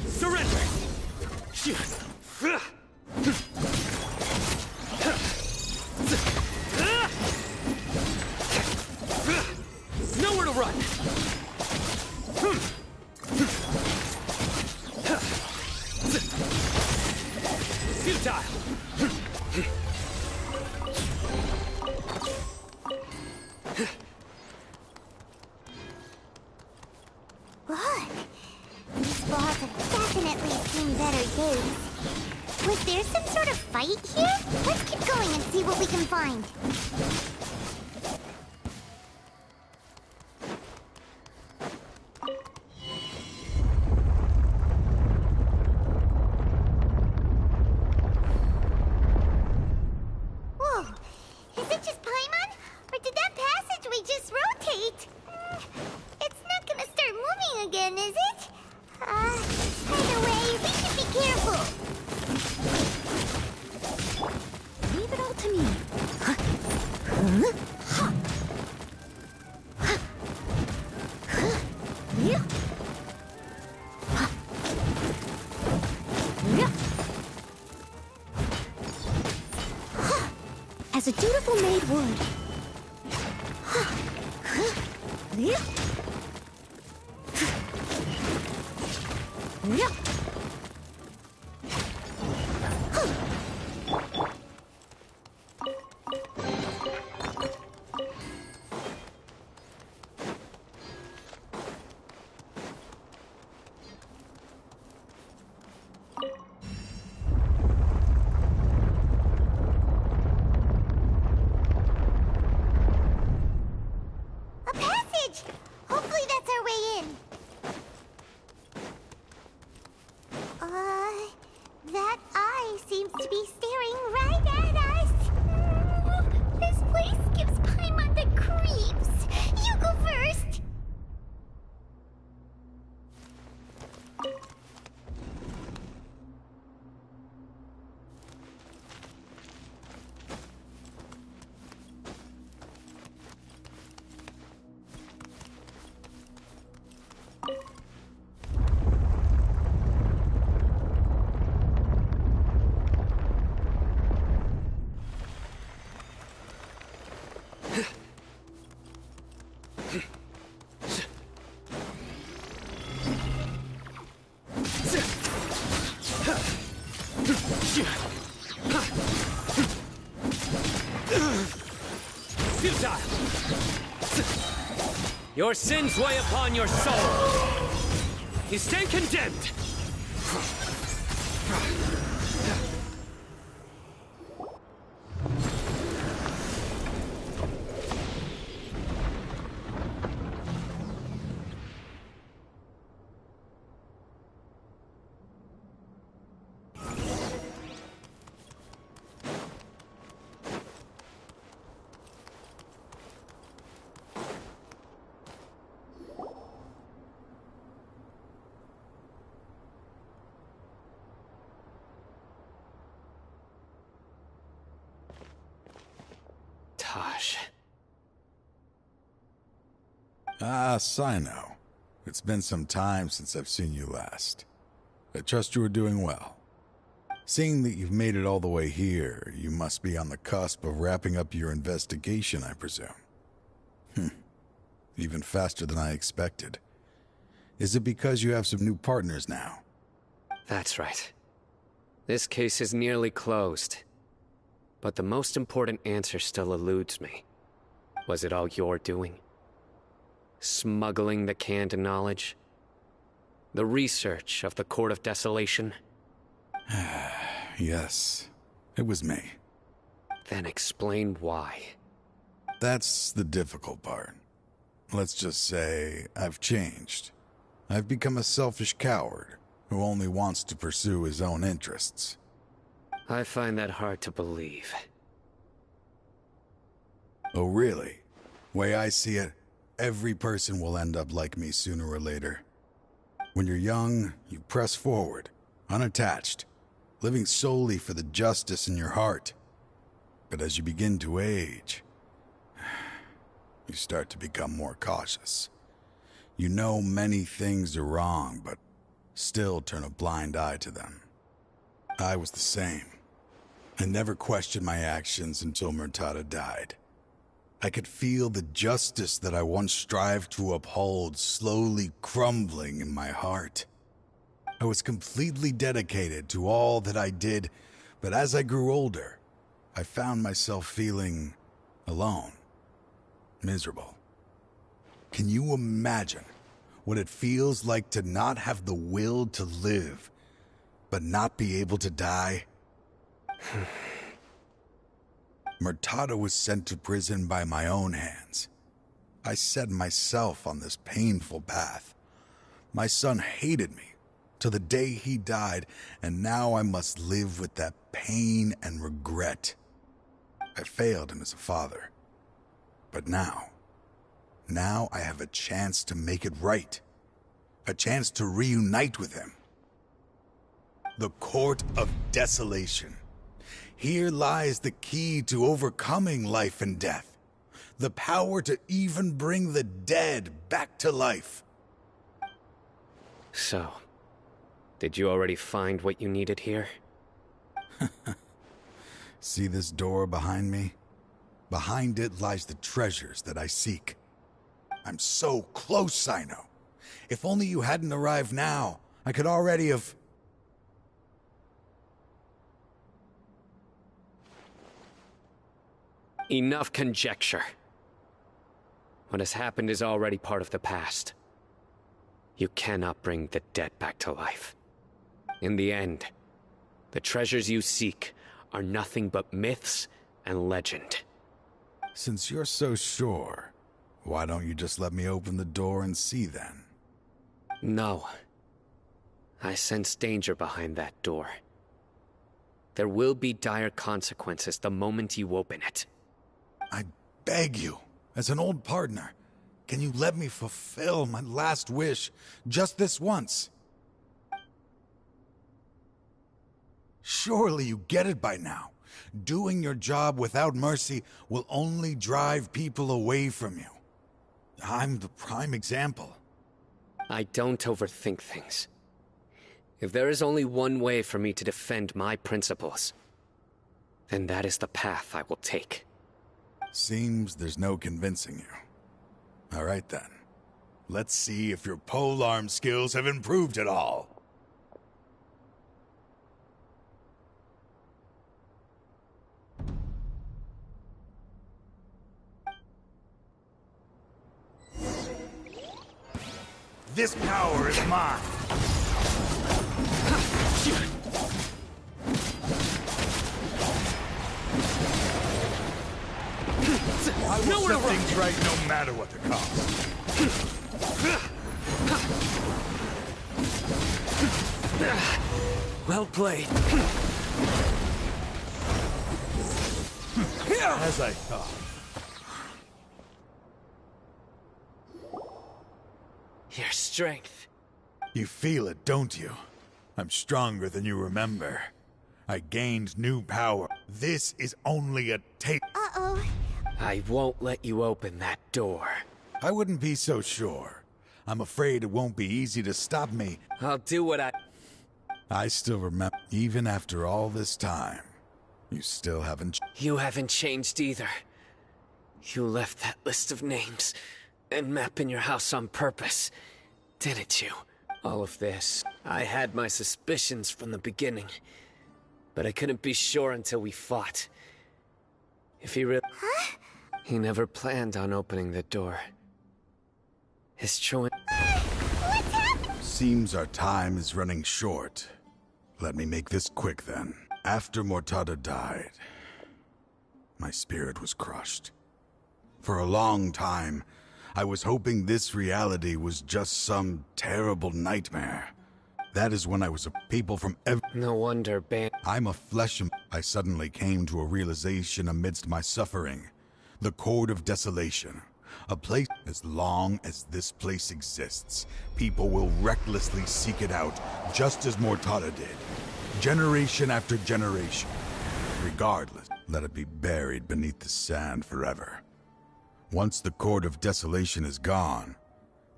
Surrender! Nowhere to run! Futile! Look! These balls have definitely seen better days. Was there some sort of fight here? Let's keep going and see what we can find. Whoa! Is it just Paimon? Or did that passageway just rotate? It's not gonna start moving again, is it? Either way, we should be careful. Leave it all to me. As a dutiful maid would. seems to be staring right at us. This place gives Paimon the creeps. You go first. Your sins weigh upon your soul. You stand condemned. Ah, Sino. It's been some time since I've seen you last. I trust you are doing well. Seeing that you've made it all the way here, you must be on the cusp of wrapping up your investigation, I presume. Even faster than I expected. Is it because you have some new partners now? That's right. This case is nearly closed. But the most important answer still eludes me. Was it all your doing? Smuggling the canned knowledge? The research of the Court of Desolation? Yes, it was me. Then explain why. That's the difficult part. Let's just say I've changed. I've become a selfish coward who only wants to pursue his own interests. I find that hard to believe. Oh, really? Way I see it, every person will end up like me sooner or later. When you're young, you press forward, unattached, living solely for the justice in your heart. But as you begin to age, you start to become more cautious. You know many things are wrong, but still turn a blind eye to them. I was the same. I never questioned my actions until Murtada died. I could feel the justice that I once strived to uphold slowly crumbling in my heart. I was completely dedicated to all that I did, but as I grew older, I found myself feeling alone, miserable. Can you imagine what it feels like to not have the will to live, but not be able to die? Murtada was sent to prison by my own hands. I set myself on this painful path. My son hated me till the day he died, and now I must live with that pain and regret. I failed him as a father. But now I have a chance to make it right. A chance to reunite with him. The Court of Desolation. Here lies the key to overcoming life and death. The power to even bring the dead back to life. So, did you already find what you needed here? See this door behind me? Behind it lies the treasures that I seek. I'm so close, Sino. If only you hadn't arrived now, I could already have... Enough conjecture. What has happened is already part of the past. You cannot bring the dead back to life. In the end, the treasures you seek are nothing but myths and legend. Since you're so sure, why don't you just let me open the door and see then? No. I sense danger behind that door. There will be dire consequences the moment you open it. I beg you, as an old partner, can you let me fulfill my last wish just this once? Surely you get it by now. Doing your job without mercy will only drive people away from you. I'm the prime example. I don't overthink things. If there is only one way for me to defend my principles, then that is the path I will take. Seems there's no convincing you. All right then. Let's see if your polearm skills have improved at all. This power is mine. I will set things right no matter what the cost. Well played. As I thought. Your strength. You feel it, don't you? I'm stronger than you remember. I gained new power. This is only a taste. Uh-oh. I won't let you open that door. I wouldn't be so sure. I'm afraid it won't be easy to stop me. I'll do what I still remember, even after all this time, you still haven't... You haven't changed either. You left that list of names and map in your house on purpose, didn't you? All of this. I had my suspicions from the beginning, but I couldn't be sure until we fought. If he really... Huh? He never planned on opening the door. His true... What's happening? Seems our time is running short. Let me make this quick then. After Mortada died, my spirit was crushed. For a long time, I was hoping this reality was just some terrible nightmare. That is when I was a people from No wonder, I'm a flesh and... I suddenly came to a realization amidst my suffering. The Court of Desolation. A place... As long as this place exists, people will recklessly seek it out, just as Mortada did. Generation after generation. Regardless, let it be buried beneath the sand forever. Once the Court of Desolation is gone,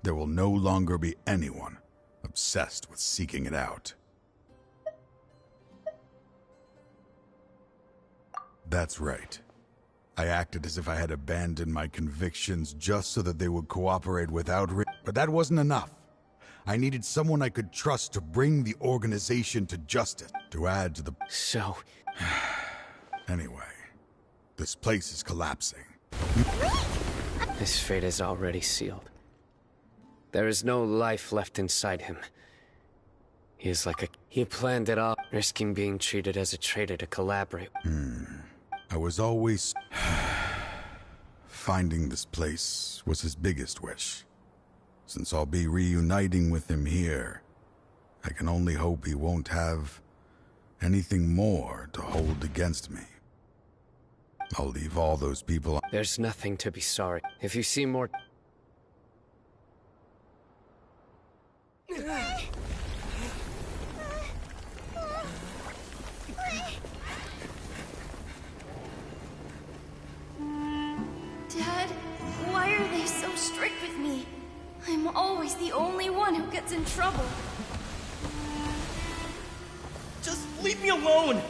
there will no longer be anyone obsessed with seeking it out. That's right. I acted as if I had abandoned my convictions just so that they would cooperate without but that wasn't enough. I needed someone I could trust to bring the organization to justice, to add to the... So... Anyway, this place is collapsing. His fate is already sealed. There is no life left inside him. He is like a... He planned it all, risking being treated as a traitor to collaborate. I was always... Finding this place was his biggest wish. Since I'll be reuniting with him here, I can only hope he won't have anything more to hold against me. I'll leave all those people... There's nothing to be sorry. If you see more... Dad, why are they so strict with me? I'm always the only one who gets in trouble. Just leave me alone!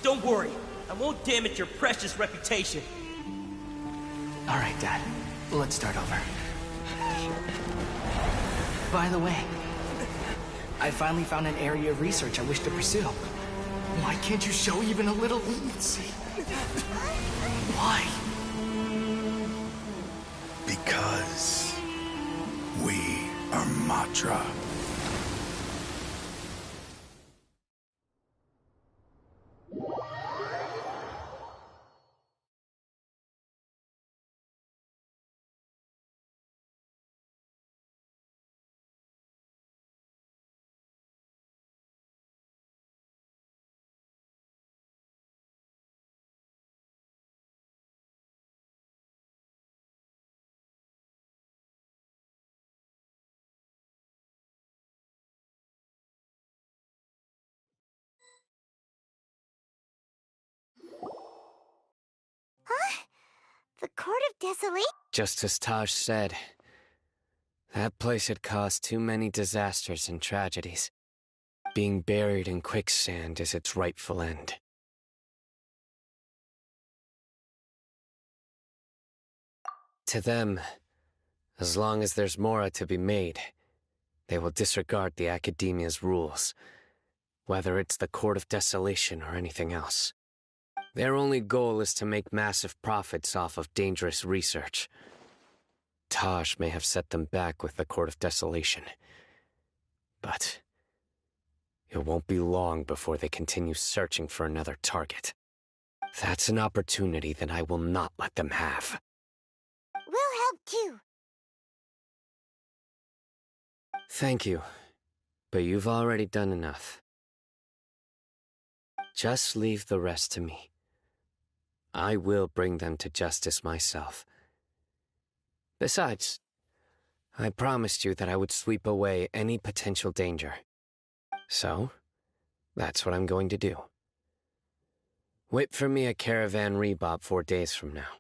Don't worry, I won't damage your precious reputation. All right, Dad. Let's start over. By the way, I finally found an area of research I wish to pursue. Why can't you show even a little leniency? Why? Because we are Matra. The Court of Desolation? Just as Taj said, that place had caused too many disasters and tragedies. Being buried in quicksand is its rightful end. To them, as long as there's Mora to be made, they will disregard the Academia's rules, whether it's the Court of Desolation or anything else. Their only goal is to make massive profits off of dangerous research. Taj may have set them back with the Court of Desolation, but it won't be long before they continue searching for another target. That's an opportunity that I will not let them have. We'll help too. Thank you, but you've already done enough. Just leave the rest to me. I will bring them to justice myself. Besides, I promised you that I would sweep away any potential danger. So, that's what I'm going to do. Wait for me at Caravan Rebop 4 days from now.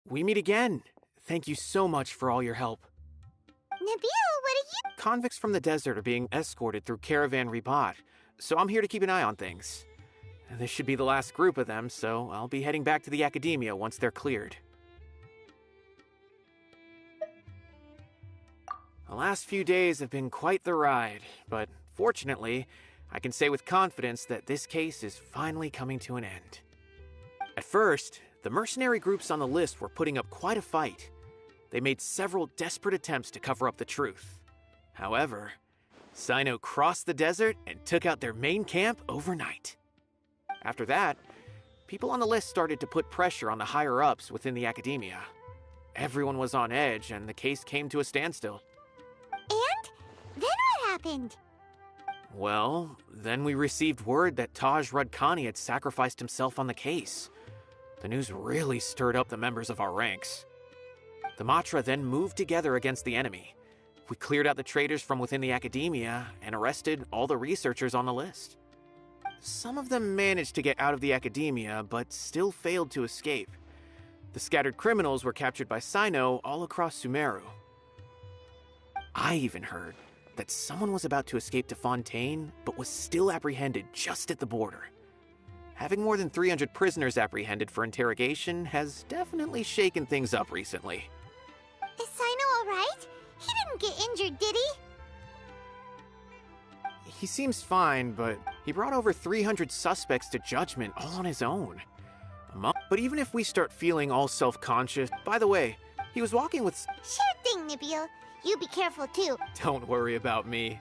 We meet again. Thank you so much for all your help. Nabil, what are you? Convicts from the desert are being escorted through Caravan Rebot, so I'm here to keep an eye on things. This should be the last group of them, so I'll be heading back to the Academia once they're cleared. The last few days have been quite the ride, but fortunately, I can say with confidence that this case is finally coming to an end. At first, the mercenary groups on the list were putting up quite a fight. They made several desperate attempts to cover up the truth. However, Sino crossed the desert and took out their main camp overnight. After that, people on the list started to put pressure on the higher-ups within the Academia. Everyone was on edge, and the case came to a standstill. And? Then what happened? Well, then we received word that Taj Rudkani had sacrificed himself on the case. The news really stirred up the members of our ranks. The Matra then moved together against the enemy. We cleared out the traitors from within the Academia and arrested all the researchers on the list. Some of them managed to get out of the Academia, but still failed to escape. The scattered criminals were captured by Sino all across Sumeru. I even heard that someone was about to escape to Fontaine, but was still apprehended just at the border. Having more than 300 prisoners apprehended for interrogation has definitely shaken things up recently. Is Sino alright? He didn't get injured, did he? He seems fine, but he brought over 300 suspects to judgment all on his own. But even if we start feeling all self-conscious... By the way, he was walking with... Sure thing, Nabil. You be careful, too. Don't worry about me.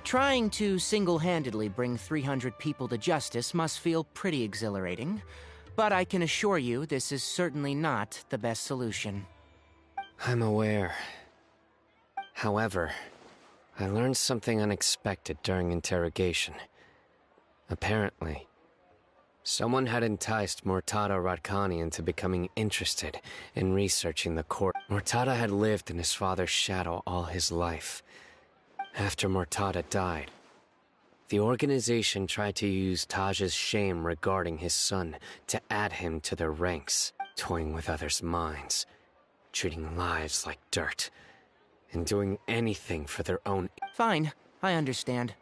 Trying to single-handedly bring 300 people to justice must feel pretty exhilarating, but I can assure you this is certainly not the best solution. I'm aware. However, I learned something unexpected during interrogation. Apparently, someone had enticed Murtada Radkani into becoming interested in researching the court. Murtada had lived in his father's shadow all his life. After Murtada died, the organization tried to use Taj's shame regarding his son to add him to their ranks, toying with others' minds, treating lives like dirt, and doing anything for their own... Fine, I understand.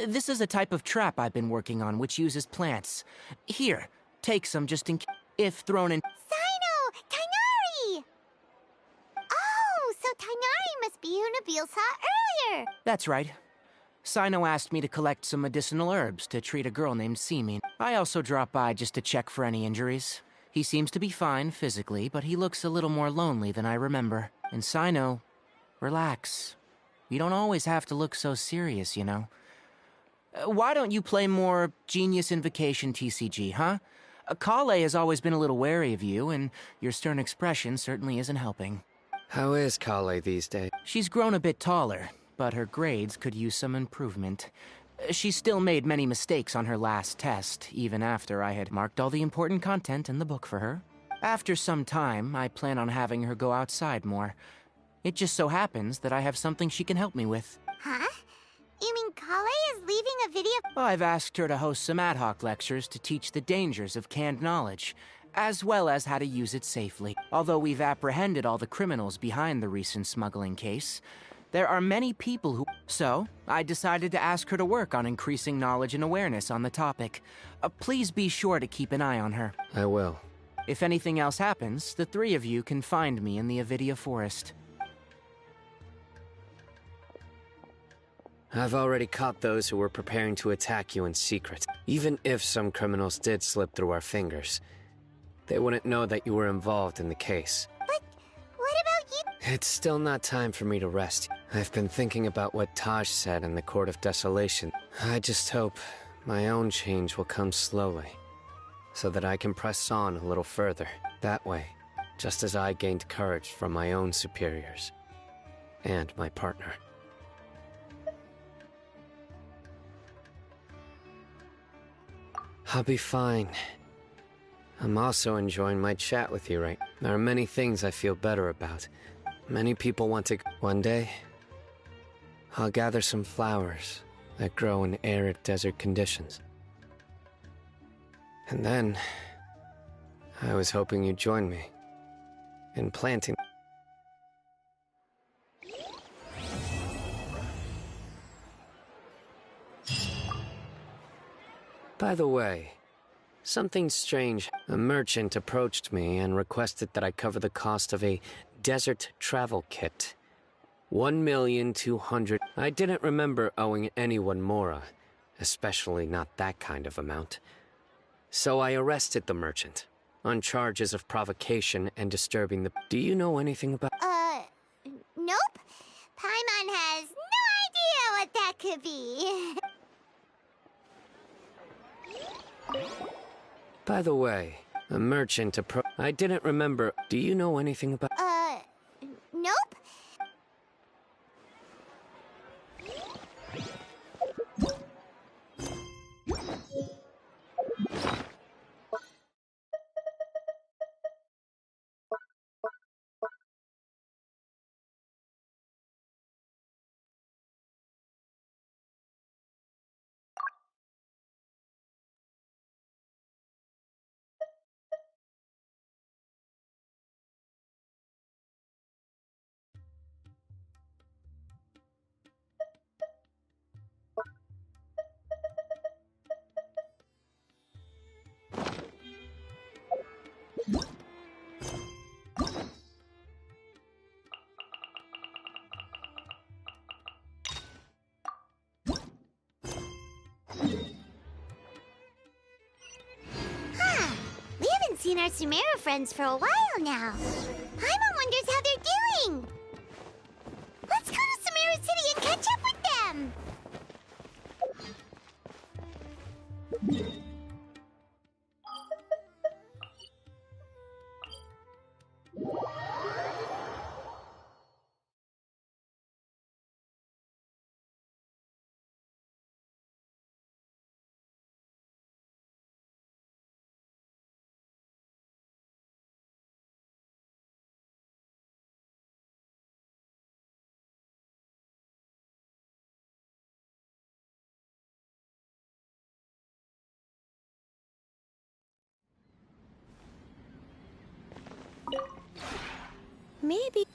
This is a type of trap I've been working on which uses plants. Here, take some just in case. If thrown in... Sino! Tainari! Oh, so Tainari must be who Nabil saw earlier! That's right. Sino asked me to collect some medicinal herbs to treat a girl named Simin. I also dropped by just to check for any injuries. He seems to be fine physically, but he looks a little more lonely than I remember. And Sino, relax. You don't always have to look so serious, you know. Why don't you play more Genius Invocation TCG, huh? Kale has always been a little wary of you, and your stern expression certainly isn't helping. How is Kale these days? She's grown a bit taller, but her grades could use some improvement. She still made many mistakes on her last test, even after I had marked all the important content in the book for her. After some time, I plan on having her go outside more. It just so happens that I have something she can help me with. Huh? You mean Kale is leaving a video? I've asked her to host some ad hoc lectures to teach the dangers of canned knowledge, as well as how to use it safely. Although we've apprehended all the criminals behind the recent smuggling case, there are many people who... So, I decided to ask her to work on increasing knowledge and awareness on the topic. Please be sure to keep an eye on her. I will. If anything else happens, the three of you can find me in the Avidia Forest. I've already caught those who were preparing to attack you in secret. Even if some criminals did slip through our fingers, they wouldn't know that you were involved in the case. But what about you? It's still not time for me to rest. I've been thinking about what Taj said in the Court of Desolation. I just hope my own change will come slowly, so that I can press on a little further. That way, just as I gained courage from my own superiors and my partner. I'll be fine. I'm also enjoying my chat with you, right? There are many things I feel better about. Many people want to... One day, I'll gather some flowers that grow in arid desert conditions. And then, I was hoping you'd join me in planting... By the way, something strange. A merchant approached me and requested that I cover the cost of a desert travel kit. 1,200,000. I didn't remember owing anyone Mora, especially not that kind of amount. So I arrested the merchant on charges of provocation and disturbing the... Do you know anything about... Nope. Paimon has no idea what that could be. By the way, a merchant I didn't remember... Do you know anything about... Nope. seen our Sumeru friends for a while now. Paimon wonders how they're doing. Let's go to Sumeru City and catch up with them. Maybe.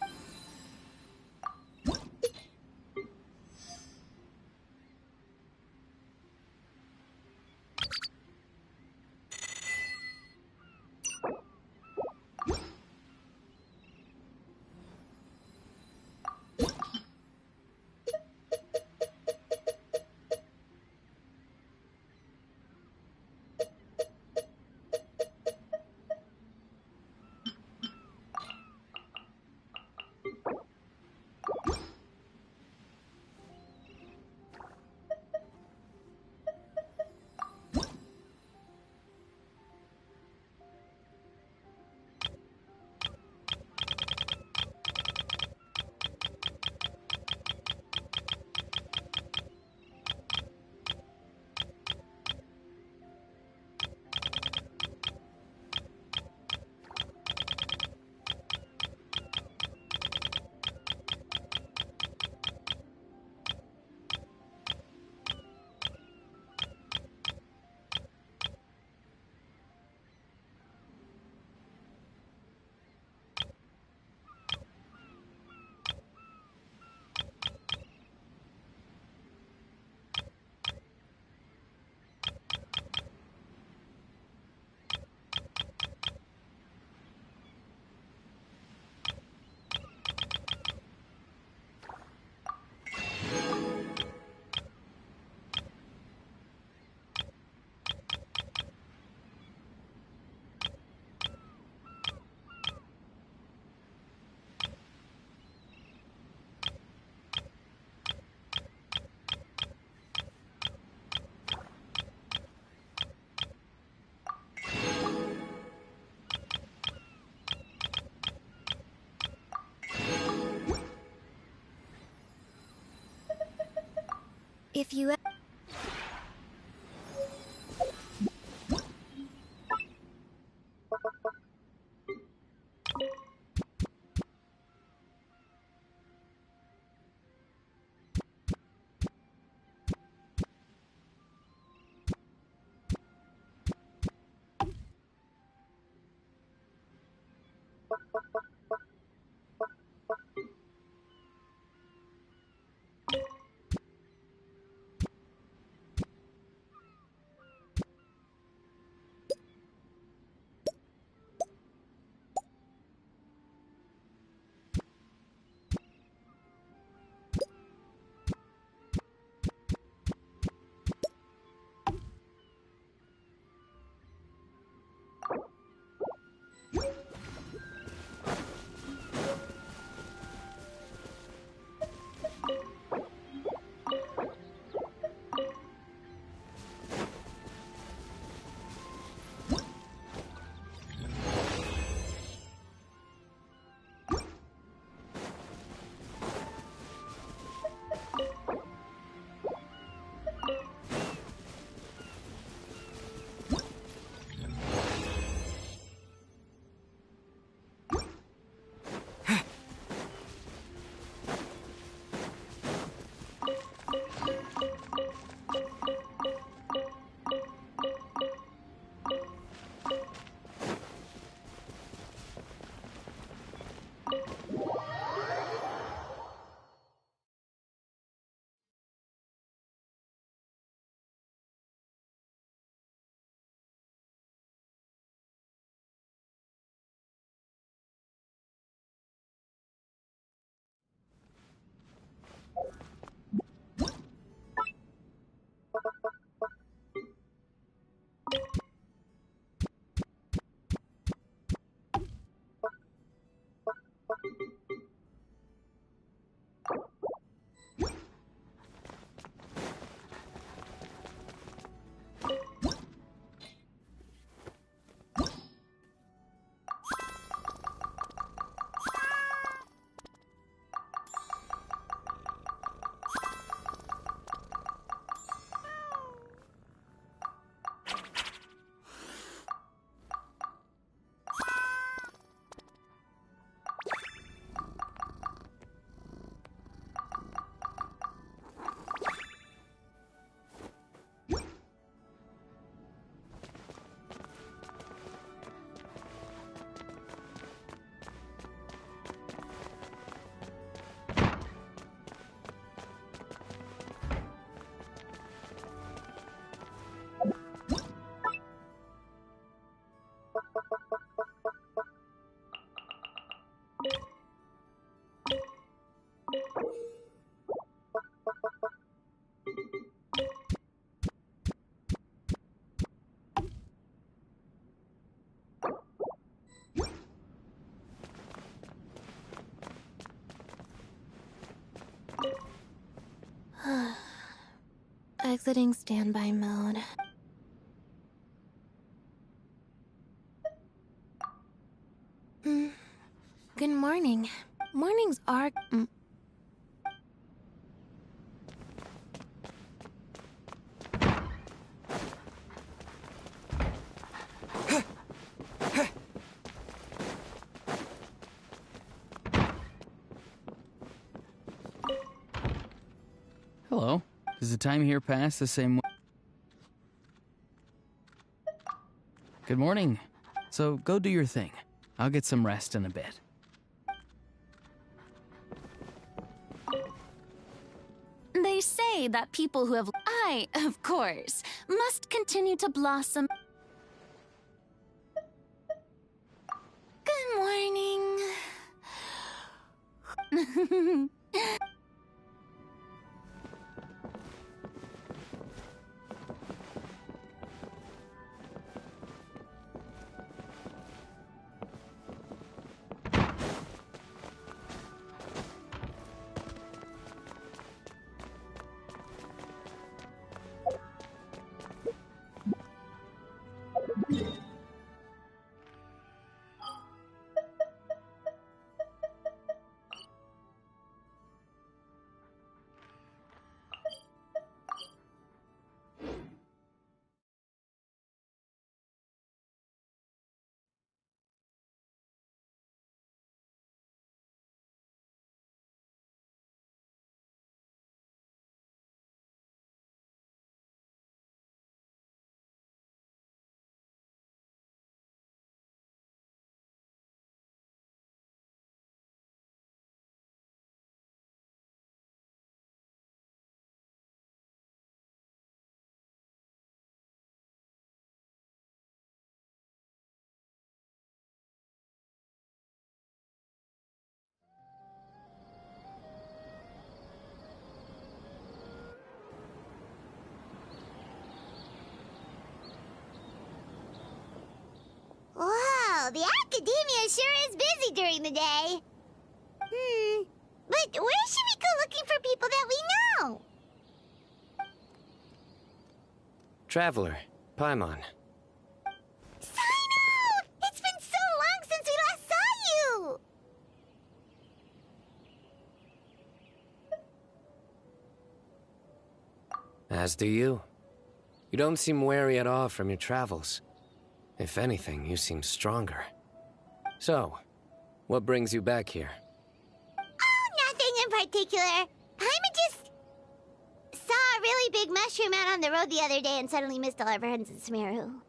If you... Exiting standby mode. Good morning. Mornings are... Hello. Does the time here pass the same way? Good morning. So go do your thing. I'll get some rest in a bit. They say that people who have... of course, must continue to blossom. Good morning. Wow, the academia sure is busy during the day. But where should we go looking for people that we know? Traveler, Paimon. Sino! It's been so long since we last saw you! As do you. You don't seem weary at all from your travels. If anything, you seem stronger. So, what brings you back here? Oh, nothing in particular. Paimon just saw a really big mushroom out on the road the other day and suddenly missed all our friends in Sumeru.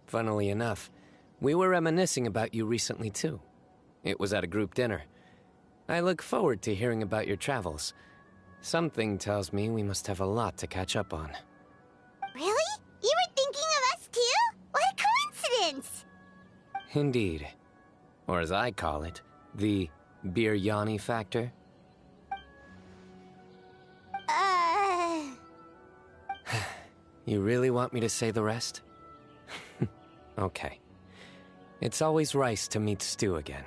Funnily enough, we were reminiscing about you recently too. It was at a group dinner. I look forward to hearing about your travels. Something tells me we must have a lot to catch up on. Really? You were thinking of us too? What a coincidence! Indeed. Or as I call it, the biryani factor. You really want me to say the rest? Okay. It's always rice to meet stew again.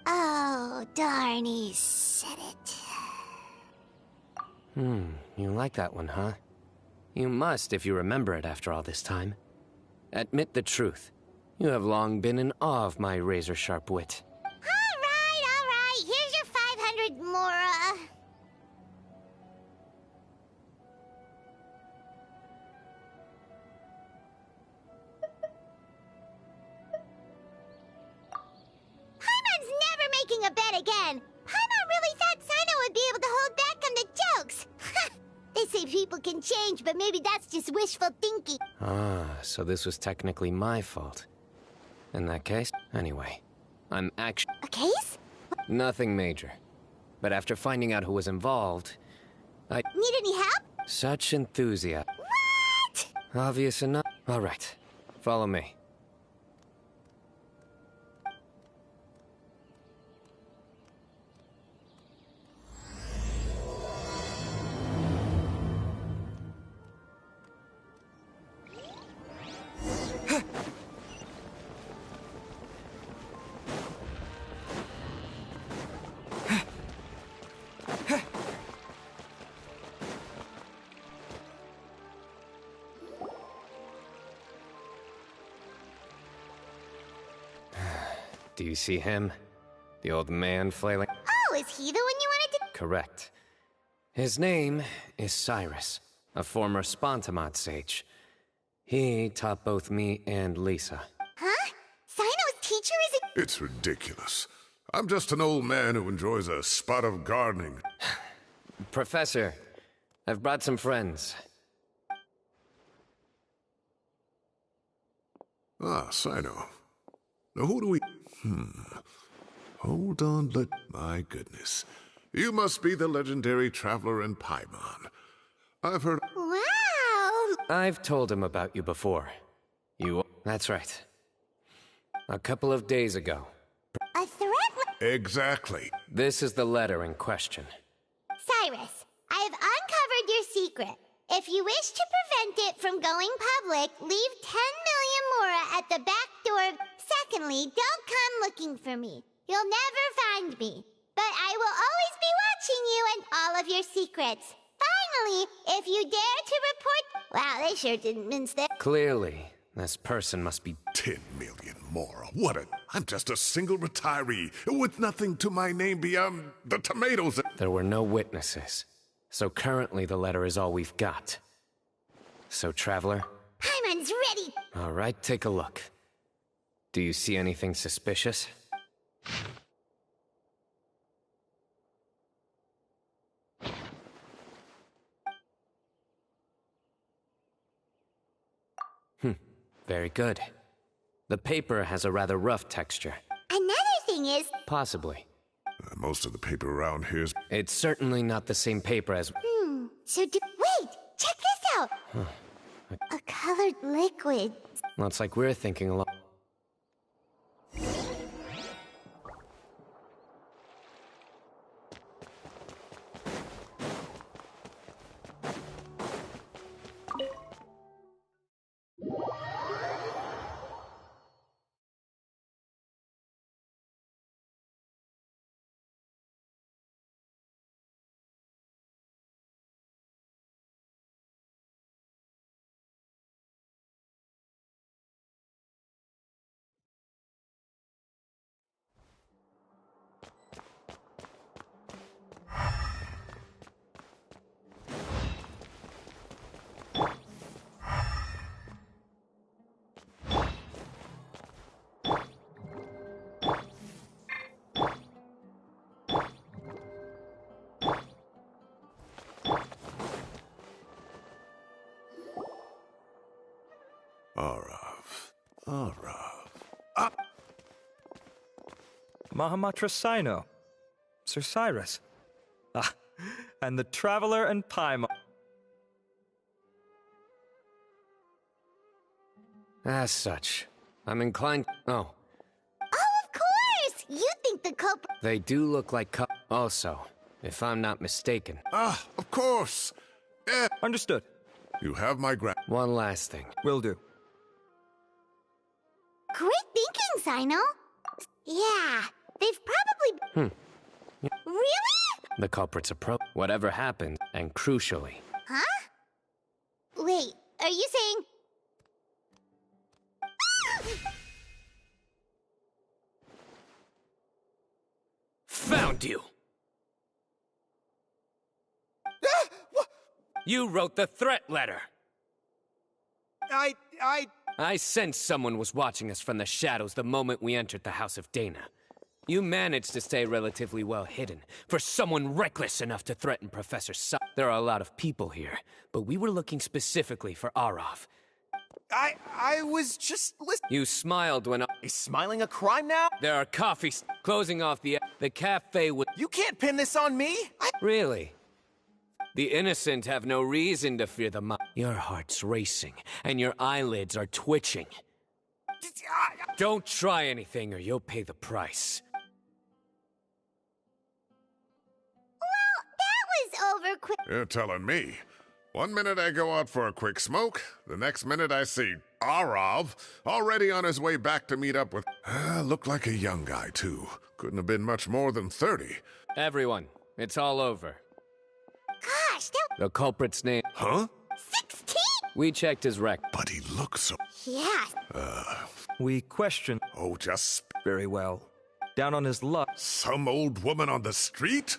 Oh, darn, he said it. You like that one, huh? You must if you remember it after all this time. Admit the truth. You have long been in awe of my razor-sharp wit. All right. Here's your 500 Mora. Paimon's never making a bet again. Paimon really thought Sino would be able to hold back on the jokes. They say people can change, but maybe that's just wishful thinking. Ah, so this was technically my fault. In that case, anyway, I'm actually... A case? Nothing major. But after finding out who was involved, I... Need any help? Such enthusiasm. What? Obvious enough. All right, follow me. Do you see him? The old man flailing? Oh, is he the one you wanted to... Correct. His name is Cyrus, a former Spontamot sage. He taught both me and Lisa. Huh? Sino's teacher is a... It's ridiculous. I'm just an old man who enjoys a spot of gardening. Professor, I've brought some friends. Ah, Sino. Now who do we... Hold on, My goodness. You must be the legendary traveler in Paimon. I've heard... Wow! I've told him about you before. That's right. A couple of days ago. A threat? Exactly. This is the letter in question. Cyrus, I have uncovered your secret. If you wish to prevent it from going public, leave 10 million mora at the back door. Secondly, don't come looking for me. You'll never find me. But I will always be watching you and all of your secrets. Finally, if you dare to report... Wow, they sure didn't mince that. Clearly, this person must be... 10 million more. What a... I'm just a single retiree with nothing to my name beyond the tomatoes. There were no witnesses. So currently the letter is all we've got. So, Traveler? Paimon's ready! All right, take a look. Do you see anything suspicious? Very good. The paper has a rather rough texture. Another thing is... Possibly. Most of the paper around here is... It's certainly not the same paper as... Wait! Check this out! A colored liquid. Looks like we're thinking a lot. Arav. Mahamatra Sino. Sir Cyrus. Ah, and the Traveler and Paimon. As such, I'm inclined... Oh. Oh, of course! You think the culprit... They do look like Also, if I'm not mistaken... Ah, of course! Yeah. Understood. You have my One last thing. Will do. Great thinking, Sino. Yeah, they've probably... Really? The culprit's approach. Whatever happened, and crucially... Huh? Wait, are you saying... Found you! You wrote the threat letter! I sensed someone was watching us from the shadows the moment we entered the House of Dana. You managed to stay relatively well hidden, for someone reckless enough to threaten Professor There are a lot of people here, but we were looking specifically for Arav. I was just listening. You smiled when Is smiling a crime now? There are coffees closing off the cafe would... You can't pin this on me! Really? The innocent have no reason to fear the Your heart's racing, and your eyelids are twitching. Don't try anything or you'll pay the price. Well, that was over quick. You're telling me. One minute I go out for a quick smoke, the next minute I see Arav already on his way back to meet up with... looked like a young guy, too. Couldn't have been much more than 30. Everyone, it's all over. Gosh, The culprit's name... Huh? 16? We checked his record. But he looks so... Yeah. We question... Oh, just... Very well. down on his luck. Some old woman on the street?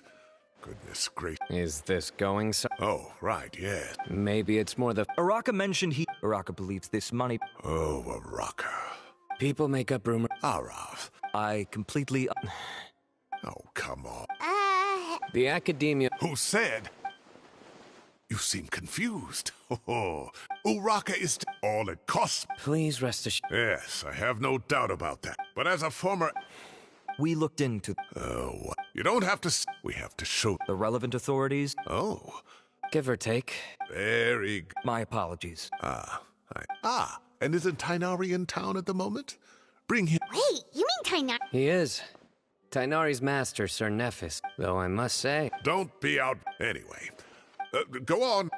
Goodness gracious. Is this going so? Oh, right, yes. Maybe it's more the. Araka mentioned Araka believes this money. Oh, Araka. People make up rumors. Arav. I completely. Oh, come on. The academia. Who said? You seem confused. Oh, Uraka is all it costs. Please rest assured. Yes, I have no doubt about that. But as a former. We looked into. Oh, you don't have to. We have to show. The relevant authorities. Oh. Give or take. Very good. My apologies. And isn't Tainari in town at the moment? Bring him. Wait, you mean Tainari? He is. Tainari's master, Sir Nephis. Though I must say. Don't be out. Anyway. Go on.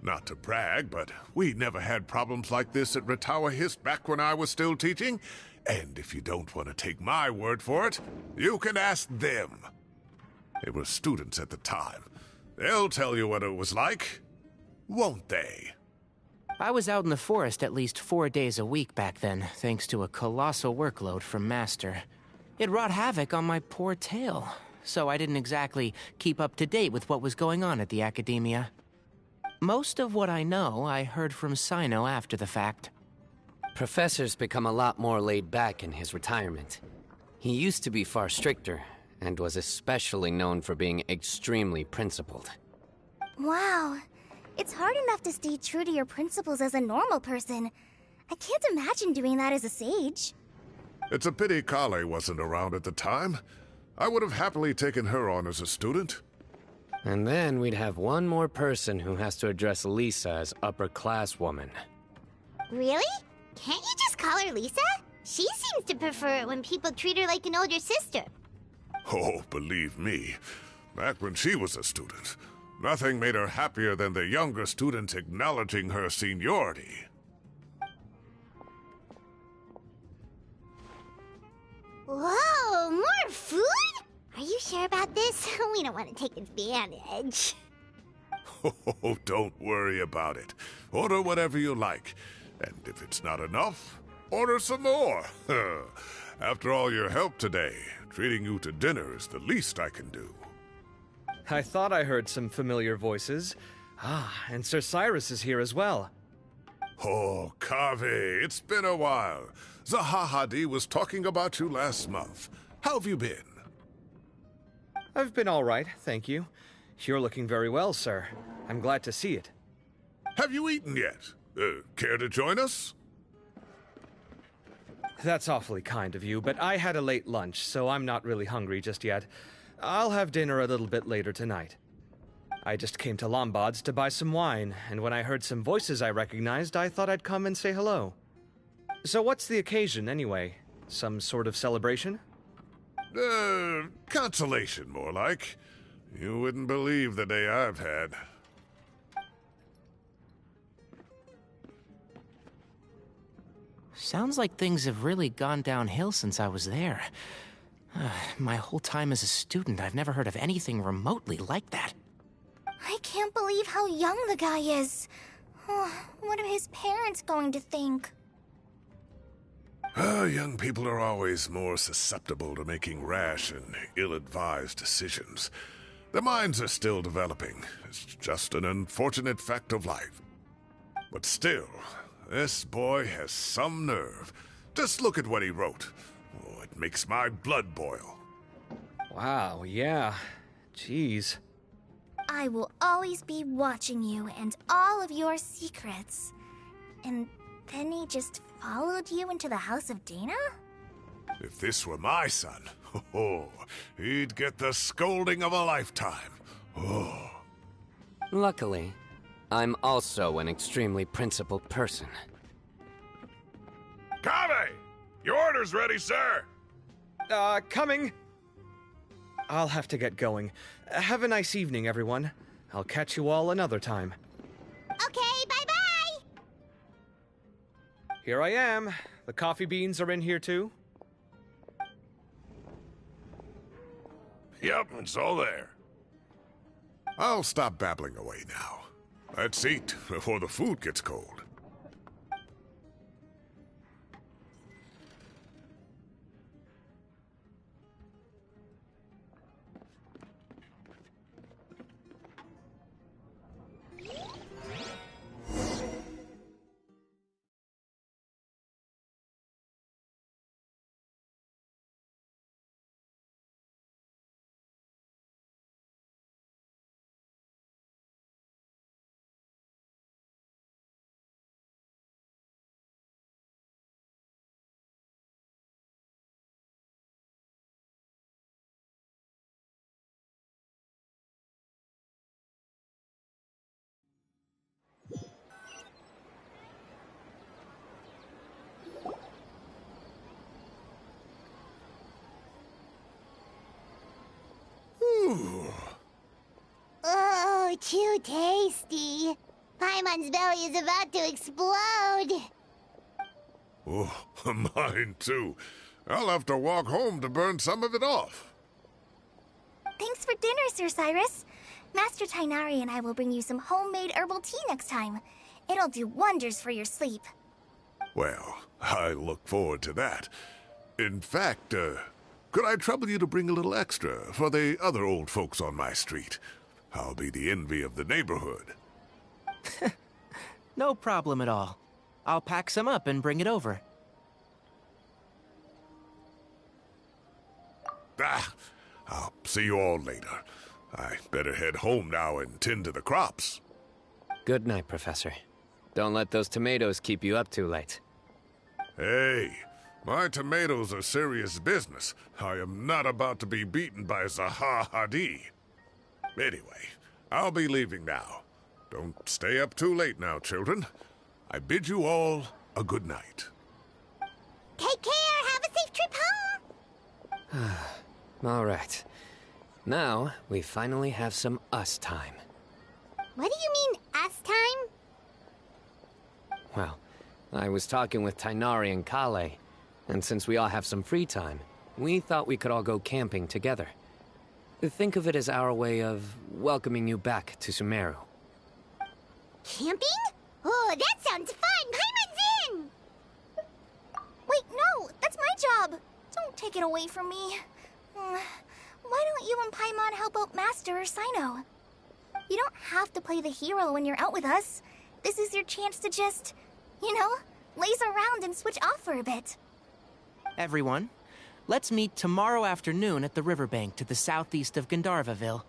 Not to brag, but we never had problems like this at Ratawa Hist back when I was still teaching. And if you don't want to take my word for it, you can ask them. They were students at the time. They'll tell you what it was like, won't they? I was out in the forest at least 4 days a week back then, thanks to a colossal workload from Master. It wrought havoc on my poor tail, so I didn't exactly keep up to date with what was going on at the Academia. Most of what I know, I heard from Sino after the fact. Professor's become a lot more laid back in his retirement. He used to be far stricter, and was especially known for being extremely principled. Wow. It's hard enough to stay true to your principles as a normal person. I can't imagine doing that as a sage. It's a pity Kale wasn't around at the time. I would have happily taken her on as a student. And then we'd have one more person who has to address Lisa as upper-class woman. Really? Can't you just call her Lisa? She seems to prefer it when people treat her like an older sister. Oh, believe me, back when she was a student, nothing made her happier than the younger students acknowledging her seniority. Whoa, more food? Are you sure about this? We don't want to take advantage. Oh, don't worry about it. Order whatever you like. And if it's not enough, order some more. After all your help today, treating you to dinner is the least I can do. I thought I heard some familiar voices. And Sir Cyrus is here as well. Oh, Kave, it's been a while. Zahahadi was talking about you last month. How have you been? I've been all right, thank you. You're looking very well, sir. I'm glad to see it. Have you eaten yet? Care to join us? That's awfully kind of you, but I had a late lunch, so I'm not really hungry just yet. I'll have dinner a little bit later tonight. I just came to Lombard's to buy some wine, and when I heard some voices I recognized, I thought I'd come and say hello. So what's the occasion, anyway? Some sort of celebration? Consolation, more like. You wouldn't believe the day I've had. Sounds like things have really gone downhill since I was there. My whole time as a student, I've never heard of anything remotely like that. I can't believe how young the guy is. What are his parents going to think? Young people are always more susceptible to making rash and ill-advised decisions. Their minds are still developing. It's just an unfortunate fact of life. But still, this boy has some nerve. Just look at what he wrote. Oh, it makes my blood boil. Wow, yeah. Jeez. I will always be watching you and all of your secrets. And then he just followed you into the house of Dana? If this were my son, he'd get the scolding of a lifetime. Oh. Luckily, I'm also an extremely principled person. Kave! Your order's ready, sir! Coming! I'll have to get going. Have a nice evening, everyone. I'll catch you all another time. Okay, bye-bye! Here I am. The coffee beans are in here, too? Yep, it's all there. I'll stop babbling away now. Let's eat before the food gets cold. Oh, too tasty. Paimon's belly is about to explode. Oh, mine too. I'll have to walk home to burn some of it off. Thanks for dinner, Sir Cyrus. Master Tainari and I will bring you some homemade herbal tea next time. It'll do wonders for your sleep. Well, I look forward to that. In fact, could I trouble you to bring a little extra for the other old folks on my street? I'll be the envy of the neighborhood. No problem at all. I'll pack some up and bring it over. I'll see you all later. I better head home now and tend to the crops. Good night, Professor. Don't let those tomatoes keep you up too late. Hey, my tomatoes are serious business. I am not about to be beaten by Zaha Hadid. Anyway, I'll be leaving now. Don't stay up too late now, children. I bid you all a good night. Take care. Have a safe trip home. All right. Now, we finally have some us time. What do you mean, us time? Well, I was talking with Tainari and Kale, and since we all have some free time, we thought we could all go camping together. Think of it as our way of welcoming you back to Sumeru. Camping? Oh, that sounds fun! Paimon's in! Wait, no! That's my job! Don't take it away from me. Why don't you and Paimon help out Master or Sino? You don't have to play the hero when you're out with us. This is your chance to just, you know, laze around and switch off for a bit. Everyone, let's meet tomorrow afternoon at the riverbank to the southeast of Gandharvaville.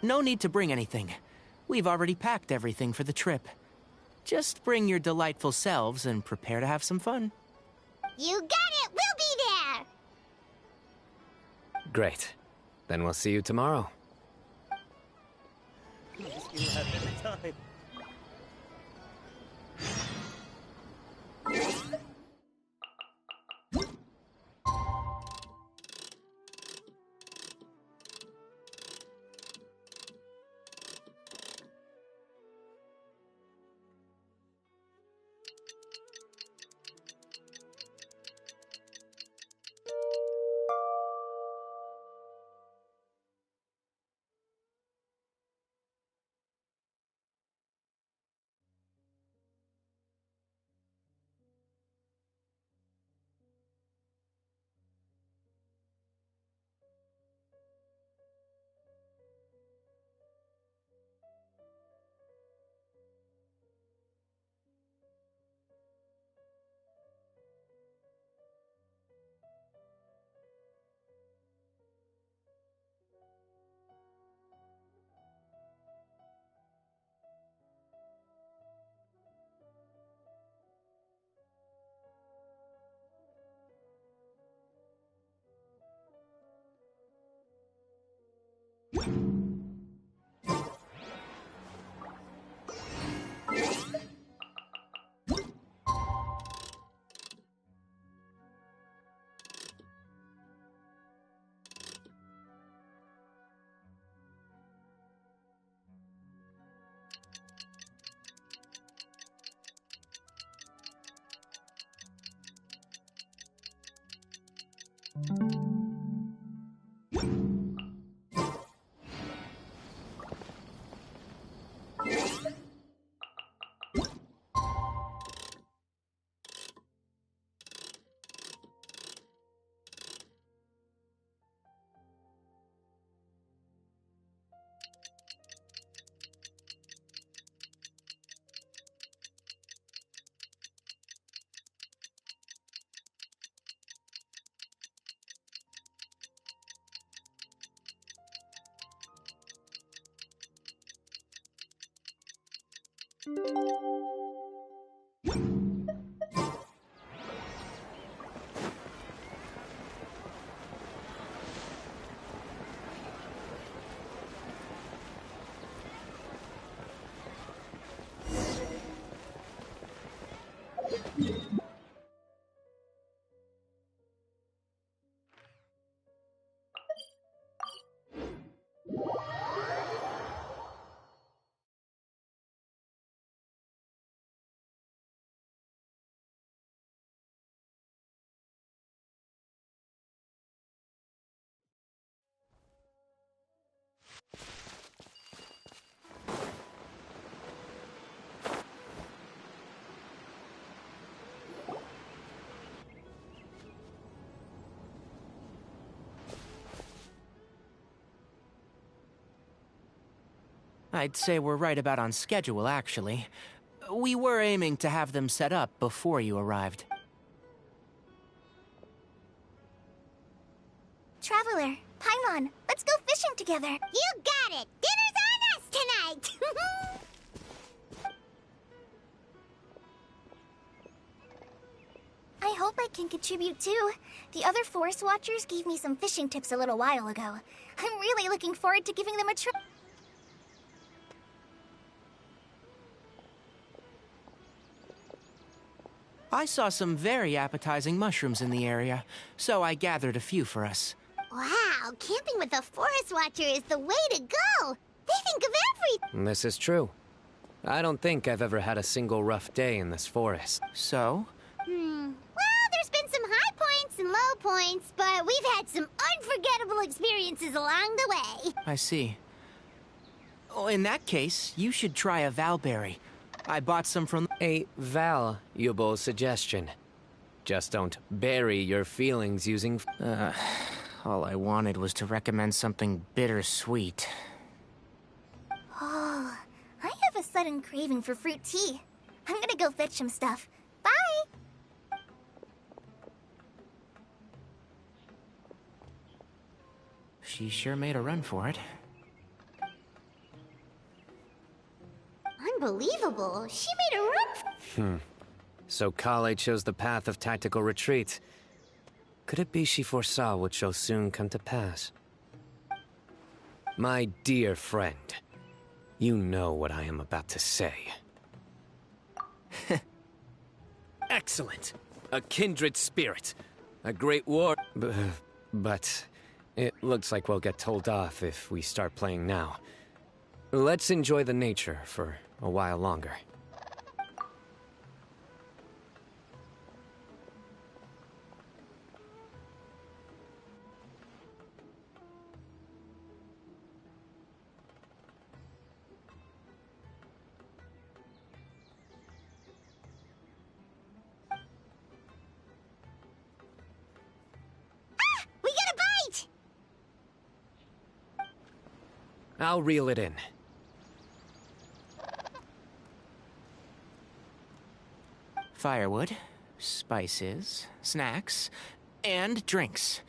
No need to bring anything. We've already packed everything for the trip. Just bring your delightful selves and prepare to have some fun. You got it! We'll be there! Great. Then we'll see you tomorrow. I'd say we're right about on schedule, actually. We were aiming to have them set up before you arrived. Traveler, Paimon, let's go fishing together. You got it! Dinner's on us tonight! I hope I can contribute too. The other Forest Watchers gave me some fishing tips a little while ago. I'm really looking forward to giving them a try. I saw some very appetizing mushrooms in the area, so I gathered a few for us. Wow, camping with a Forest Watcher is the way to go! They think of everything! This is true. I don't think I've ever had a single rough day in this forest. So? Well, there's been some high points and low points, but we've had some unforgettable experiences along the way. I see. Oh, in that case, you should try a valberry. I bought some from... A valuable suggestion. Just don't bury your feelings using... all I wanted was to recommend something bittersweet. Oh, I have a sudden craving for fruit tea. I'm gonna go fetch some stuff. Bye! She sure made a run for it. Unbelievable. She made a run. So Kale chose the path of tactical retreat. Could it be she foresaw what shall soon come to pass? My dear friend, you know what I am about to say. Excellent! A kindred spirit. A great war... But it looks like we'll get told off if we start playing now. Let's enjoy the nature for a while longer. We got a bite! I'll reel it in. Firewood, spices, snacks, and drinks.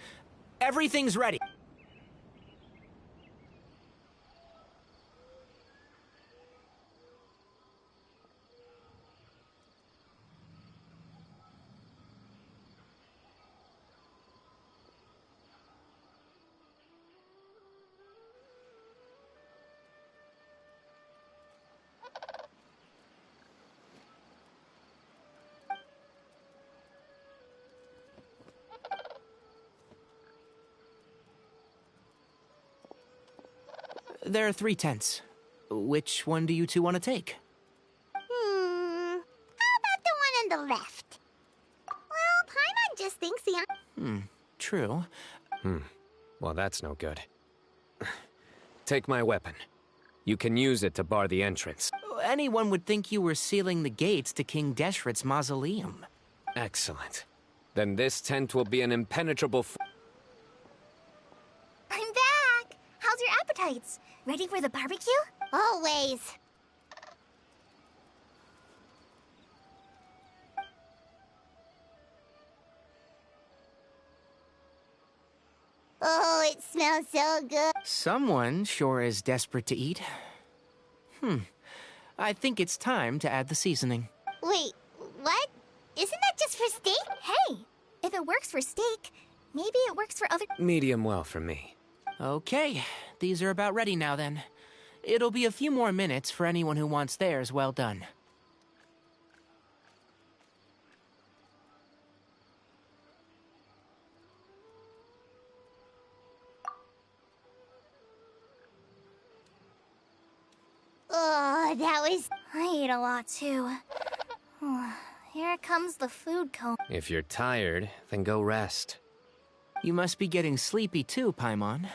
Everything's ready. There are 3 tents. Which one do you two want to take? How about the one on the left? Well, Paimon just thinks the... True. Well, that's no good. Take my weapon. You can use it to bar the entrance. Anyone would think you were sealing the gates to King Deshret's mausoleum. Excellent. Then this tent will be an impenetrable... I'm back! How's your appetites? Ready for the barbecue? Always. Oh, it smells so good. Someone sure is desperate to eat. I think it's time to add the seasoning. Wait, what? Isn't that just for steak? Hey, if it works for steak, maybe it works for other... Medium well for me. Okay, these are about ready now then. It'll be a few more minutes for anyone who wants theirs well done. Oh, that was... I ate a lot too. Here comes the food coma. If you're tired, then go rest. You must be getting sleepy too, Paimon.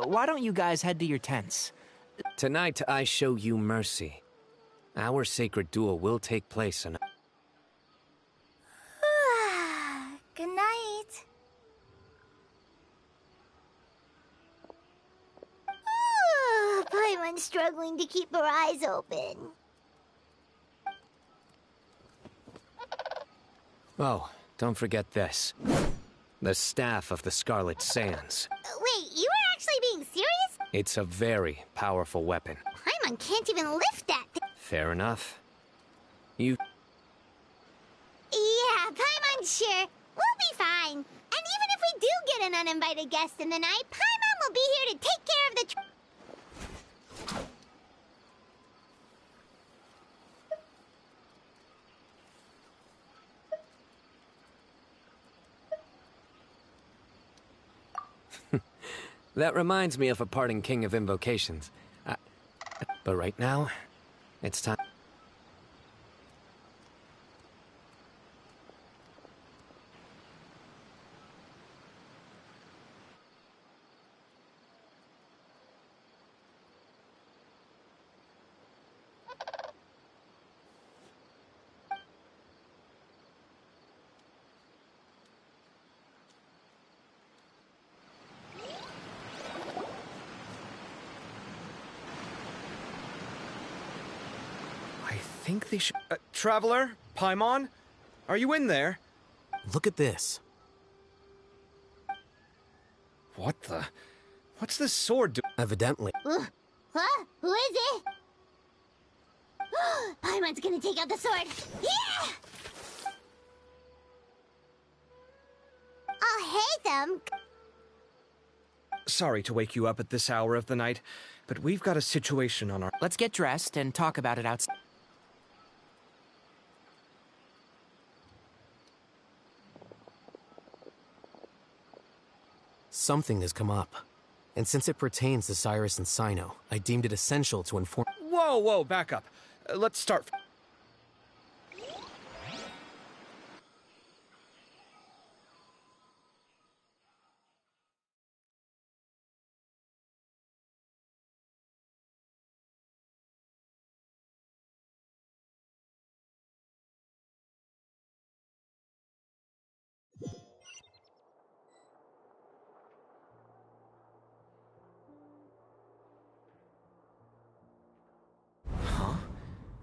Why don't you guys head to your tents? Tonight, I show you mercy. Our sacred duel will take place in... Good night. Paimon's struggling to keep her eyes open. Oh, don't forget this. The staff of the Scarlet Sands. Wait, you were actually being serious? It's a very powerful weapon. Paimon can't even lift that thing. Fair enough. You... Yeah, Paimon's sure. We'll be fine. And even if we do get an uninvited guest in the night, Paimon will be here to take care of the... That reminds me of a parting king of invocations. But right now, it's time... I think they should... Traveler? Paimon? Are you in there? Look at this. What the... What's this sword do? Evidently. Huh? Who is it? Paimon's gonna take out the sword. Yeah! I'll hate them. Sorry to wake you up at this hour of the night, but we've got a situation on our... Let's get dressed and talk about it outside. Something has come up. And since it pertains to Cyrus and Cyno, I deemed it essential to inform... Whoa, back up. Let's start...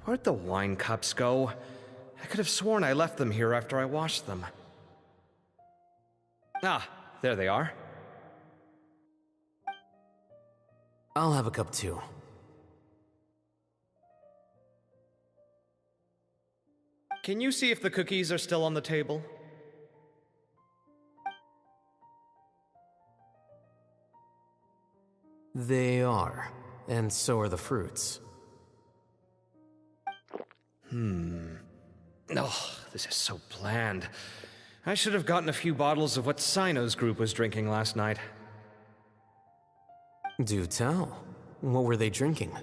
Where'd the wine cups go? I could have sworn I left them here after I washed them. Ah, there they are. I'll have a cup too. Can you see if the cookies are still on the table? They are. And so are the fruits. Oh, this is so bland. I should have gotten a few bottles of what Cyno's group was drinking last night. Do tell. What were they drinking?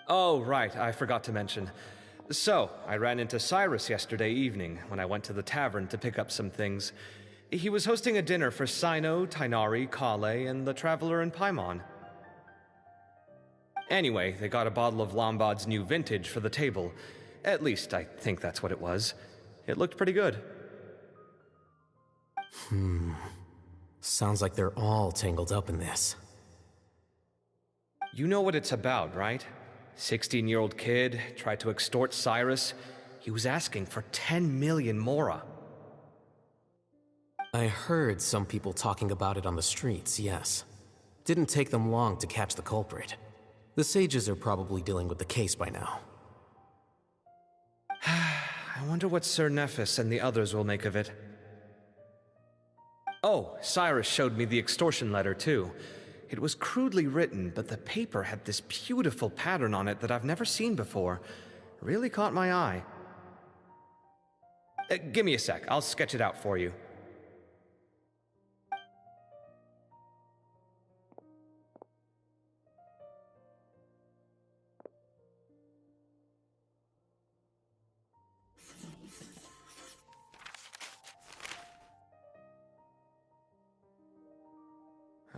Oh, right, I forgot to mention. So, I ran into Cyrus yesterday evening when I went to the tavern to pick up some things. He was hosting a dinner for Cyno, Tighnari, Kale, and the Traveler and Paimon. Anyway, they got a bottle of Lombard's new vintage for the table. At least, I think that's what it was. It looked pretty good. Sounds like they're all tangled up in this. You know what it's about, right? 16-year-old kid tried to extort Cyrus. He was asking for 10 million mora. I heard some people talking about it on the streets, yes. Didn't take them long to catch the culprit. The sages are probably dealing with the case by now. I wonder what Sir Nephis and the others will make of it. Oh, Cyrus showed me the extortion letter, too. It was crudely written, but the paper had this beautiful pattern on it that I've never seen before. Really caught my eye. Give me a sec, I'll sketch it out for you.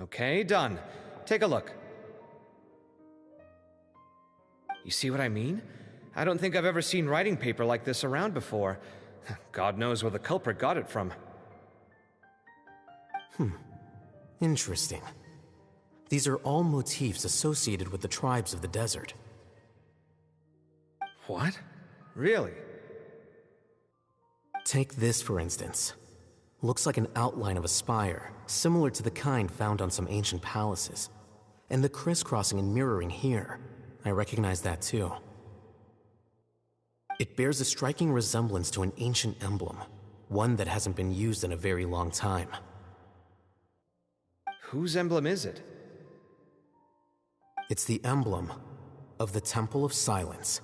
Okay, done. Take a look. You see what I mean? I don't think I've ever seen writing paper like this around before. God knows where the culprit got it from. Interesting. These are all motifs associated with the tribes of the desert. What? Really? Take this, for instance. Looks like an outline of a spire, similar to the kind found on some ancient palaces. And the crisscrossing and mirroring here, I recognize that too. It bears a striking resemblance to an ancient emblem, one that hasn't been used in a very long time. Whose emblem is it? It's the emblem of the Temple of Silence.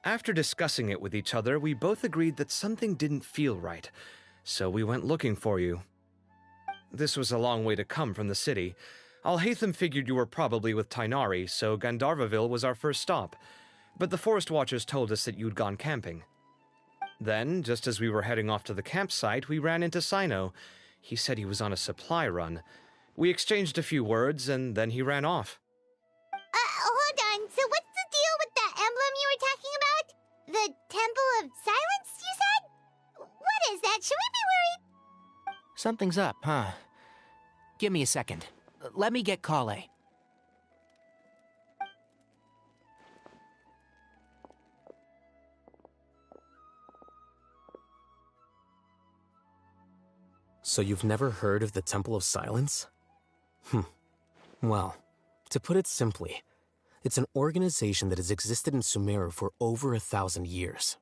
After discussing it with each other, we both agreed that something didn't feel right, so we went looking for you. This was a long way to come from the city. Alhaitham figured you were probably with Tainari, so Gandharvaville was our first stop, but the Forest Watchers told us that you'd gone camping. Then, just as we were heading off to the campsite, we ran into Sino. He said he was on a supply run. We exchanged a few words, and then he ran off. Hold on. So what's the deal with that emblem you were talking about? The Temple of Silence, you said? What is that? Should we be worried? Something's up, huh? Give me a second. Let me get Kale. So you've never heard of the Temple of Silence? Well, to put it simply, it's an organization that has existed in Sumeru for over 1,000 years.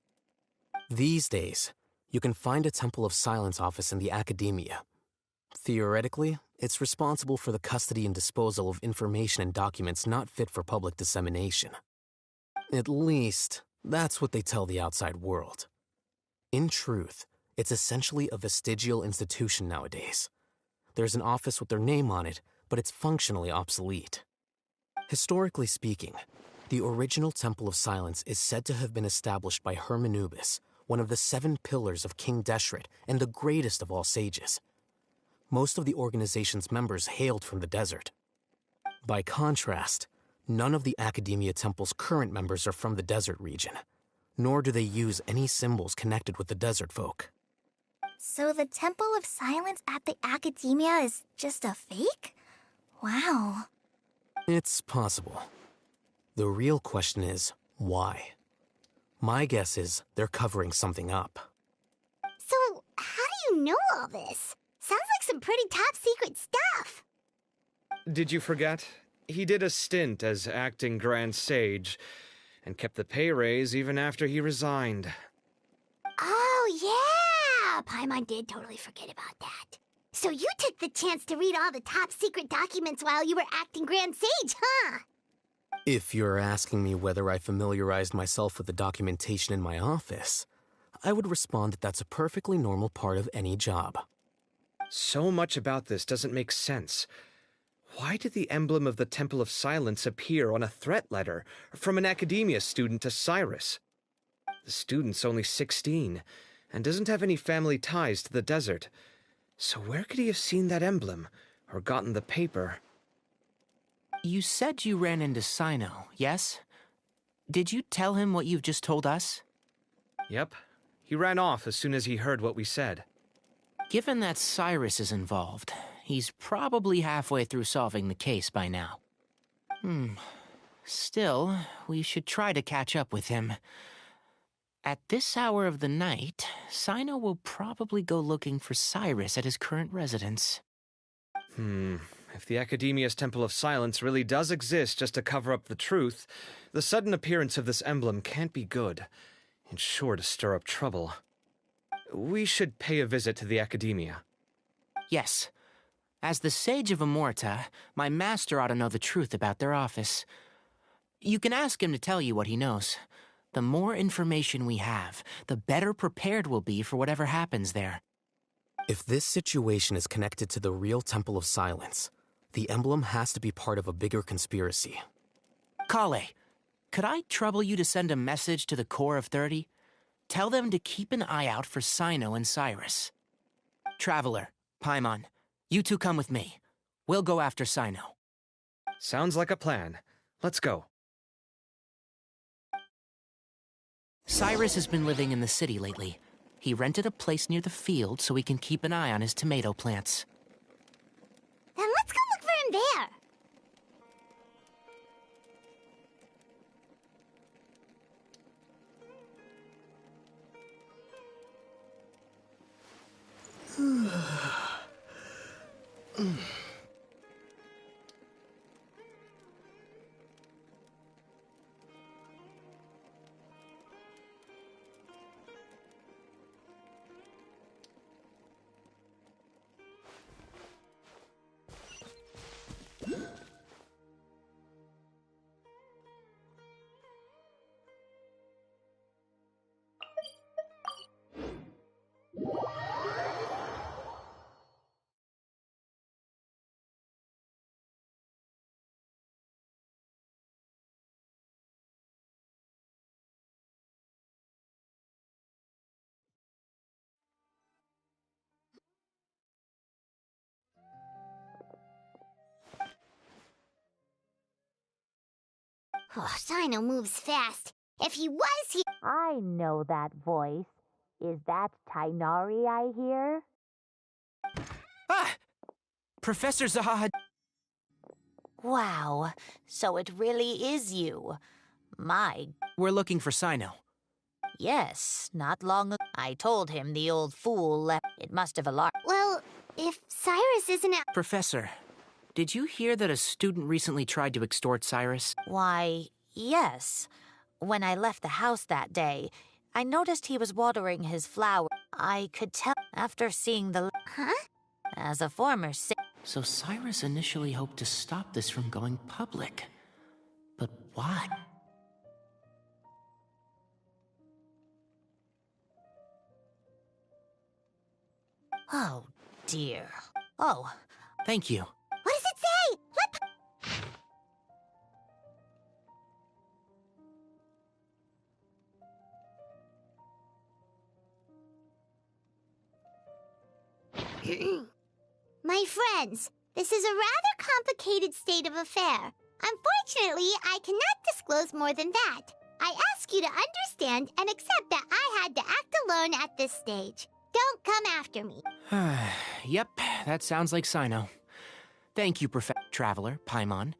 These days, you can find a Temple of Silence office in the academia. Theoretically, it's responsible for the custody and disposal of information and documents not fit for public dissemination. At least, that's what they tell the outside world. In truth, it's essentially a vestigial institution nowadays. There's an office with their name on it, but it's functionally obsolete. Historically speaking, the original Temple of Silence is said to have been established by Hermanubis, one of the 7 pillars of King Deshret and the greatest of all sages. Most of the organization's members hailed from the desert. By contrast, none of the Academia Temple's current members are from the desert region, nor do they use any symbols connected with the desert folk. So the Temple of Silence at the Academia is just a fake? Wow. It's possible. The real question is, why? My guess is they're covering something up. So, how do you know all this? Sounds like some pretty top-secret stuff. Did you forget? He did a stint as acting Grand Sage, and kept the pay raise even after he resigned. Oh, yeah! Paimon did totally forget about that. So you took the chance to read all the top-secret documents while you were acting Grand Sage, huh? If you're asking me whether I familiarized myself with the documentation in my office, I would respond that that's a perfectly normal part of any job. So much about this doesn't make sense. Why did the emblem of the Temple of Silence appear on a threat letter from an Academia student to Cyrus? The student's only 16, and doesn't have any family ties to the desert. So where could he have seen that emblem, or gotten the paper? You said you ran into Sino, yes? Did you tell him what you've just told us? Yep. He ran off as soon as he heard what we said. Given that Cyrus is involved, he's probably halfway through solving the case by now. Still, we should try to catch up with him. At this hour of the night, Sino will probably go looking for Cyrus at his current residence. If the Academia's Temple of Silence really does exist just to cover up the truth, the sudden appearance of this emblem can't be good. and sure to stir up trouble. We should pay a visit to the Academia. Yes. As the Sage of Amorta, my master ought to know the truth about their office. You can ask him to tell you what he knows. The more information we have, the better prepared we'll be for whatever happens there. If this situation is connected to the real Temple of Silence, the emblem has to be part of a bigger conspiracy. Kale, could I trouble you to send a message to the Core of 30? Tell them to keep an eye out for Cyno and Cyrus. Traveler, Paimon, you two come with me. We'll go after Cyno. Sounds like a plan. Let's go. Cyrus has been living in the city lately. He rented a place near the field so he can keep an eye on his tomato plants. Then let's go look for him there. Oh, Cyno moves fast. If he was here... I know that voice. Is that Tainari I hear? Ah! Professor Zaha... Wow, so it really is you. My... We're looking for Cyno. Yes, not long ago. I told him the old fool left. It must have alarmed... Well, if Cyrus isn't at... Professor, did you hear that a student recently tried to extort Cyrus? Why, yes. When I left the house that day, I noticed he was watering his flower. I could tell after seeing the... Huh? As a former... So Cyrus initially hoped to stop this from going public. But why? Oh, dear. Oh. Thank you. What does it say? My friends, this is a rather complicated state of affair. Unfortunately, I cannot disclose more than that. I ask you to understand and accept that I had to act alone at this stage. Don't come after me. Yep, that sounds like Cyno. Thank you, Traveler, Paimon.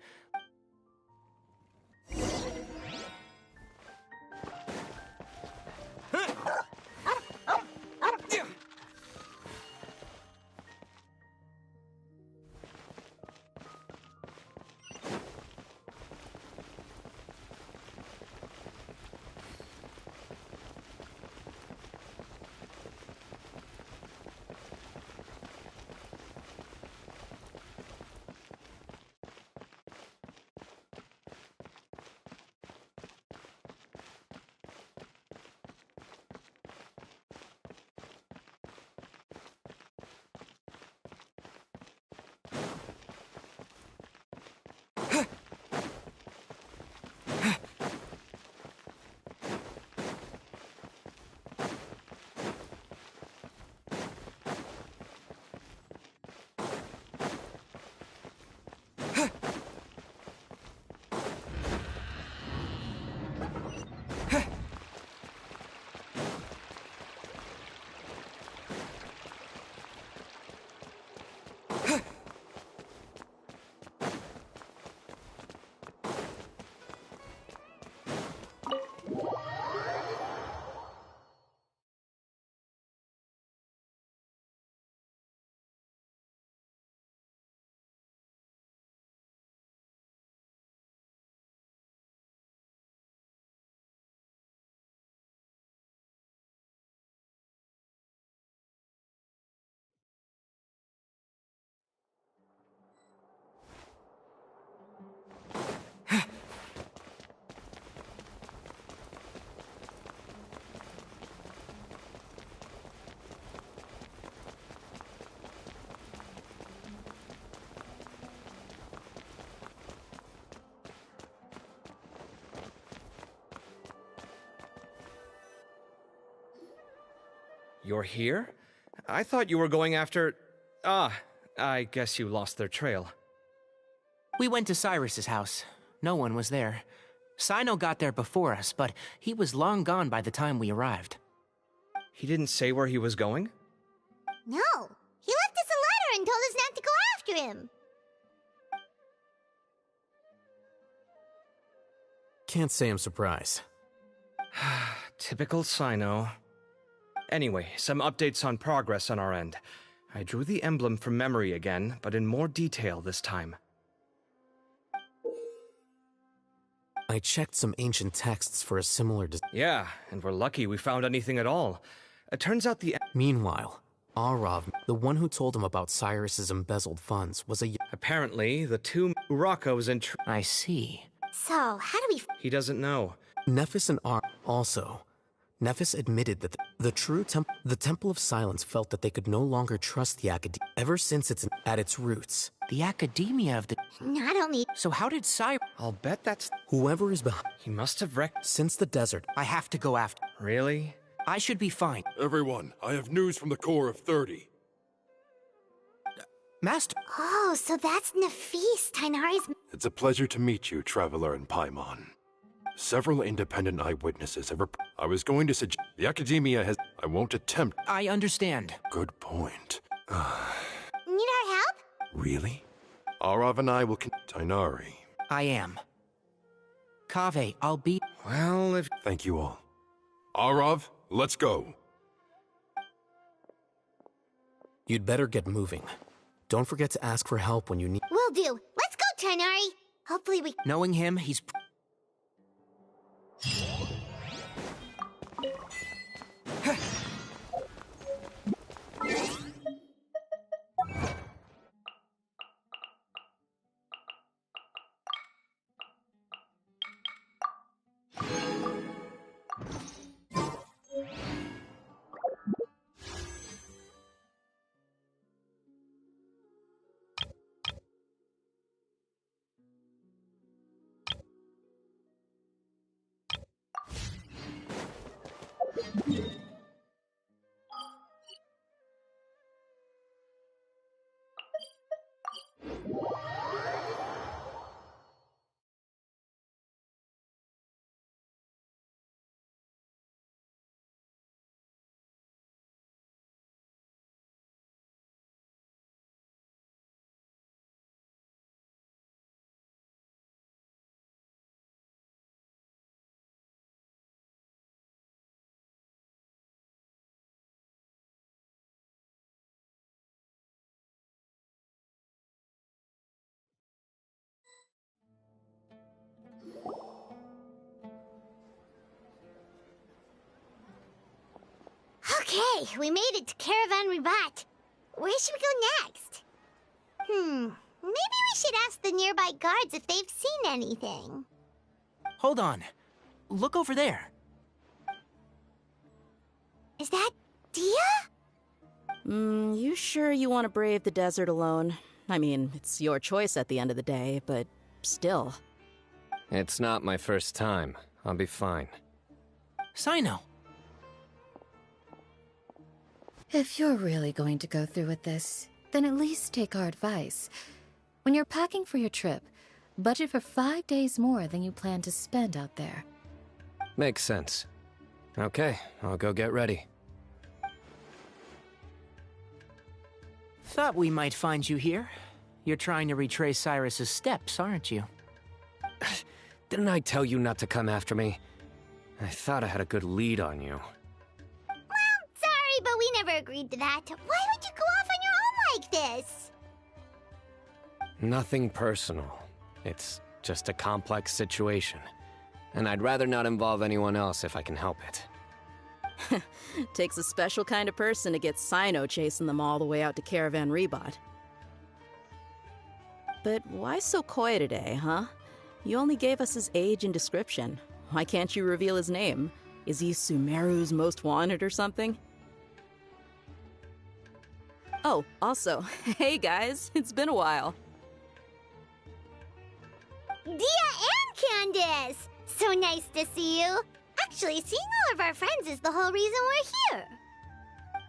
You're here? I thought you were going after... Ah, I guess you lost their trail. We went to Cyrus's house. No one was there. Sino got there before us, but he was long gone by the time we arrived. He didn't say where he was going? No, he left us a letter and told us not to go after him. Can't say I'm surprised. Typical Sino. Anyway, some updates on progress on our end. I drew the emblem from memory again, but in more detail this time. I checked some ancient texts for a similar Yeah, and we're lucky we found anything at all. It turns out the... Meanwhile, Arav, the one who told him about Cyrus's embezzled funds, was a... Apparently, the two Uraka's in... I see. So, how do we... He doesn't know. Nephis and also. Nephis admitted that the Temple of Silence felt that they could no longer trust the Academia ever since it's at its roots. The Academia of the... Not only... So how did Cyrus... I'll bet that's... Whoever is behind... He must have wrecked... Since the desert. I have to go after... Really? I should be fine. Everyone, I have news from the core of 30. Master... Oh, so that's Nephis, Tighnari's... It's a pleasure to meet you, Traveler in Paimon. Several independent eyewitnesses have I was going to suggest... The Academia has... I won't attempt... I understand. Good point. Need our help? Really? Arav and I will Tighnari. I am. Kaveh, I'll be... Well, if... Thank you all. Arav, let's go. You'd better get moving. Don't forget to ask for help when you need... Will do. Let's go, Tighnari. Hopefully we... Knowing him, he's... Okay, we made it to Caravan Ribat. Where should we go next? Maybe we should ask the nearby guards if they've seen anything. Hold on. Look over there. Is that Dia? You sure you want to brave the desert alone? I mean, it's your choice at the end of the day, but still. It's not my first time. I'll be fine. Sino. If you're really going to go through with this, then at least take our advice. When you're packing for your trip, budget for 5 days more than you plan to spend out there. Makes sense. Okay, I'll go get ready. Thought we might find you here. You're trying to retrace Cyrus's steps, aren't you? Didn't I tell you not to come after me? I thought I had a good lead on you. Sorry, but we never agreed to that. Why would you go off on your own like this? Nothing personal. It's just a complex situation. And I'd rather not involve anyone else if I can help it. Takes a special kind of person to get Sino chasing them all the way out to Caravan Ribat. But why so coy today, huh? You only gave us his age and description. Why can't you reveal his name? Is he Sumeru's most wanted or something? Oh, also, hey guys, it's been a while. Dia and Candace! So nice to see you. Actually, seeing all of our friends is the whole reason we're here.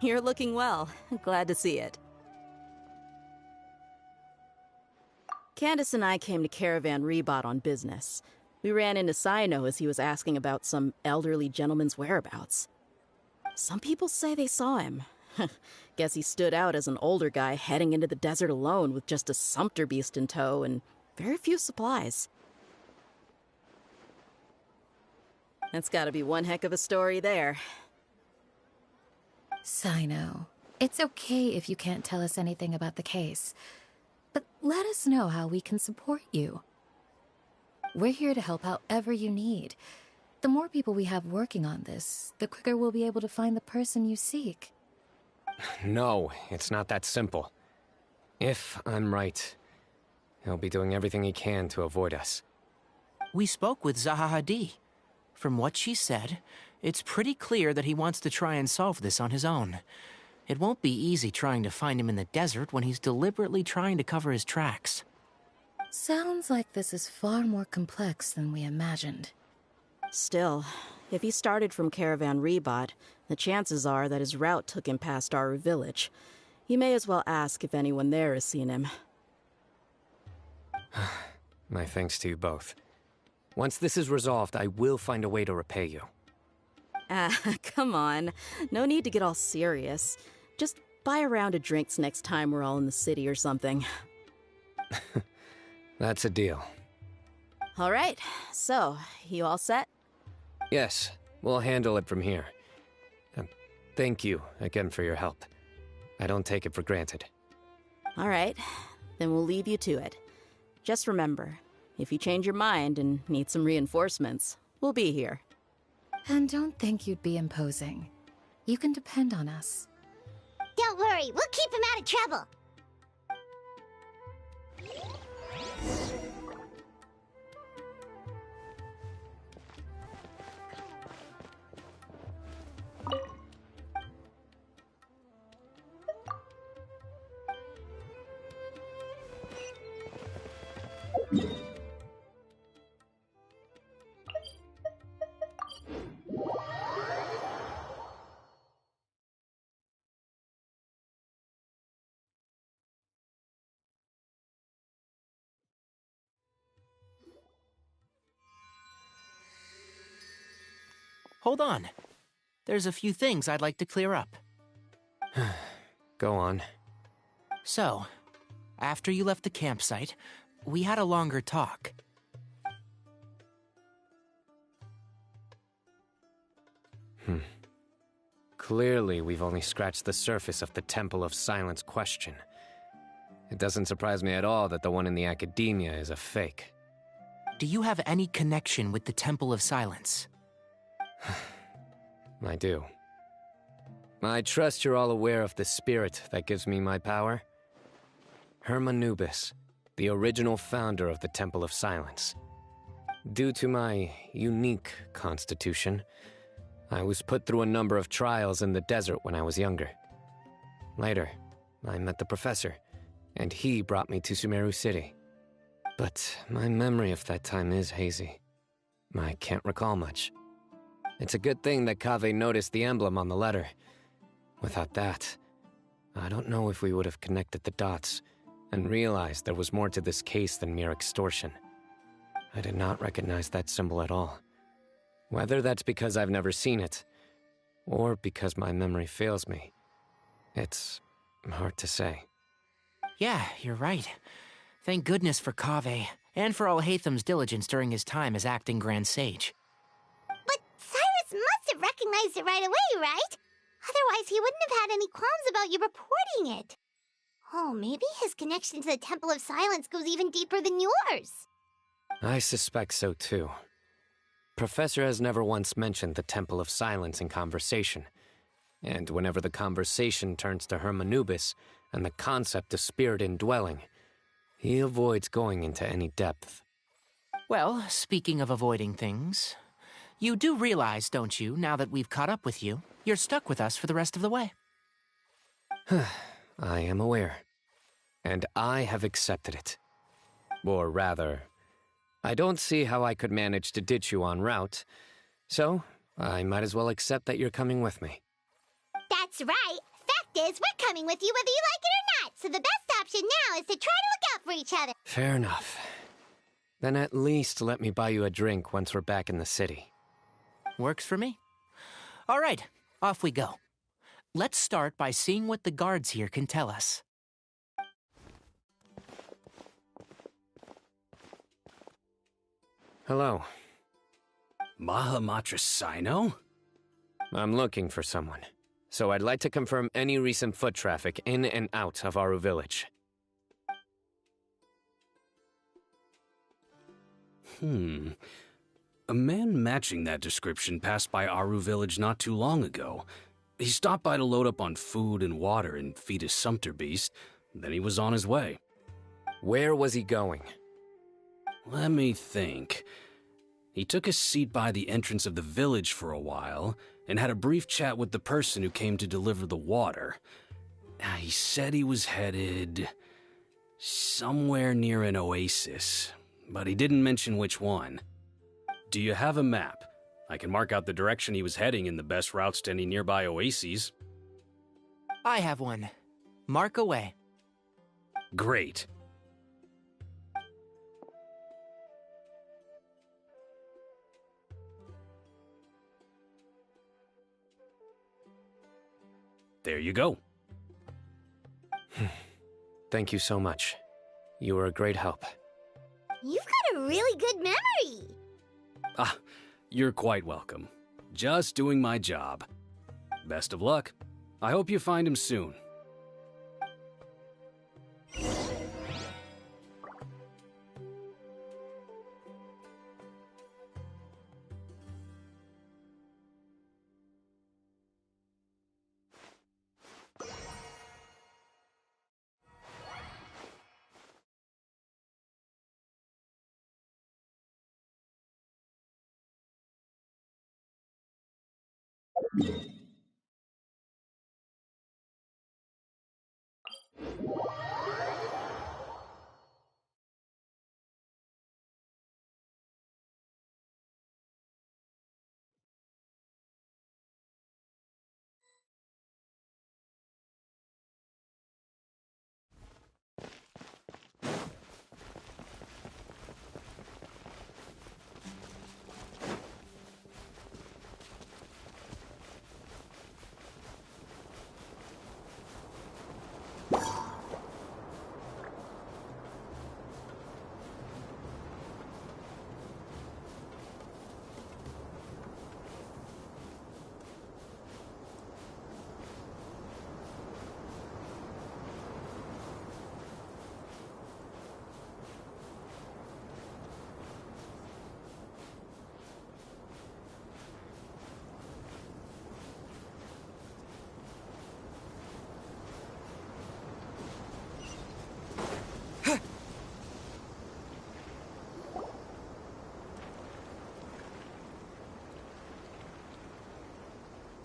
You're looking well. Glad to see it. Candace and I came to Caravan Rebot on business. We ran into Sino as he was asking about some elderly gentleman's whereabouts. Some people say they saw him. Guess he stood out as an older guy heading into the desert alone with just a sumpter beast in tow and very few supplies. That's gotta be one heck of a story there. Sino, it's okay if you can't tell us anything about the case, but let us know how we can support you. We're here to help however you need. The more people we have working on this, the quicker we'll be able to find the person you seek. No, it's not that simple. If I'm right, he'll be doing everything he can to avoid us. We spoke with Zaha Hadid. From what she said, it's pretty clear that he wants to try and solve this on his own. It won't be easy trying to find him in the desert when he's deliberately trying to cover his tracks. Sounds like this is far more complex than we imagined. Still, if he started from Caravan Rebot, the chances are that his route took him past our village. You may as well ask if anyone there has seen him. My thanks to you both. Once this is resolved, I will find a way to repay you. Ah, come on. No need to get all serious. Just buy a round of drinks next time we're all in the city or something. That's a deal. All right, so, you all set? Yes, we'll handle it from here. Thank you again for your help. I don't take it for granted. All right, then we'll leave you to it. Just remember, if you change your mind and need some reinforcements, we'll be here. And don't think you'd be imposing. You can depend on us. Don't worry, we'll keep him out of trouble. Hold on. There's a few things I'd like to clear up. Go on. So, after you left the campsite, we had a longer talk. Clearly, we've only scratched the surface of the Temple of Silence question. It doesn't surprise me at all that the one in the Academia is a fake. Do you have any connection with the Temple of Silence? I do. I trust you're all aware of the spirit that gives me my power. Hermanubis, the original founder of the Temple of Silence. Due to my unique constitution, I was put through a number of trials in the desert when I was younger. Later, I met the professor, and he brought me to Sumeru City. But my memory of that time is hazy. I can't recall much. It's a good thing that Kaveh noticed the emblem on the letter. Without that, I don't know if we would have connected the dots and realized there was more to this case than mere extortion. I did not recognize that symbol at all. Whether that's because I've never seen it, or because my memory fails me, it's hard to say. Yeah, you're right. Thank goodness for Kaveh, and for Alhaitham's diligence during his time as acting Grand Sage. But Cyrus must have recognized it right away, right? Otherwise, he wouldn't have had any qualms about you reporting it. Oh, maybe his connection to the Temple of Silence goes even deeper than yours. I suspect so too. Professor has never once mentioned the Temple of Silence in conversation, and whenever the conversation turns to Hermanubis and the concept of spirit indwelling, he avoids going into any depth. Well, speaking of avoiding things, you do realize, don't you, now that we've caught up with you, you're stuck with us for the rest of the way? I am aware, and I have accepted it. Or rather, I don't see how I could manage to ditch you en route, so I might as well accept that you're coming with me. That's right. is, we're coming with you whether you like it or not, so the best option now is to try to look out for each other. Fair enough. Then at least let me buy you a drink once we're back in the city. Works for me. All right, off we go. Let's start by seeing what the guards here can tell us. Hello. Mahamatra Sino? I'm looking for someone, so I'd like to confirm any recent foot traffic in and out of Aru Village. A man matching that description passed by Aru Village not too long ago. He stopped by to load up on food and water and feed his sumpter beast, then he was on his way. Where was he going? Let me think. He took a seat by the entrance of the village for a while, and had a brief chat with the person who came to deliver the water. He said he was headed somewhere near an oasis, but he didn't mention which one. Do you have a map? I can mark out the direction he was heading and the best routes to any nearby oases. I have one. Mark away. Great. There you go. Thank you so much. You were a great help. You've got a really good memory. Ah, you're quite welcome. Just doing my job. Best of luck. I hope you find him soon.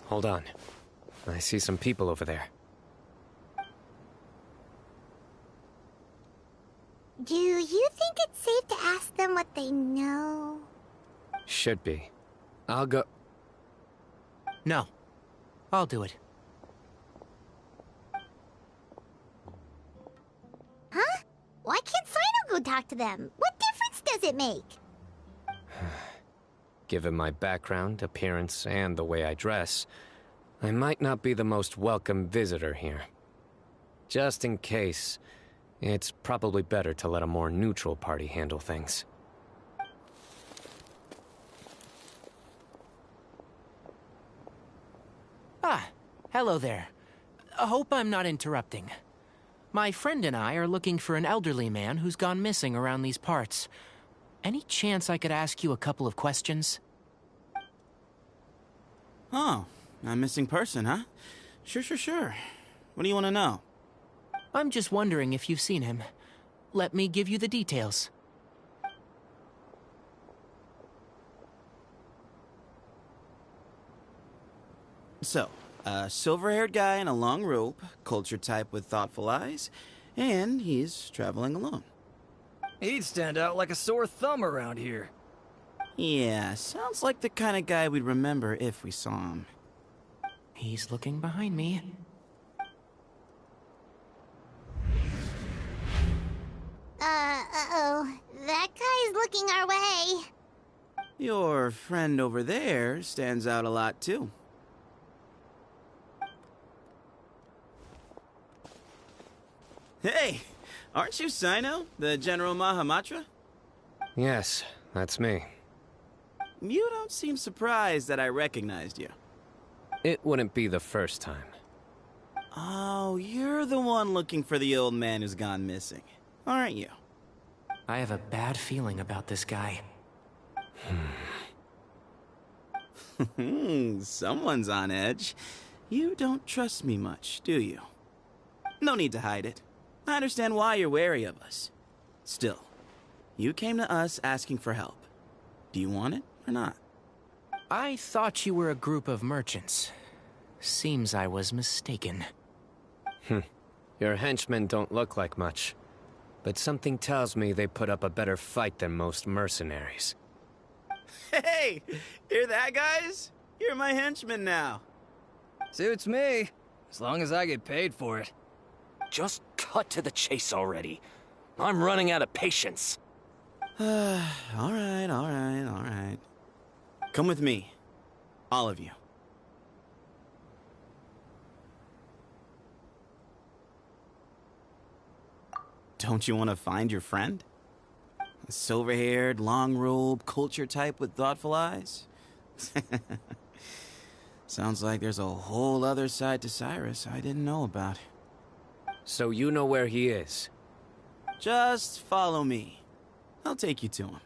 Hold on. I see some people over there. Do you think it's safe to ask them what they know? Should be. I'll go... No. I'll do it. Huh? Why can't Sino go talk to them? What difference does it make? Given my background, appearance, and the way I dress, I might not be the most welcome visitor here. Just in case, it's probably better to let a more neutral party handle things. Ah, hello there. I hope I'm not interrupting. My friend and I are looking for an elderly man who's gone missing around these parts. Any chance I could ask you a couple of questions? Oh, a missing person, huh? Sure. What do you want to know? I'm just wondering if you've seen him. Let me give you the details. So, a silver-haired guy in a long robe, culture type with thoughtful eyes, and he's traveling alone. He'd stand out like a sore thumb around here. Yeah, sounds like the kind of guy we'd remember if we saw him. He's looking behind me. Your friend over there stands out a lot, too. Hey, aren't you Sino, the General Mahamatra? Yes, that's me. You don't seem surprised that I recognized you. It wouldn't be the first time. Oh, you're the one looking for the old man who's gone missing, aren't you? I have a bad feeling about this guy. Someone's on edge. You don't trust me much, do you? No need to hide it. I understand why you're wary of us. Still, you came to us asking for help. Do you want it or not? I thought you were a group of merchants. Seems I was mistaken. Your henchmen don't look like much. But something tells me they put up a better fight than most mercenaries. Hey! Hear that, guys? You're my henchmen now. Suits me, as long as I get paid for it. Just cut to the chase already. I'm running out of patience. Alright. Come with me. All of you. Don't you want to find your friend? A silver-haired, long-robed, culture type with thoughtful eyes? Sounds like there's a whole other side to Cyrus I didn't know about. So you know where he is? Just follow me. I'll take you to him.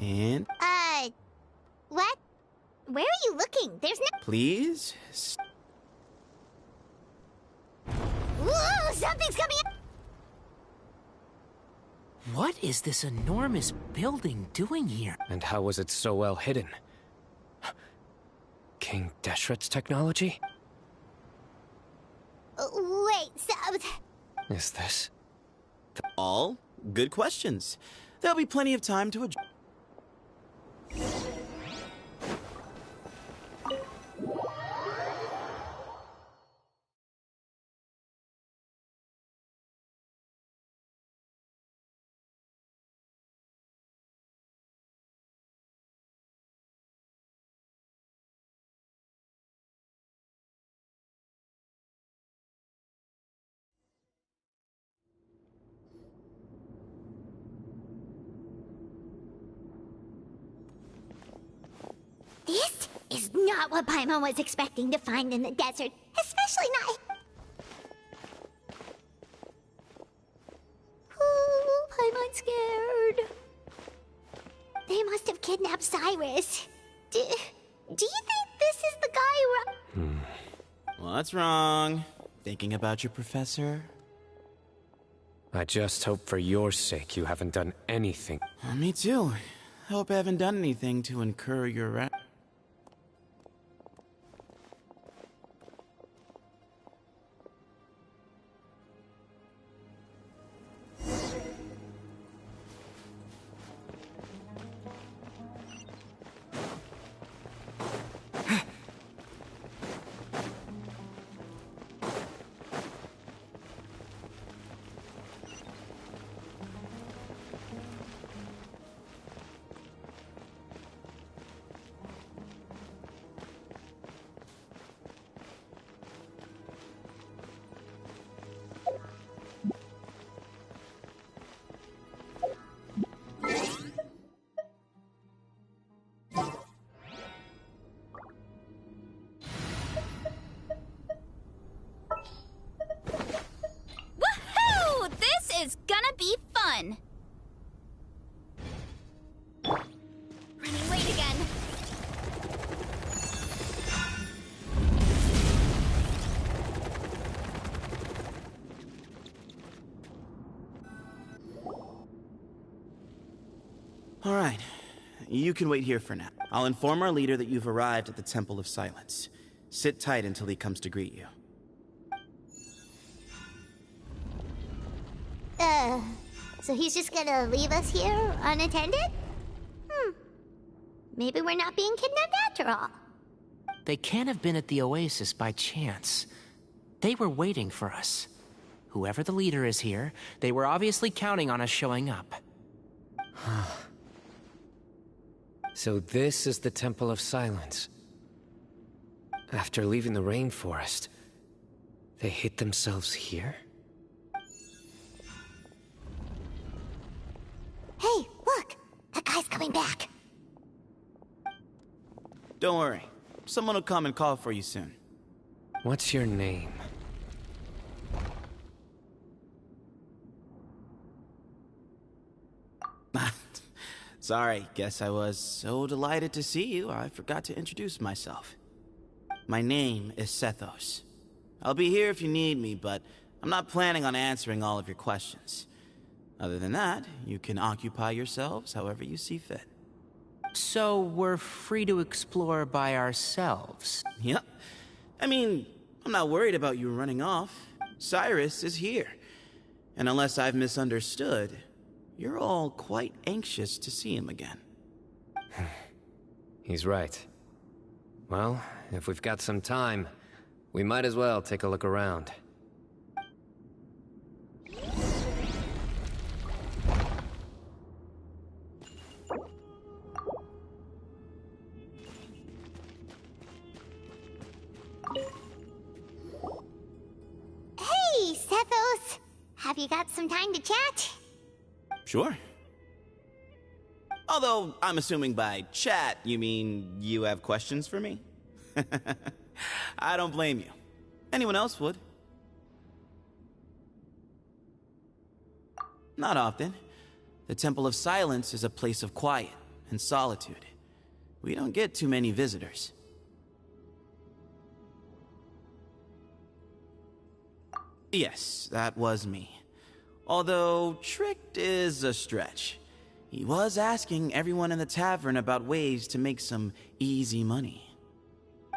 And... What? Where are you looking? There's no... Please? Whoa, something's coming up! What is this enormous building doing here? And how was it so well hidden? King Deshret's technology? Wait, so... Is this... All good questions. There'll be plenty of time to address. This is not what Paimon was expecting to find in the desert. Especially not... Oh, Paimon's scared. They must have kidnapped Cyrus. Do you think this is the guy who... What's wrong? Thinking about your professor? I just hope for your sake you haven't done anything. Me too. Hope I haven't done anything to incur your wrath. All right. You can wait here for now. I'll inform our leader that you've arrived at the Temple of Silence. Sit tight until he comes to greet you. So he's just gonna leave us here unattended? Maybe we're not being kidnapped after all. They can't have been at the Oasis by chance. They were waiting for us. Whoever the leader is here, they were obviously counting on us showing up. So this is the Temple of Silence. After leaving the rainforest, they hid themselves here? Hey, look! That guy's coming back. Don't worry. Someone will come and call for you soon. What's your name? Sorry, guess I was so delighted to see you, I forgot to introduce myself. My name is Sethos. I'll be here if you need me, but I'm not planning on answering all of your questions. Other than that, you can occupy yourselves however you see fit. So we're free to explore by ourselves? Yep. I mean, I'm not worried about you running off. Cyrus is here. And unless I've misunderstood, you're all quite anxious to see him again. He's right. Well, if we've got some time, we might as well take a look around. Hey, Sethos! Have you got some time to chat? Sure. Although, I'm assuming by chat, you mean you have questions for me? I don't blame you. Anyone else would. Not often. The Temple of Silence is a place of quiet and solitude. We don't get too many visitors. Yes, that was me. Although, tricked is a stretch. He was asking everyone in the tavern about ways to make some easy money.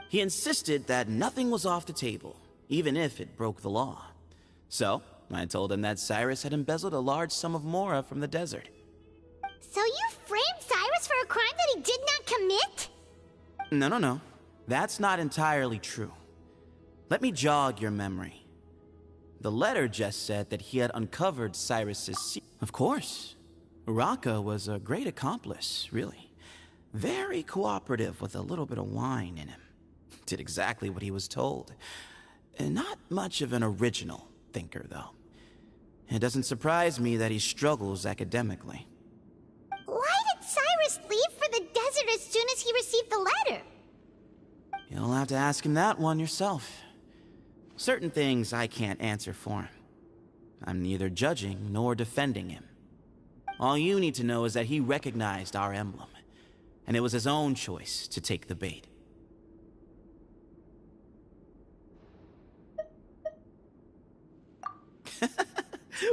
He insisted that nothing was off the table, even if it broke the law. So, I told him that Cyrus had embezzled a large sum of mora from the desert. So you framed Cyrus for a crime that he did not commit? No. That's not entirely true. Let me jog your memory. The letter just said that he had uncovered Cyrus's secret. Of course. Uraka was a great accomplice, really. Very cooperative with a little bit of wine in him. Did exactly what he was told. And not much of an original thinker, though. It doesn't surprise me that he struggles academically. Why did Cyrus leave for the desert as soon as he received the letter? You'll have to ask him that one yourself. Certain things I can't answer for him. I'm neither judging nor defending him. All you need to know is that he recognized our emblem, and it was his own choice to take the bait.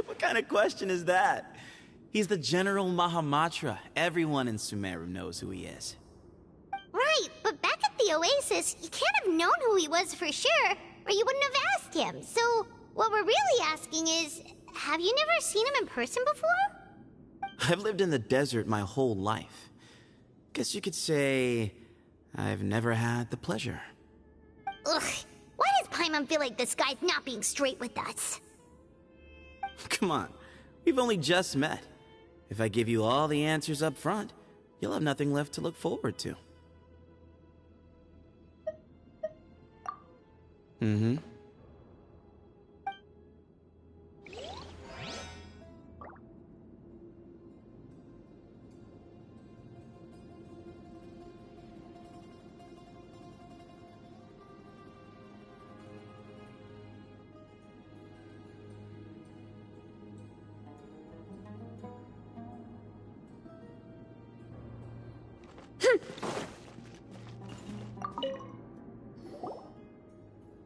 What kind of question is that? He's the General Mahamatra. Everyone in Sumeru knows who he is. Right, but back at the Oasis, you can't have known who he was for sure, or you wouldn't have asked him. So, what we're really asking is, have you never seen him in person before? I've lived in the desert my whole life. Guess you could say I've never had the pleasure. Ugh, why does Paimon feel like this guy's not being straight with us? Come on, we've only just met. If I give you all the answers up front, you'll have nothing left to look forward to. Mm-hmm.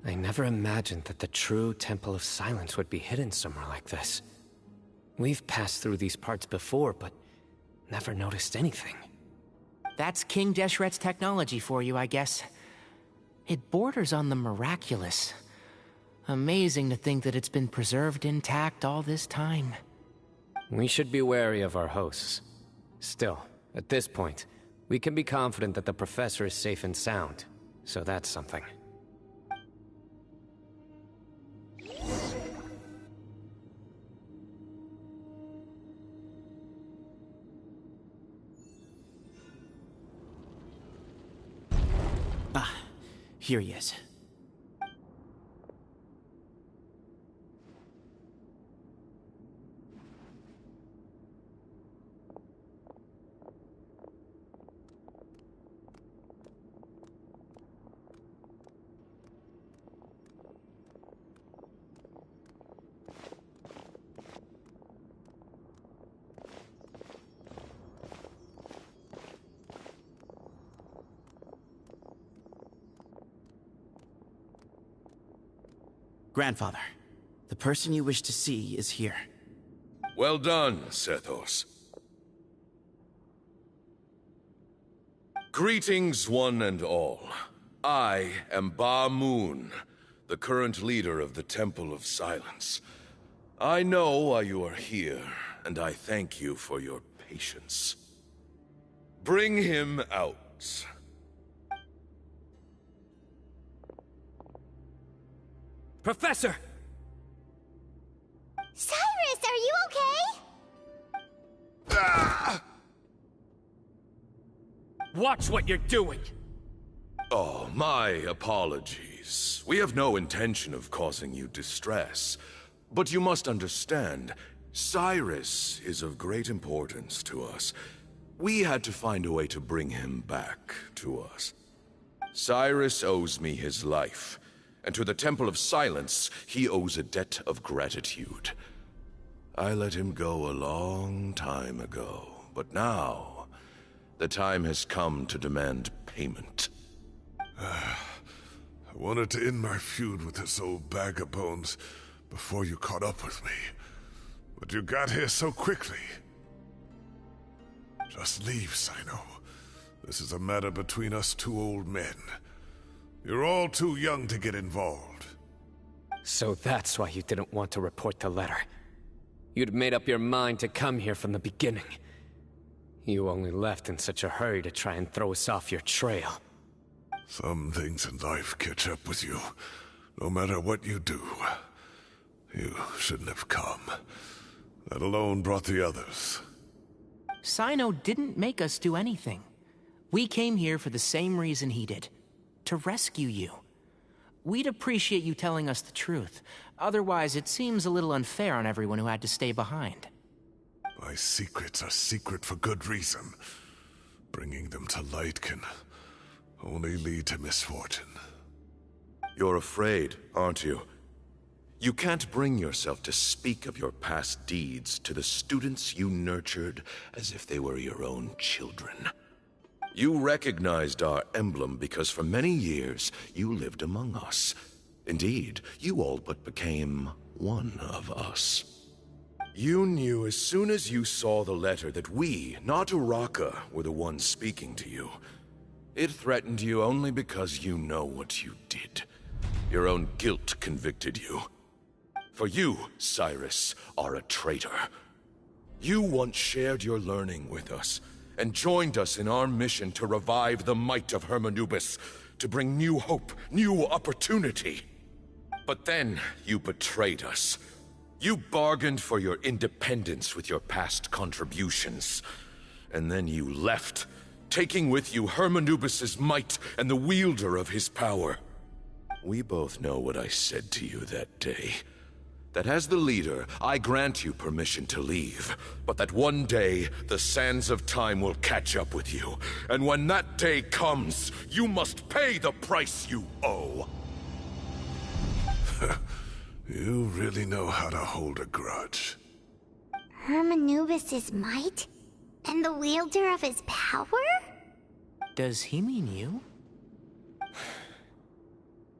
I never imagined that the true Temple of Silence would be hidden somewhere like this. We've passed through these parts before, but Never noticed anything. That's King Deshret's technology for you, I guess. It borders on the miraculous. Amazing to think that it's been preserved intact all this time. We should be wary of our hosts. Still, at this point, we can be confident that the professor is safe and sound, so that's something. Ah, here he is. Grandfather, the person you wish to see is here. Well done, Sethos. Greetings, one and all. I am Ba Moon, the current leader of the Temple of Silence. I know why you are here, and I thank you for your patience. Bring him out. Professor! Cyrus, are you okay? Watch what you're doing! Oh, my apologies. We have no intention of causing you distress. But you must understand, Cyrus is of great importance to us. We had to find a way to bring him back to us. Cyrus owes me his life. And to the Temple of Silence, he owes a debt of gratitude. I let him go a long time ago, but now, the time has come to demand payment. I wanted to end my feud with this old bag of bones before you caught up with me, but you got here so quickly. Just leave, Sino. This is a matter between us two old men. You're all too young to get involved. So that's why you didn't want to report the letter. You'd made up your mind to come here from the beginning. You only left in such a hurry to try and throw us off your trail. Some things in life catch up with you, no matter what you do. You shouldn't have come. That alone brought the others. Sino didn't make us do anything. We came here for the same reason he did. To rescue you. We'd appreciate you telling us the truth. Otherwise, it seems a little unfair on everyone who had to stay behind. My secrets are secret for good reason. Bringing them to light can only lead to misfortune. You're afraid, aren't you? You can't bring yourself to speak of your past deeds to the students you nurtured as if they were your own children. You recognized our emblem because for many years you lived among us. Indeed, you all but became one of us. You knew as soon as you saw the letter that we, not Uraka, were the ones speaking to you. It threatened you only because you know what you did. Your own guilt convicted you. For you, Cyrus, are a traitor. You once shared your learning with us, and joined us in our mission to revive the might of Hermanubis, to bring new hope, new opportunity. But then you betrayed us. You bargained for your independence with your past contributions. And then you left, taking with you Hermanubis' might and the wielder of his power. We both know what I said to you that day. That as the leader, I grant you permission to leave, but that one day, the sands of time will catch up with you. And when that day comes, you must pay the price you owe. You really know how to hold a grudge. Hermanubis' might? And the wielder of his power? Does he mean you?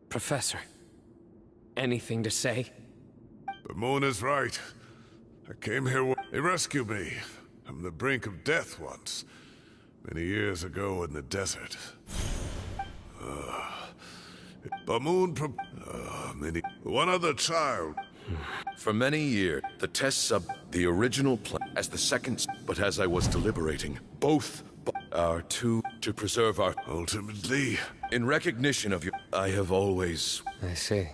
Professor, anything to say? But Moon is right. I came here. They rescued me. I'm on the brink of death once, many years ago in the desert. One other child. For many years, the test the original plan as the second, but as I was deliberating, both are to preserve our... Ultimately, in recognition of your... I have always... I see.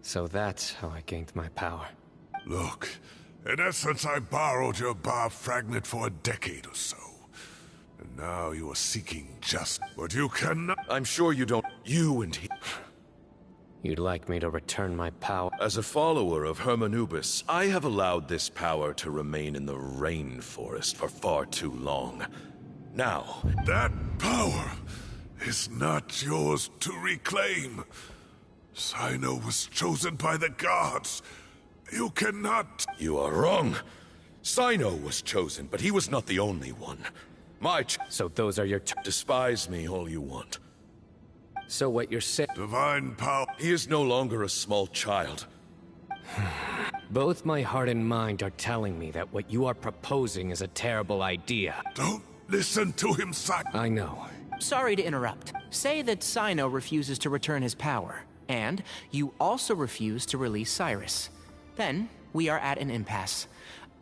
So that's how I gained my power. Look, in essence, I borrowed your bar fragment for a decade or so. And now you are seeking justice, but you cannot... I'm sure you don't... You and he... You'd like me to return my power? As a follower of Hermanubis, I have allowed this power to remain in the rainforest for far too long. Now... That power is not yours to reclaim. Sino was chosen by the gods. You cannot... You are wrong. Sino was chosen, but he was not the only one. So those are your... Despise me all you want. So what you're saying... Divine power... He is no longer a small child. Both my heart and mind are telling me that what you are proposing is a terrible idea. Don't listen to him, son. I know. Sorry to interrupt. Say that Sino refuses to return his power, and you also refuse to release Cyrus. Then, we are at an impasse.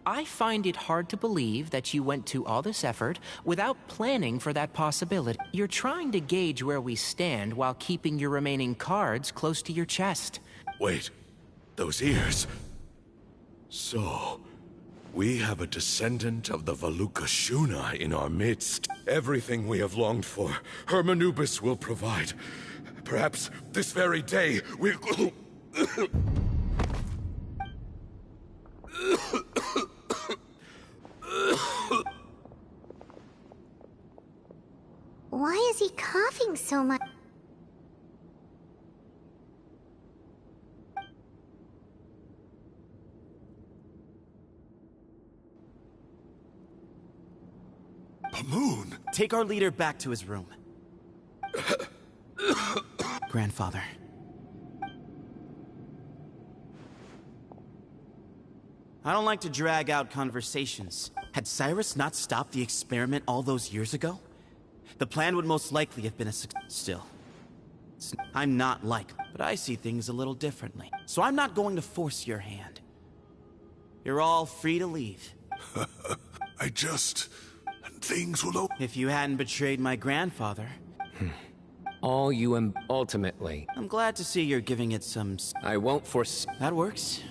I find it hard to believe that you went to all this effort without planning for that possibility. You're trying to gauge where we stand while keeping your remaining cards close to your chest. Wait, those ears... So... we have a descendant of the Valukashuna in our midst. Everything we have longed for, Hermanubis will provide. Perhaps this very day we'll... Why is he coughing so much? Pamoon! Take our leader back to his room. Grandfather. I don't like to drag out conversations. Had Cyrus not stopped the experiment all those years ago, the plan would most likely have been a success. Still, I'm not like, but I see things a little differently. So I'm not going to force your hand. You're all free to leave. Things will... If you hadn't betrayed my grandfather... All you ultimately... I'm glad to see you're giving it some... I won't force... That works.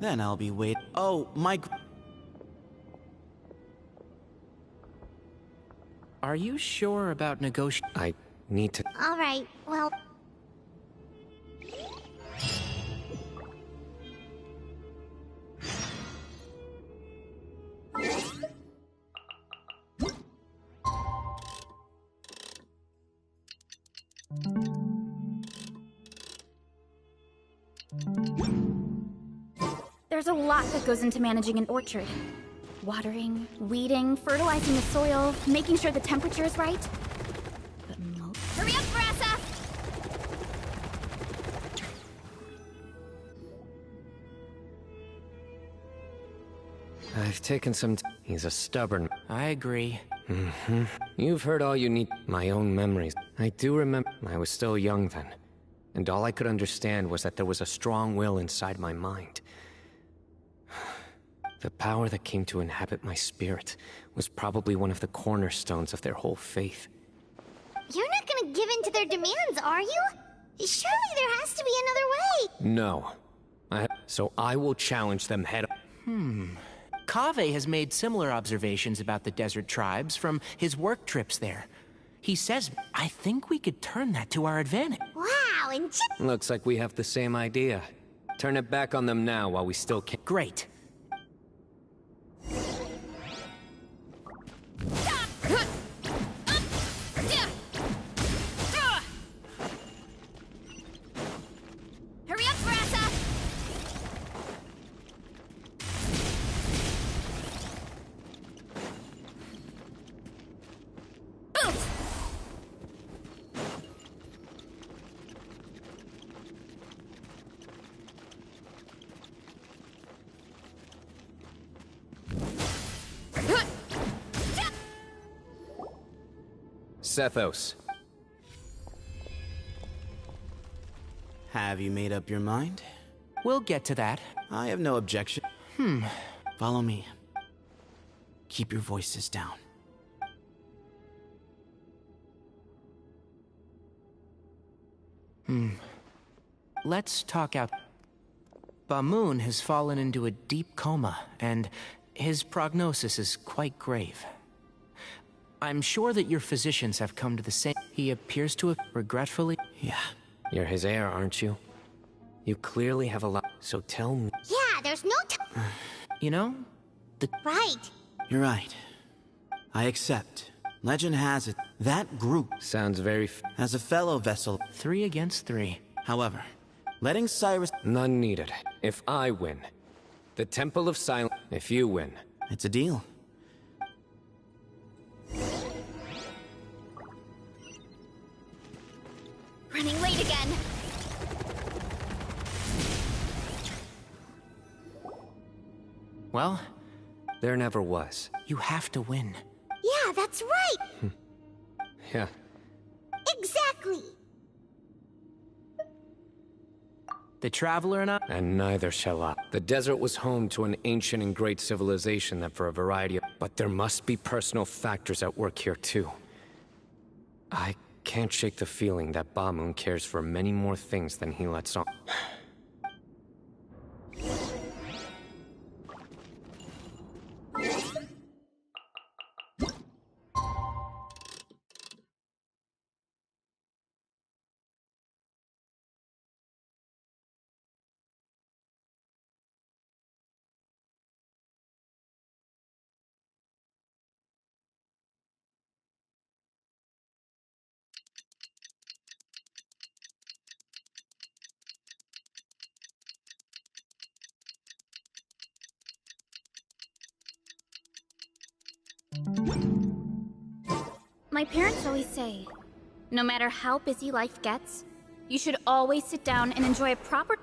Then I'll be waiting. Oh, my... Are you sure about negotiating? I need to... Alright, well... There's a lot that goes into managing an orchard. Watering, weeding, fertilizing the soil, making sure the temperature is right. But hurry up, Brassa! I've taken some... He's a stubborn... I agree. You've heard all you need. My own memories. I do remember... I was still young then. And all I could understand was that there was a strong will inside my mind. The power that came to inhabit my spirit was probably one of the cornerstones of their whole faith. You're not gonna give in to their demands, are you? Surely there has to be another way! No. So I will challenge them head on. Kaveh has made similar observations about the desert tribes from his work trips there. He says, I think we could turn that to our advantage. Wow, and Looks like we have the same idea. Turn it back on them now while we still can. Great. Hurry up, Brassa! Sethos. Have you made up your mind? We'll get to that. I have no objection. Follow me. Keep your voices down. Let's talk out. Bamoon has fallen into a deep coma, and his prognosis is quite grave. I'm sure that your physicians have come to the same. He appears to have, regretfully. Yeah. You're his heir, aren't you? You clearly have a lot, so tell me. Yeah, there's no time. You know, Right. You're right. I accept. Legend has it, that group sounds very has a fellow vessel. 3 against 3. However, letting Cyrus... None needed. If I win, the Temple of Silence. If you win, it's a deal. Running late again. Well, there never was. You have to win. Yeah, that's right. Yeah. Exactly. The Traveler and I... And neither shall I. The desert was home to an ancient and great civilization that for a variety of... But there must be personal factors at work here too. I can't shake the feeling that Bamoon cares for many more things than he lets on. My parents always say, no matter how busy life gets, you should always sit down and enjoy a proper...